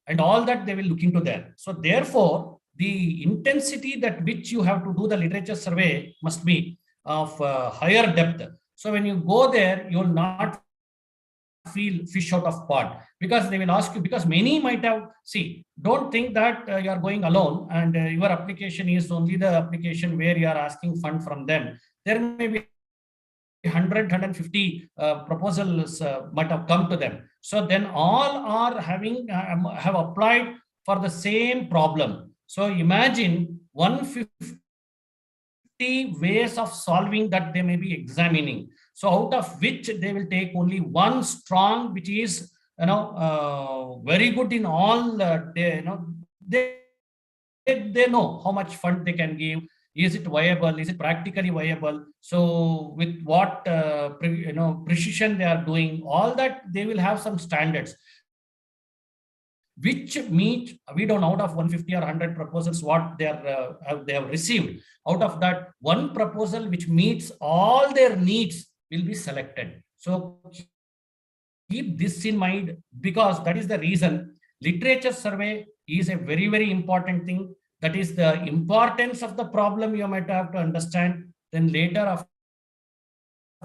and all that they will look into there. So therefore, the intensity that which you have to do the literature survey must be of higher depth. So when you go there, you will not feel fish out of pot, because they will ask you, because many might have, see, don't think that you are going alone and your application is only the application where you are asking fund from them. There may be 100, 150 proposals might have come to them. So then all are having, have applied for the same problem. So imagine 150 ways of solving that they may be examining. So out of which they will take only one strong, which is, very good in all, they know how much fund they can give. Is it viable? Is it practically viable? So with what precision they are doing, all that they will have some standards which meet, we don't know, out of 150 or 100 proposals what they have received. Out of that, one proposal which meets all their needs will be selected. So keep this in mind, because that is the reason literature survey is a very, very important thing. That is the importance of the problem you might have to understand. Then later, after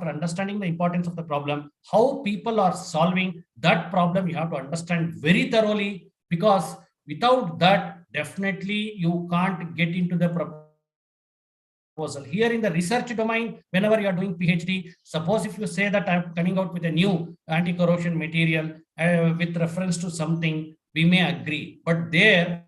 understanding the importance of the problem, how people are solving that problem, you have to understand very thoroughly, because without that, definitely you can't get into the proposal. Here in the research domain, whenever you are doing PhD, suppose if you say that I'm coming out with a new anti-corrosion material with reference to something, we may agree. But there,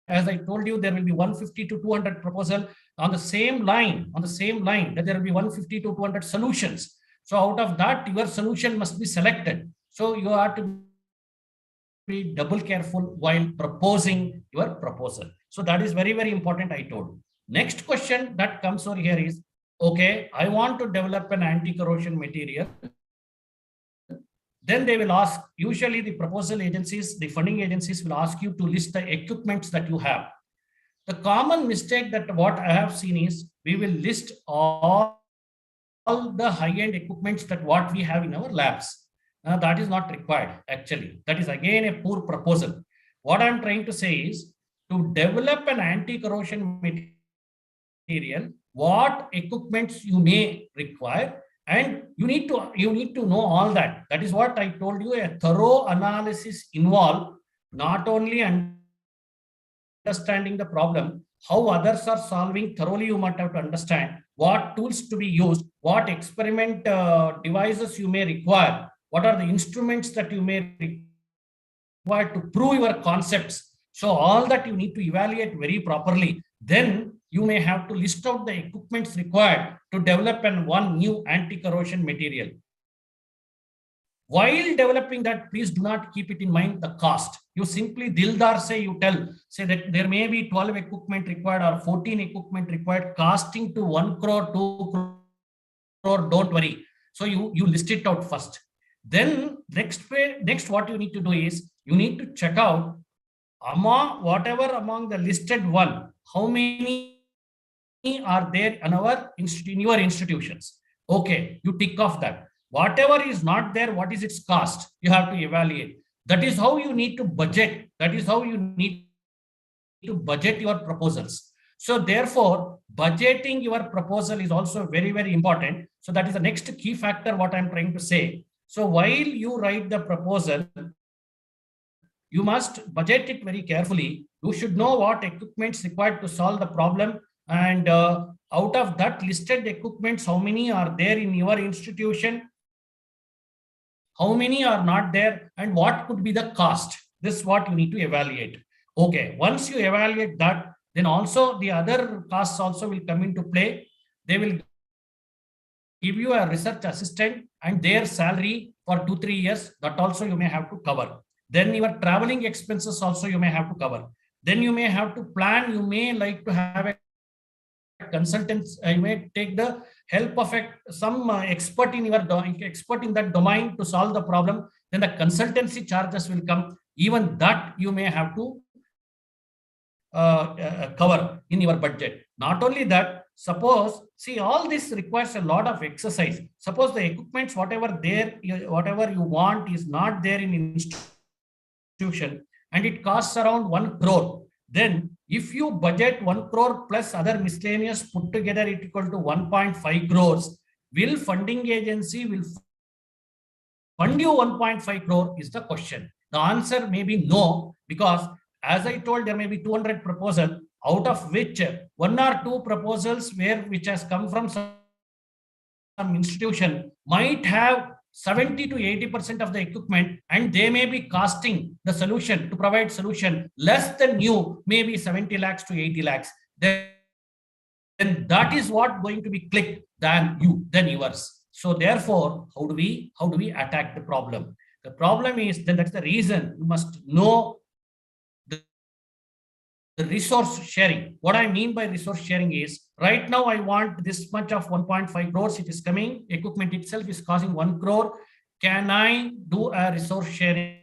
as I told you, there will be 150 to 200 proposal on the same line, that there will be 150 to 200 solutions. So out of that, your solution must be selected. So you have to be double careful while proposing your proposal. So that is very, very important, I told. Next question that comes over here is, okay, I want to develop an anti-corrosion material. Then they will ask, usually the proposal agencies, the funding agencies will ask you to list the equipments that you have. The common mistake that what I have seen is, we will list all the high-end equipments that what we have in our labs. That is not required, actually. That is again a poor proposal. What I'm trying to say is, to develop an anti-corrosion material, what equipments you may require, And you need to know all that. That is what I told you. A thorough analysis involved not only understanding the problem, how others are solving thoroughly. You might have to understand what tools to be used, what experiment devices you may require, what are the instruments that you may require to prove your concepts. So all that you need to evaluate very properly. Then you may have to list out the equipments required to develop one new anti-corrosion material. While developing that, please do not keep it in mind the cost. You simply dildar say that there may be 12 equipment required or 14 equipment required, costing to 1 crore, 2 crore, don't worry. So you list it out first. Then next what you need to do is you need to check out among the listed one, how many are there in your institutions. Okay, you tick off that. Whatever is not there, what is its cost? You have to evaluate. That is how you need to budget. That is how you need to budget your proposals. So therefore, budgeting your proposal is also very, very important. So that is the next key factor what I'm trying to say. So while you write the proposal, you must budget it very carefully. You should know what equipments required to solve the problem. And out of that listed equipments, how many are there in your institution? How many are not there? And what could be the cost? This is what you need to evaluate. Okay, once you evaluate that, then also the other costs also will come into play. They will give you a research assistant and their salary for 2-3 years. That also you may have to cover. Then your traveling expenses also you may have to cover. Then you may have to plan. You may like to have a consultant. You may take the help of some expert in that domain to solve the problem. Then the consultancy charges will come. Even that you may have to cover in your budget. Not only that, suppose, see, all this requires a lot of exercise. Suppose the equipments, whatever you want is not there in institution and it costs around 1 crore. Then if you budget 1 crore plus other miscellaneous put together, it equal to 1.5 crores. Will funding agency will fund you 1.5 crore is the question. The answer may be no, because as I told, there may be 200 proposals, out of which 1 or 2 proposals which has come from some institution might have 70 to 80% of the equipment, and they may be costing the solution to provide solution less than you, maybe 70 lakhs to 80 lakhs. Then that is what going to be clicked than yours. So therefore, how do we attack the problem? The problem is, then that's the reason you must know the resource sharing. What I mean by resource sharing is, right now I want this much of 1.5 crores, it is coming, equipment itself is costing 1 crore. Can I do a resource sharing?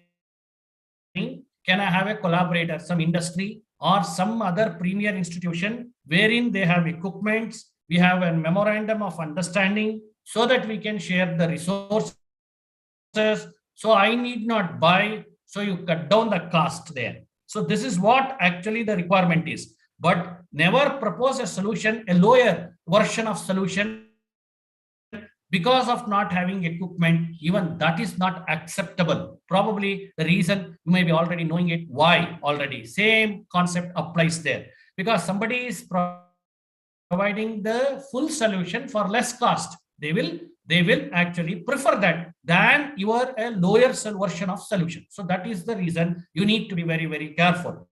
Can I have a collaborator, some industry or some other premier institution wherein they have equipments, we have a memorandum of understanding so that we can share the resources. So I need not buy, so you cut down the cost there. So this is what actually the requirement is. But never propose a solution, a lower version of solution, because of not having equipment. Even that is not acceptable. Probably the reason you may be already knowing it. Why already? Same concept applies there. Because somebody is providing the full solution for less cost. They will actually prefer that than your a lower version of solution. So that is the reason you need to be very, very careful.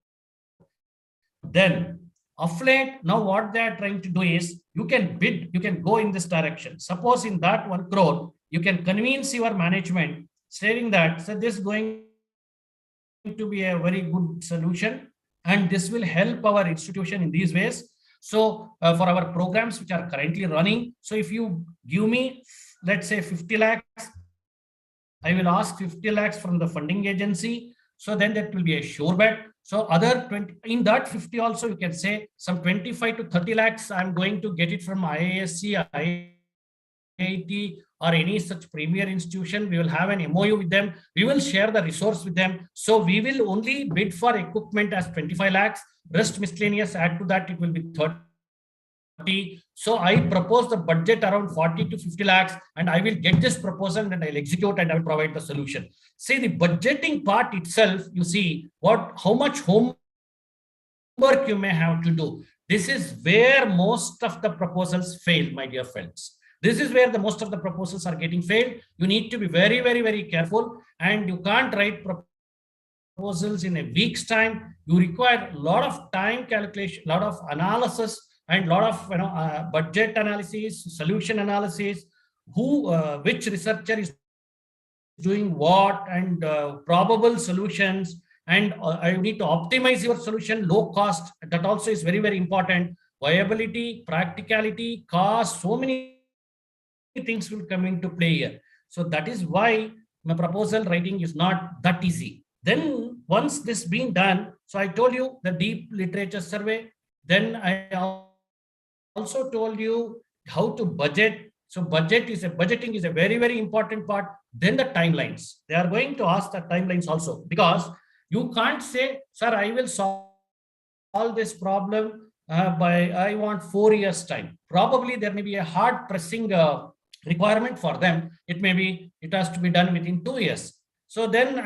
Then of late, now what they are trying to do is, you can bid, you can go in this direction. Suppose in that 1 crore, you can convince your management saying that, so this is going to be a very good solution and this will help our institution in these ways. So for our programs which are currently running, so if you give me, let's say 50 lakhs, I will ask 50 lakhs from the funding agency. So then that will be a sure bet. So other 20, in that 50 also you can say some 25 to 30 lakhs I'm going to get it from IISc, IIT or any such premier institution. We will have an MOU with them. We will share the resource with them. So we will only bid for equipment as 25 lakhs. Rest miscellaneous, add to that, it will be 30 So I propose the budget around 40 to 50 lakhs, and I will get this proposal and I'll execute and I will provide the solution. See, the budgeting part itself, you see how much homework you may have to do. This is where most of the proposals fail, my dear friends. This is where the most of the proposals are getting failed. You need to be very, very, very careful, and you can't write proposals in a week's time. You require a lot of time calculation, a lot of analysis, and a lot of budget analysis, solution analysis, which researcher is doing what, and probable solutions, and I need to optimize your solution, low cost. That also is very, very important. Viability, practicality, cost, so many things will come into play here. So that is why my proposal writing is not that easy. Then once this being done, so I told you the deep literature survey. Then I also told you how to budget. So budgeting is a very, very important part. Then the timelines. They are going to ask the timelines also, because you can't say, sir, I will solve this problem by I want 4 years time. Probably there may be a hard pressing requirement for them. It has to be done within 2 years. So then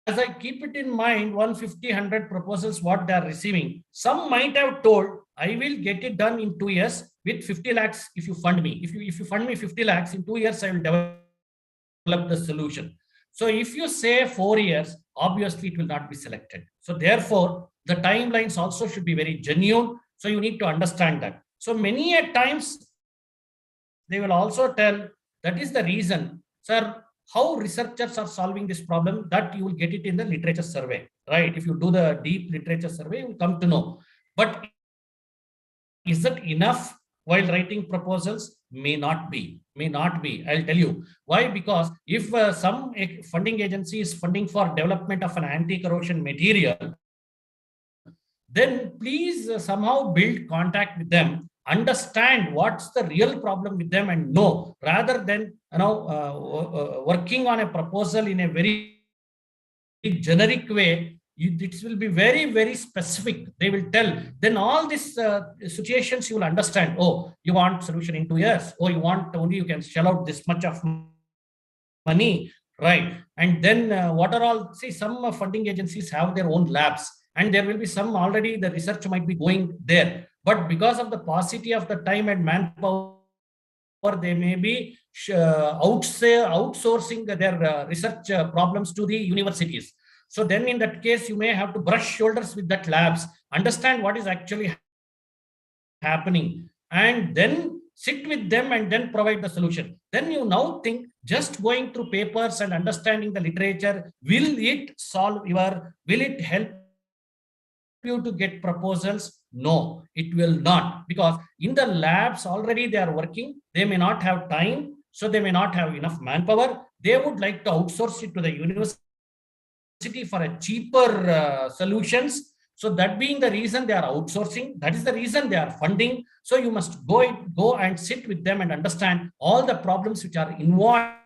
as I keep it in mind, 150, 100 proposals, what they are receiving, some might have told, I will get it done in 2 years with 50 lakhs if you fund me. If you fund me 50 lakhs, in 2 years, I will develop the solution. So if you say 4 years, obviously it will not be selected. So therefore, the timelines also should be very genuine. So you need to understand that. So many a times, they will also tell, that is the reason, sir, how researchers are solving this problem, that you will get it in the literature survey, right? If you do the deep literature survey, you will come to know. But is that enough while writing proposals? May not be. I'll tell you why. Because if some funding agency is funding for development of an anti-corrosion material, then please somehow build contact with them, understand what's the real problem with them, and know, rather than working on a proposal in a very generic way. It will be very, very specific. They will tell. Then all these situations you will understand. Oh, you want solution in 2 years. Oh, you want only you can shell out this much of money, right? And then what are all? See, some funding agencies have their own labs, and there will be some already the research might be going there. But because of the paucity of the time and manpower, they may be outsourcing their research problems to the universities. So then in that case, you may have to brush shoulders with that labs, understand what is actually happening, and then sit with them and then provide the solution. Then you now think, just going through papers and understanding the literature, will it help you to get proposals? No, it will not, because in the labs already they are working. They may not have time, so they may not have enough manpower. They would like to outsource it to the university for a cheaper solutions. So that being the reason they are outsourcing, that is the reason they are funding. So you must go and sit with them and understand all the problems which are involved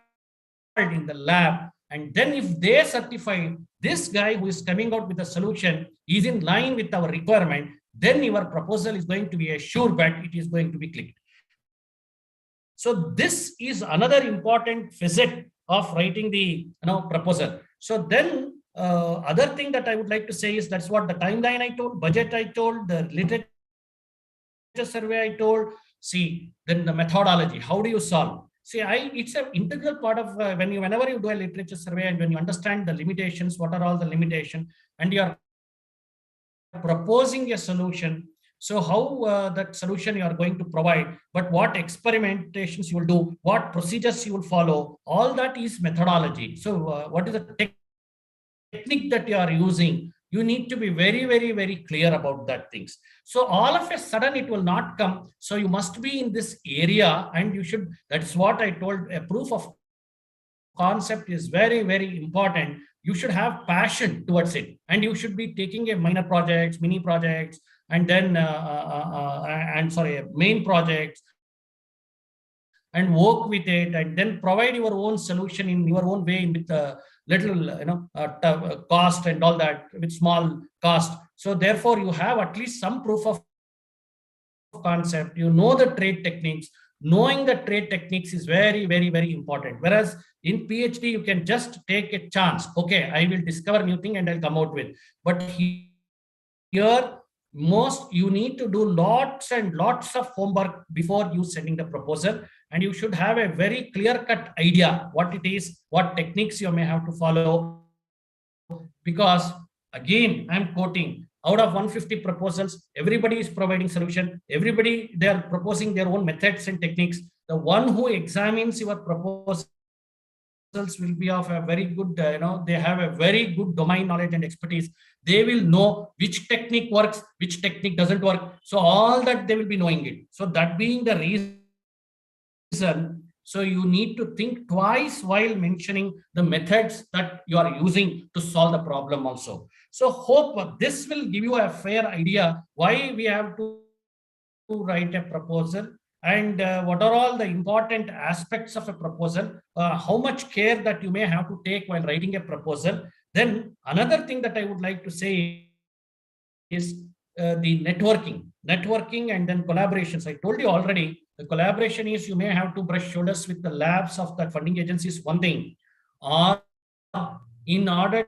in the lab. And then if they certify this guy who is coming out with a solution is in line with our requirement, then your proposal is going to be a sure bet, it is going to be clicked. So this is another important facet of writing the proposal. So then other thing that I would like to say is, that's what the timeline I told, budget I told, the literature survey I told. See, then the methodology, how do you solve? See, it's an integral part of whenever you do a literature survey, and when you understand the limitations, what are all the limitations, and you are proposing a solution. So how that solution you are going to provide, but what experimentations you will do, what procedures you will follow, all that is methodology. So what is the technique that you are using? You need to be very, very, very clear about that things. So all of a sudden it will not come. So you must be in this area, and you should, that's what I told, a proof of concept is very, very important. You should have passion towards it, and you should be taking a minor projects, mini projects, and then main projects, and work with it, and then provide your own solution in your own way with a little cost and all that, with small cost. So therefore you have at least some proof of concept, you know the trade techniques. Knowing the trade techniques is very, very, very important. Whereas in PhD, you can just take a chance. Okay, I will discover new thing and I'll come out with. But here, you need to do lots and lots of homework before you sending the proposal, and you should have a very clear-cut idea what it is, what techniques you may have to follow. Because again, I'm quoting, out of 150 proposals, everybody is providing solution. Everybody, they are proposing their own methods and techniques. The one who examines your proposals will be of a very good, they have a very good domain knowledge and expertise. They will know which technique works, which technique doesn't work. So all that they will be knowing it. So that being the reason, so you need to think twice while mentioning the methods that you are using to solve the problem also. So hope this will give you a fair idea why we have to write a proposal, and what are all the important aspects of a proposal, how much care that you may have to take while writing a proposal. Then another thing that I would like to say is the networking and then collaborations. I told you already, the collaboration is you may have to brush shoulders with the labs of that funding agencies, one thing, or in order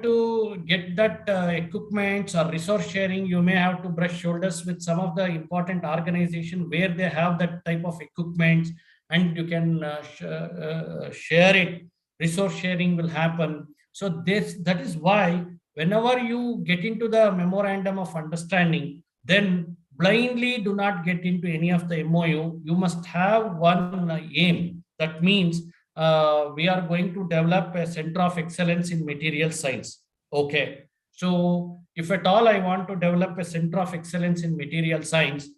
to get that equipment or resource sharing, you may have to brush shoulders with some of the important organizations where they have that type of equipment, and you can share it. Resource sharing will happen. So that is why whenever you get into the memorandum of understanding, then blindly do not get into any of the MOU. You must have one aim. That means we are going to develop a center of excellence in material science. Okay. So if at all I want to develop a center of excellence in material science,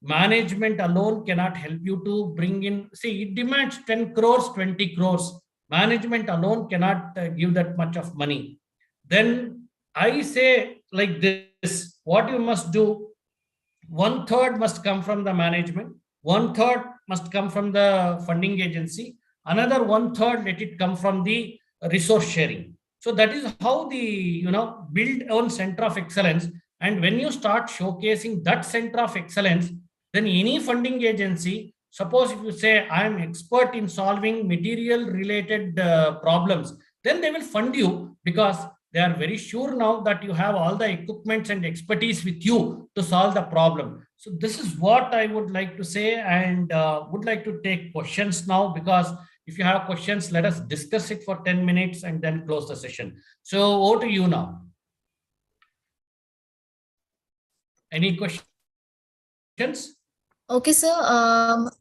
management alone cannot help you to bring in, see, it demands 10 crores, 20 crores. Management alone cannot give that much of money. Then I say like this, what you must do, 1/3 must come from the management, 1/3 must come from the funding agency, another 1/3 let it come from the resource sharing. So that is how the, build own center of excellence. And when you start showcasing that center of excellence, then any funding agency, suppose if you say I am expert in solving material related problems, then they will fund you, because they are very sure now that you have all the equipments and expertise with you to solve the problem. So this is what I would like to say, and would like to take questions now, because if you have questions, let us discuss it for 10 minutes and then close the session. So over to you now. Any questions? Okay, sir.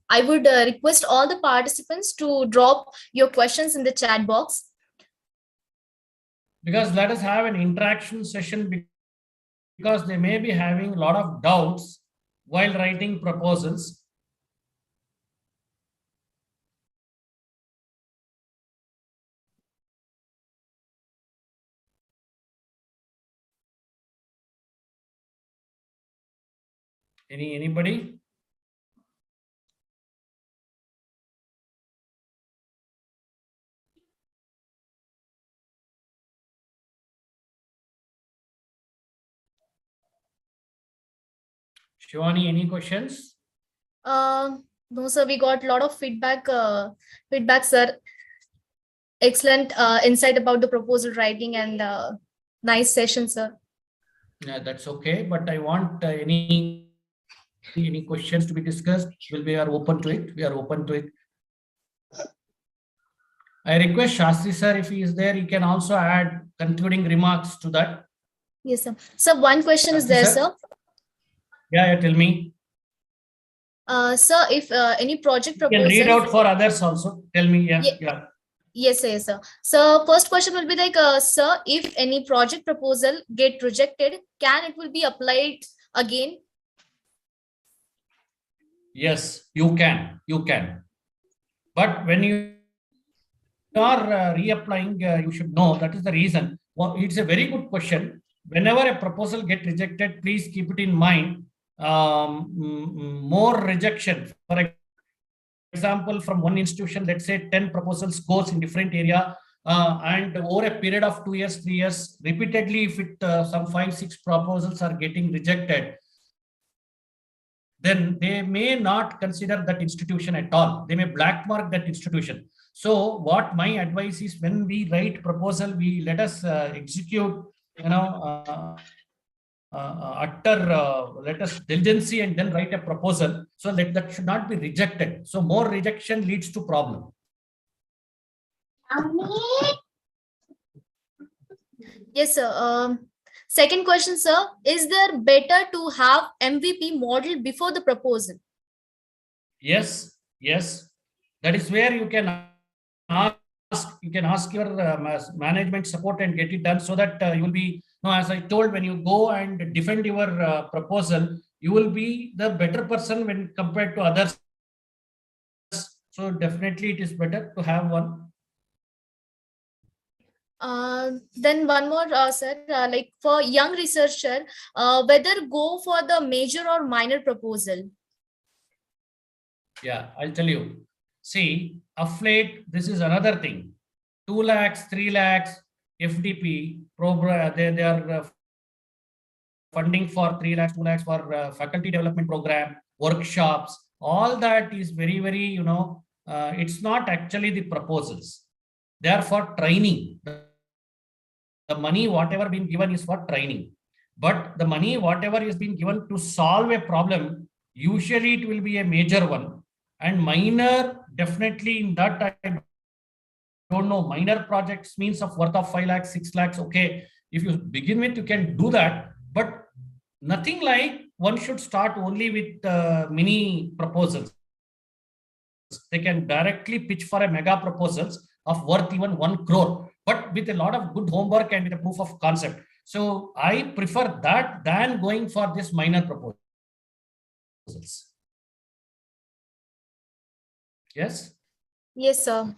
I would request all the participants to drop your questions in the chat box. Because let us have an interaction session, because they may be having a lot of doubts while writing proposals. Anybody? Shivani, any questions? No, sir. We got a lot of feedback, sir. Excellent insight about the proposal writing, and nice session, sir. Yeah, that's okay. But I want any questions to be discussed. We are open to it. We are open to it. I request Shastri sir, if he is there, he can also add concluding remarks to that. Yes, sir. So one question Shastri is there, sir. Yeah, tell me. Sir, if any project proposal, you can read out for others also. Tell me. Yeah. Yes, sir. Yes, sir. So first question will be like, sir, if any project proposal get rejected, can it will be applied again? Yes, you can. You can. But when you are reapplying, you should know that is the reason. Well, it's a very good question. Whenever a proposal get rejected, please keep it in mind. More rejection. For example, from one institution, let's say 10 proposals goes in different area, and over a period of 2 years, 3 years, repeatedly, if it some 5-6 proposals are getting rejected, then they may not consider that institution at all. They may black mark that institution. So what my advice is, when we write proposal, we let us execute, let us diligency and then write a proposal. So that should not be rejected. So more rejection leads to problem. Yes, sir. Second question, sir. Is there better to have MVP model before the proposal? Yes. That is where you can ask your management support and get it done, so that you will be, as I told, when you go and defend your proposal, you will be the better person when compared to others. So definitely it is better to have one. Then one more, sir, like for young researcher, whether go for the major or minor proposal? Yeah, I'll tell you. See, affiliate, this is another thing. 2 lakhs, 3 lakhs, FDP, they are funding for 3 lakhs, 2 lakhs for faculty development program, workshops. All that is very, very, it's not actually the proposals. They are for training. The money, whatever been given, is for training. But the money, whatever is being given to solve a problem, usually it will be a major one. And minor, definitely in that, I don't know, minor projects means of worth of 5 lakhs, 6 lakhs. Okay, if you begin with, you can do that. But nothing like one should start only with mini proposals. They can directly pitch for a mega proposals of worth even 1 crore, but with a lot of good homework and with a proof of concept. So I prefer that than going for this minor proposals. Yes? Yes, sir.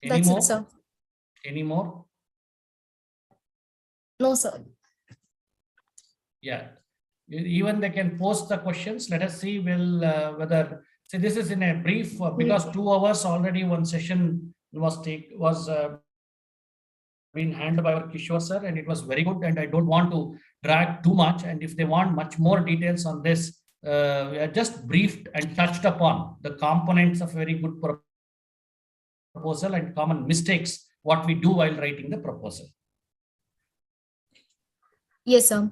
That's it, sir. Any more? No, sir. Yeah. Even they can post the questions. Let us see whether. See, this is in a brief, because 2 hours already one session was been handled by our Kishore sir, and it was very good, and I don't want to drag too much. And if they want much more details on this, we are just briefed and touched upon the components of very good proposal and common mistakes what we do while writing the proposal. Yes, sir.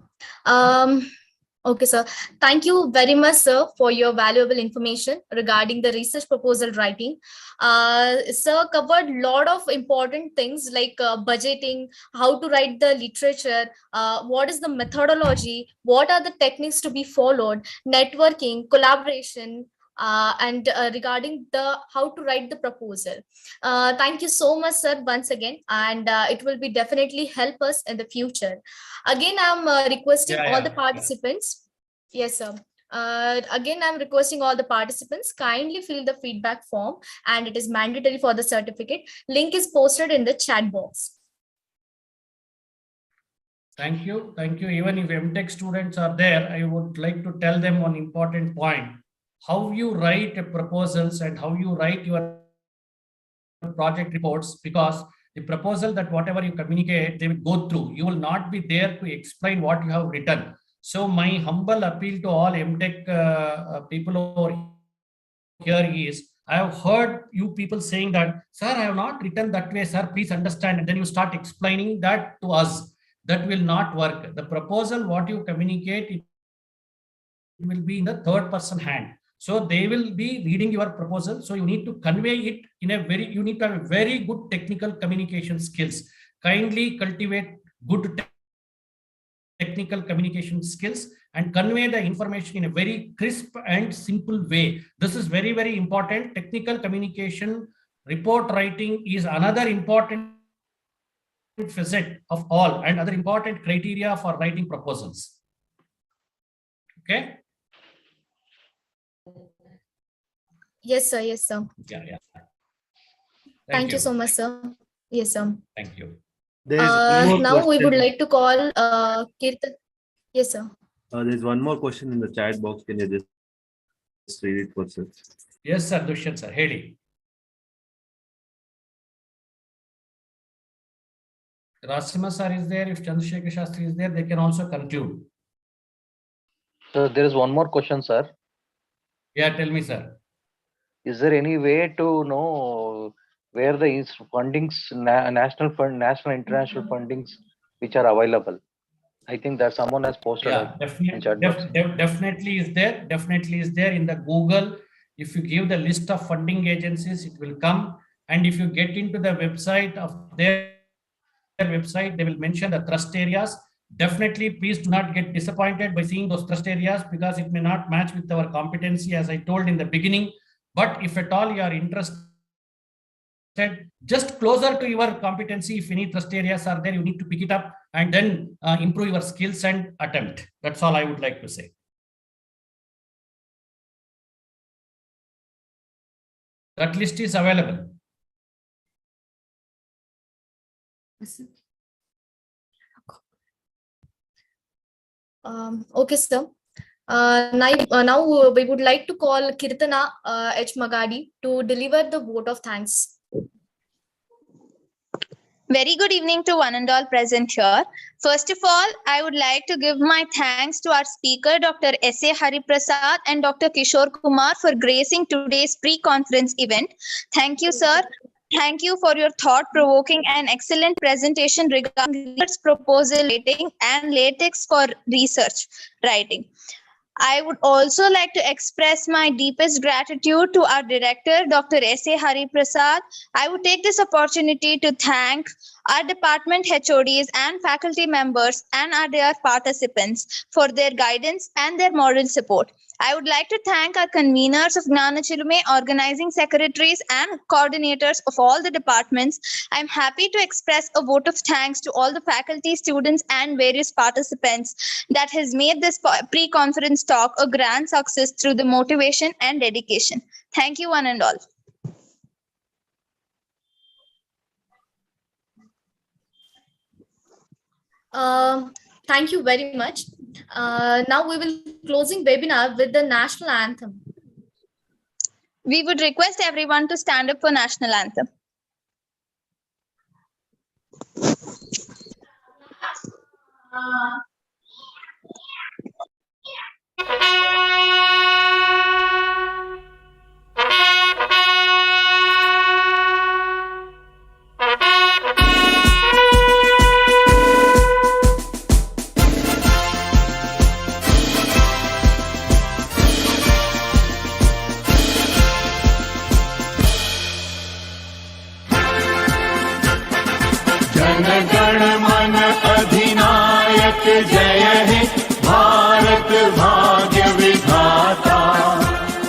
Okay, sir. Thank you very much, sir, for your valuable information regarding the research proposal writing. Sir covered a lot of important things like budgeting, how to write the literature, what is the methodology, what are the techniques to be followed, networking, collaboration, and regarding the how to write the proposal. Thank you so much, sir, once again, and it will be definitely help us in the future. Again, I'm requesting all the participants. Yes, sir. Again, I'm requesting all the participants kindly fill the feedback form, and it is mandatory for the certificate. Link is posted in the chat box. Thank you. Thank you. Even if MTech students are there, I would like to tell them one important point. How you write proposals and how you write your project reports, because the proposal that whatever you communicate, they will go through. You will not be there to explain what you have written. So my humble appeal to all MTech people over here is, I have heard you people saying that, sir, I have not written that way, sir, please understand. And then you start explaining that to us. That will not work. The proposal, what you communicate, it will be in the third person hand. So they will be reading your proposal. So you need to convey it in a you need to have a very good technical communication skills. Kindly cultivate good technical communication skills and convey the information in a very crisp and simple way. This is very, very important. Technical communication, report writing is another important facet of all and other important criteria for writing proposals. Okay. Yes, sir. Yes, sir. Yeah. Thank you so much, sir. Yes, sir. Thank you. Now we would like to call Kirtan. Yes, sir. There's one more question in the chat box. Can you just read it for us? Yes, sir. Dushyant sir. Heli. Rasima sir is there. If Chandrasekhar Shastri is there, they can also conclude. So there is one more question, sir. Yeah, tell me, sir. Is there any way to know where the fundings, national fund, national international fundings, which are available? I think that someone has posted Yeah, in chat box. definitely is there. Definitely is there in the Google. If you give the list of funding agencies, it will come. And if you get into the website of their website, they will mention the trust areas. Definitely, please do not get disappointed by seeing those trust areas because it may not match with our competency, as I told in the beginning. But if at all you are interested, just closer to your competency, if any trust areas are there, you need to pick it up and then improve your skills and attempt. That's all I would like to say. That list is available. Okay, sir. Now we would like to call Kirtana H. Magadi to deliver the vote of thanks. Very good evening to one and all present here. First of all, I would like to give my thanks to our speaker, Dr. S.A. Hariprasad and Dr. Kishore Kumar for gracing today's pre-conference event. Thank you, sir. Thank you for your thought-provoking and excellent presentation regarding research proposal writing and latex for research writing. I would also like to express my deepest gratitude to our director, Dr. S.A. Hariprasad. I would take this opportunity to thank our department HODs and faculty members and our dear participants for their guidance and their moral support. I would like to thank our conveners of Jnana Chilume, organizing secretaries and coordinators of all the departments. I'm happy to express a vote of thanks to all the faculty, students, and various participants that has made this pre-conference talk a grand success through the motivation and dedication. Thank you, one and all. Thank you very much. Now we will closing webinar with the national anthem. We would request everyone to stand up for national anthem. Jana Gana मन अधिनायक जय हे भारत भाग्य विधाता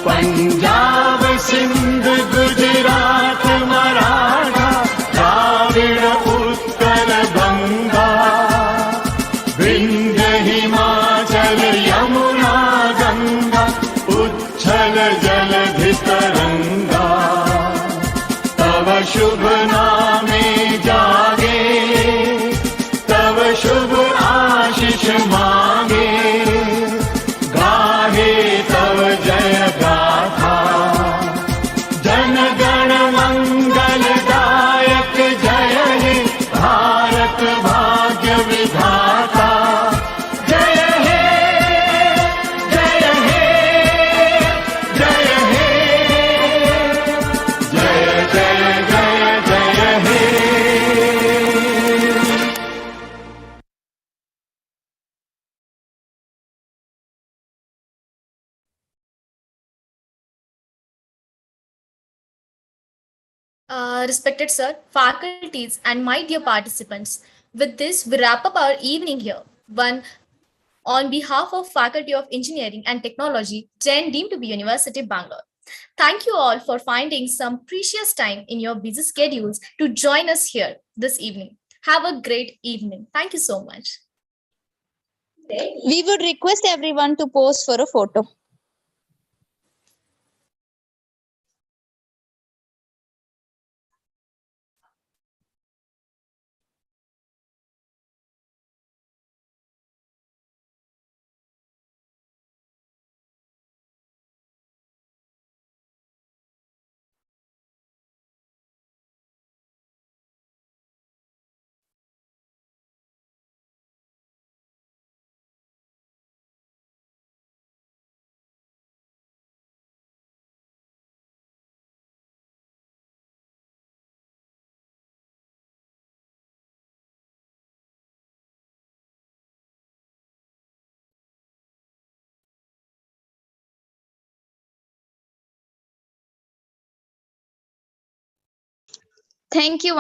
पंजाब सिंध गुजरात मराठा द्राविड़ उत्कल गंगा विंध्य हिमाचल यमुना गंगा उच्छल जलधि तरंगा तव शुभ नामे जागे तव शुभ आशीष मांगे गाहे तव जय गाथा जन गण मंगल दायक जय हे भारत भाग्य विधाता जय हे जय हे जय हे जय जय जय जय हे Respected sir, faculties, and my dear participants, with this, we wrap up our evening here. On behalf of Faculty of Engineering and Technology, Jain deemed to be University, Bangalore. Thank you all for finding some precious time in your busy schedules to join us here this evening. Have a great evening. Thank you so much. We would request everyone to pose for a photo. thank you